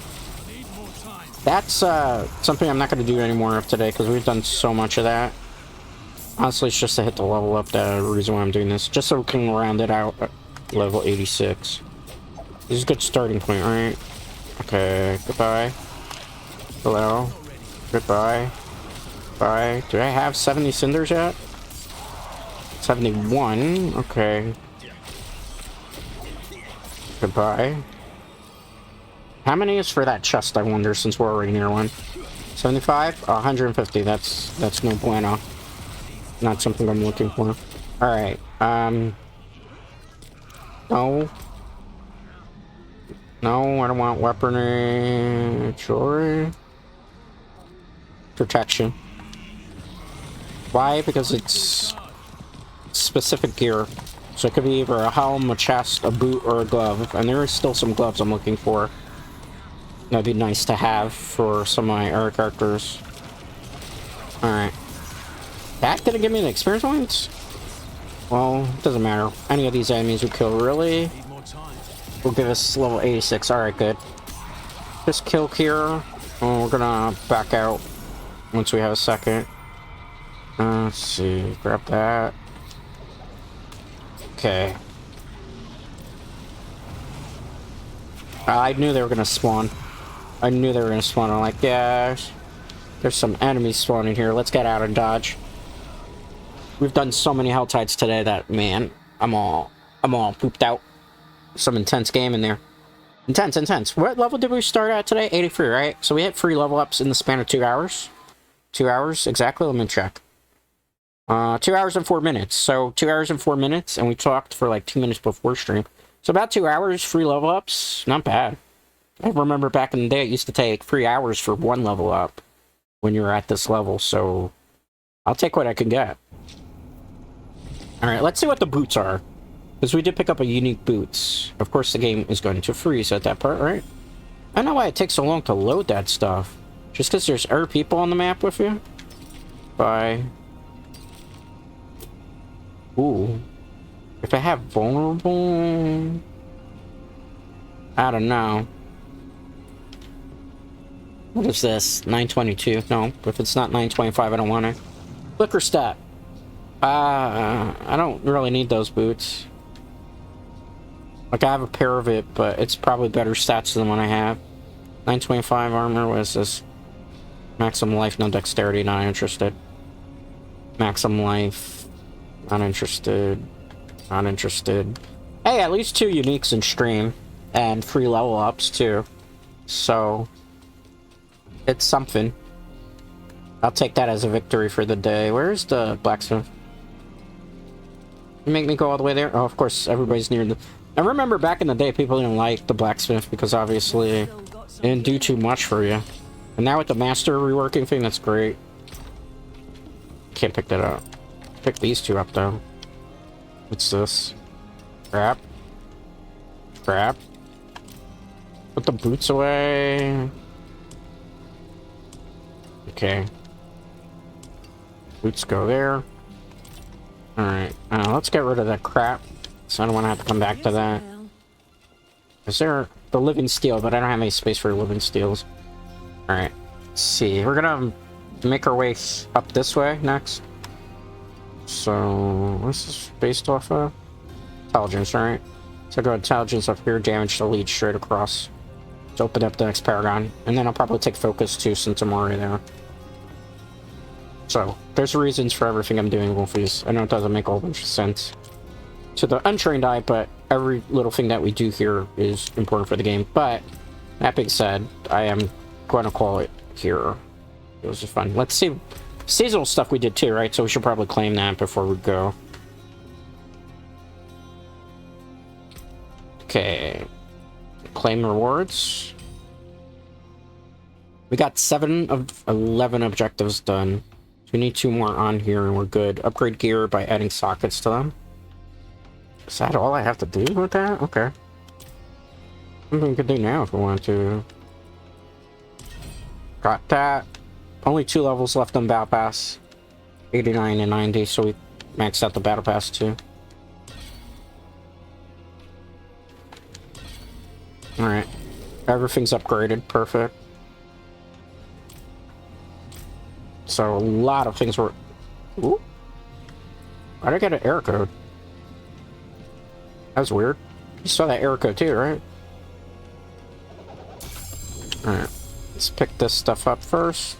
That's something I'm not going to do anymore of today because we've done so much of that. Honestly, it's just to hit the level up, the reason why I'm doing this. Just so we can round it out at level 86. This is a good starting point, right? Okay, goodbye. Hello. Goodbye. Bye. Do I have 70 cinders yet? 71. Okay. Goodbye. How many is for that chest, I wonder, since we're already near one? 75? 150. That's no bueno. Not something I'm looking for. Alright, no. No, I don't want weaponry. Jewelry. Protection. Why? Because it's specific gear. So it could be either a helm, a chest, a boot, or a glove. And there is still some gloves I'm looking for. That'd be nice to have for some of my other characters. Alright. That gonna give me the experience points? Well, it doesn't matter. Any of these enemies we kill really will give us level 86. Alright, good. Just kill here. Oh, we're gonna back out once we have a second. Let's see. Grab that. Okay. I knew they were gonna spawn. I knew they were gonna spawn. I'm like, yeah, there's some enemies spawning here. Let's get out and dodge. We've done so many Helltides today that, man, I'm all pooped out. Some intense game in there. Intense. What level did we start at today? 83, right? So we hit 3 level ups in the span of 2 hours. 2 hours, exactly. Let me check. 2 hours and 4 minutes. So 2 hours and 4 minutes, and we talked for like 2 minutes before stream. So about 2 hours, 3 level ups. Not bad. I remember back in the day, it used to take 3 hours for 1 level up when you were at this level. So I'll take what I can get. Alright, let's see what the boots are. Because we did pick up a unique boots. Of course, the game is going to freeze at that part, right? I don't know why it takes so long to load that stuff. Just because there's other people on the map with you? Bye. Ooh. If I have vulnerable... I don't know. What is this? 922. No, if it's not 925, I don't want it. Flicker stat. I don't really need those boots. Like, I have a pair of it, but it's probably better stats than the one I have. 925 armor, what is this? Maximum life, no dexterity, not interested. Maximum life, not interested. Not interested. Hey, at least 2 uniques in stream. And 3 level ups, too. So, it's something. I'll take that as a victory for the day. Where's the blacksmith? You make me go all the way there? Oh, of course, everybody's near the... I remember back in the day, people didn't like the blacksmith because obviously it didn't do too much for you. And now with the master reworking thing, that's great. Can't pick that up. Pick these 2 up, though. What's this? Crap. Crap. Put the boots away. Okay. Boots go there. Alright. Let's get rid of that crap. So I don't want to have to come back to that. Is there the living steel? But I don't have any space for living steels. Alright. Let's see. We're gonna make our way up this way next. So, what's this based off of? Intelligence, right? So go intelligence up here, damage to lead straight across. To open up the next paragon. And then I'll probably take focus too since I'm already there. So, there's reasons for everything I'm doing with these. I know it doesn't make a whole bunch of sense to the untrained eye, but every little thing that we do here is important for the game. But, that being said, I am going to call it here. It was just fun. Let's see. Seasonal stuff we did too, right? So we should probably claim that before we go. Okay. Claim rewards. We got 7 of 11 objectives done. So we need 2 more on here and we're good. Upgrade gear by adding sockets to them. Is that all I have to do with that? Okay. Something we could do now if we want to. Got that. Only 2 levels left on Battle Pass. 89 and 90, so we maxed out the Battle Pass too. Alright. Everything's upgraded. Perfect. So a lot of things were... Ooh. Why did I get an error code? That was weird. You saw that error code too, right? Alright. Let's pick this stuff up first.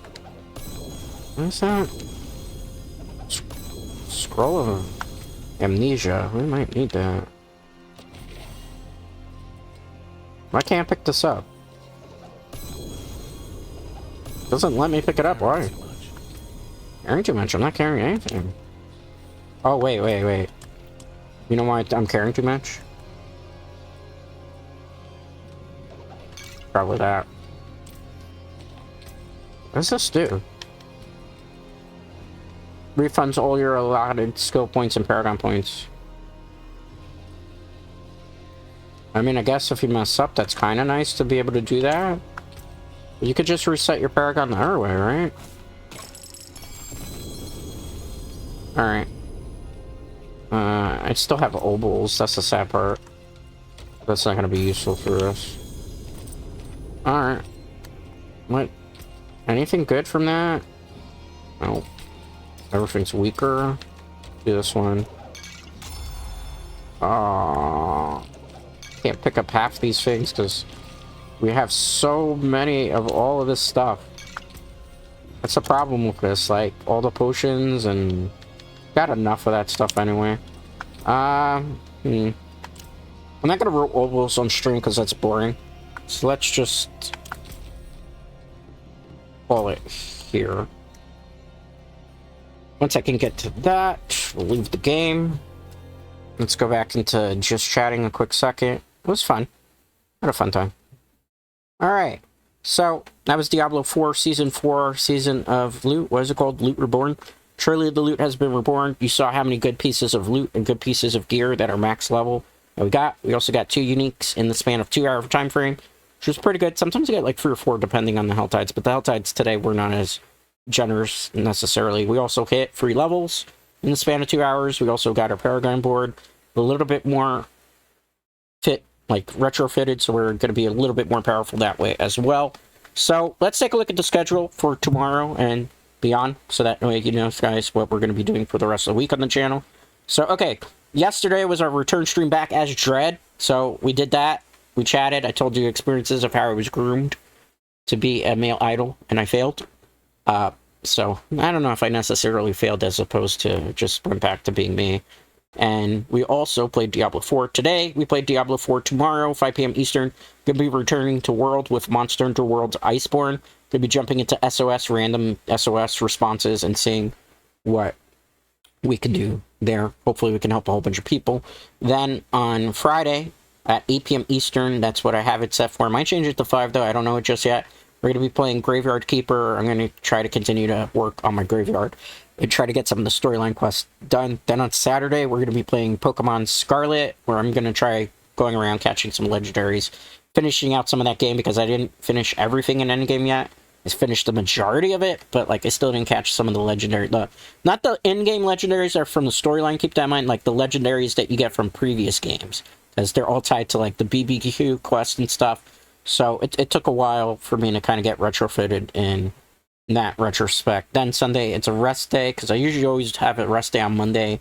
What is that? Scroll of amnesia. We might need that. Why can't I pick this up? Doesn't let me pick it up. Why? Carrying too much. I'm not carrying anything. Oh, wait. You know why I'm carrying too much? Probably that. What does this do? Refunds all your allotted skill points and paragon points. I mean, I guess if you mess up, that's kind of nice to be able to do that. You could just reset your paragon the other way, right? Alright. I still have obols. That's the sad part. That's not going to be useful for us. Alright. What? Anything good from that? No. Everything's weaker. Do this one. Can't pick up half these things because we have so many of all of this stuff. That's the problem with this. Like, all the potions and... Got enough of that stuff anyway. I'm not gonna roll ovals on stream because that's boring. So let's just... call it here. Once I can get to that, we'll leave the game. Let's go back into just chatting a quick second. It was fun. Had a fun time. Alright. So, that was Diablo 4, Season 4, Season of Loot. What is it called? Loot Reborn. Truly, the loot has been reborn. You saw how many good pieces of loot and good pieces of gear that are max level that we got. We also got 2 uniques in the span of 2-hour time frame. which was pretty good. Sometimes you get like 3 or 4 depending on the hell tides, but the hell tides today were not as generous necessarily. We also hit 3 levels in the span of 2 hours. We also got our Paragon board a little bit more retrofitted, so we're going to be a little bit more powerful that way as well. So let's take a look at the schedule for tomorrow and beyond, so that way you know, guys, what we're going to be doing for the rest of the week on the channel. So, okay, yesterday was our return stream back as Dread, so we did that. We chatted. I told you experiences of how I was groomed to be a male idol, and I failed. So I don't know if I necessarily failed as opposed to just went back to being me. And we also played Diablo 4 today. We played Diablo 4 tomorrow, 5 p.m. Eastern. Gonna be returning to World with Monster Hunter World's Iceborne. Gonna be jumping into SOS, random SOS responses, and seeing what we can do there. Hopefully we can help a whole bunch of people. Then on Friday at 8 p.m. Eastern, that's what I have it set for. I might change it to 5 though, I don't know it just yet. We're going to be playing Graveyard Keeper. I'm going to try to continue to work on my Graveyard and try to get some of the storyline quests done. Then on Saturday, we're going to be playing Pokemon Scarlet, where I'm going to try going around catching some legendaries, finishing out some of that game because I didn't finish everything in Endgame yet. I finished the majority of it, but like I still didn't catch some of the legendary, not the in-game legendaries that are from the storyline, keep that in mind, like the legendaries that you get from previous games, because they're all tied to like the BBQ quest and stuff. So it took a while for me to kind of get retrofitted in that retrospect. Then Sunday, it's a rest day, because I usually always have a rest day on Monday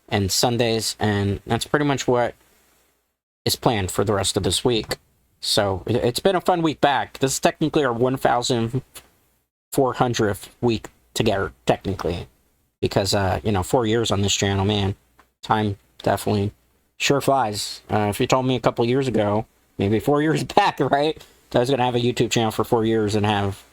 and Sundays, and that's pretty much what is planned for the rest of this week. So it's been a fun week back. This is technically our 1,400th week together, technically, because, 4 years on this channel, man, time definitely sure flies. If you told me a couple years ago, maybe 4 years back, right, I was going to have a YouTube channel for 4 years and have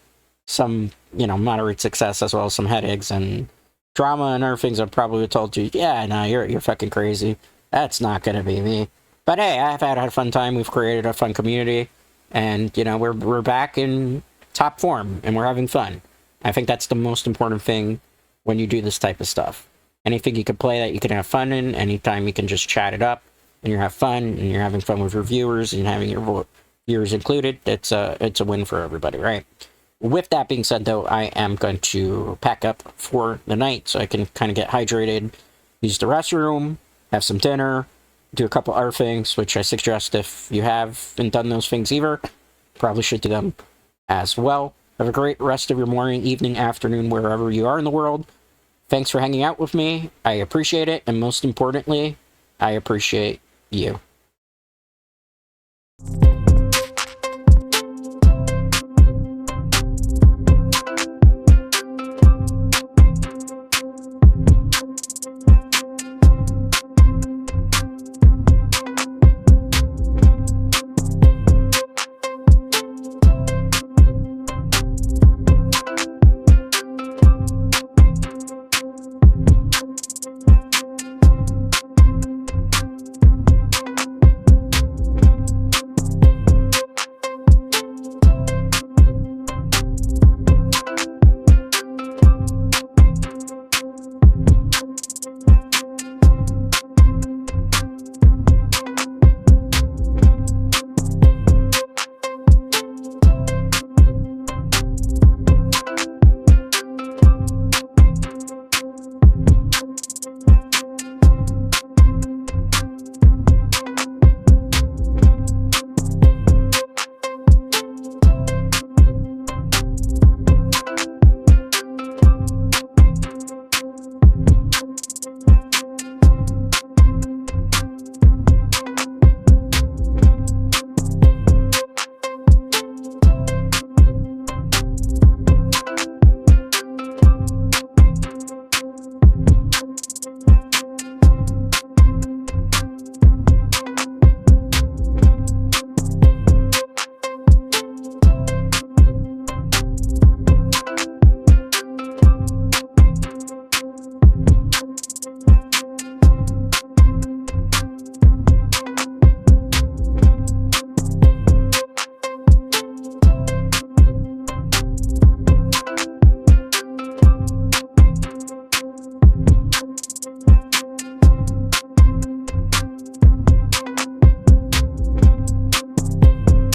some, moderate success as well as some headaches and drama and other things, I probably would have told you, yeah, no, you're fucking crazy. That's not going to be me. But hey, I've had a fun time. We've created a fun community, and, we're back in top form, and we're having fun. I think that's the most important thing when you do this type of stuff. Anything you can play that you can have fun in, anytime you can just chat it up, and you have fun, and you're having fun with your viewers, and having your viewers included, it's a win for everybody, right? With that being said, though, I am going to pack up for the night, so I can kind of get hydrated, use the restroom, have some dinner, do a couple other things, which I suggest if you haven't done those things either, probably should do them as well. Have a great rest of your morning, evening, afternoon, wherever you are in the world. Thanks for hanging out with me. I appreciate it, and most importantly, I appreciate you.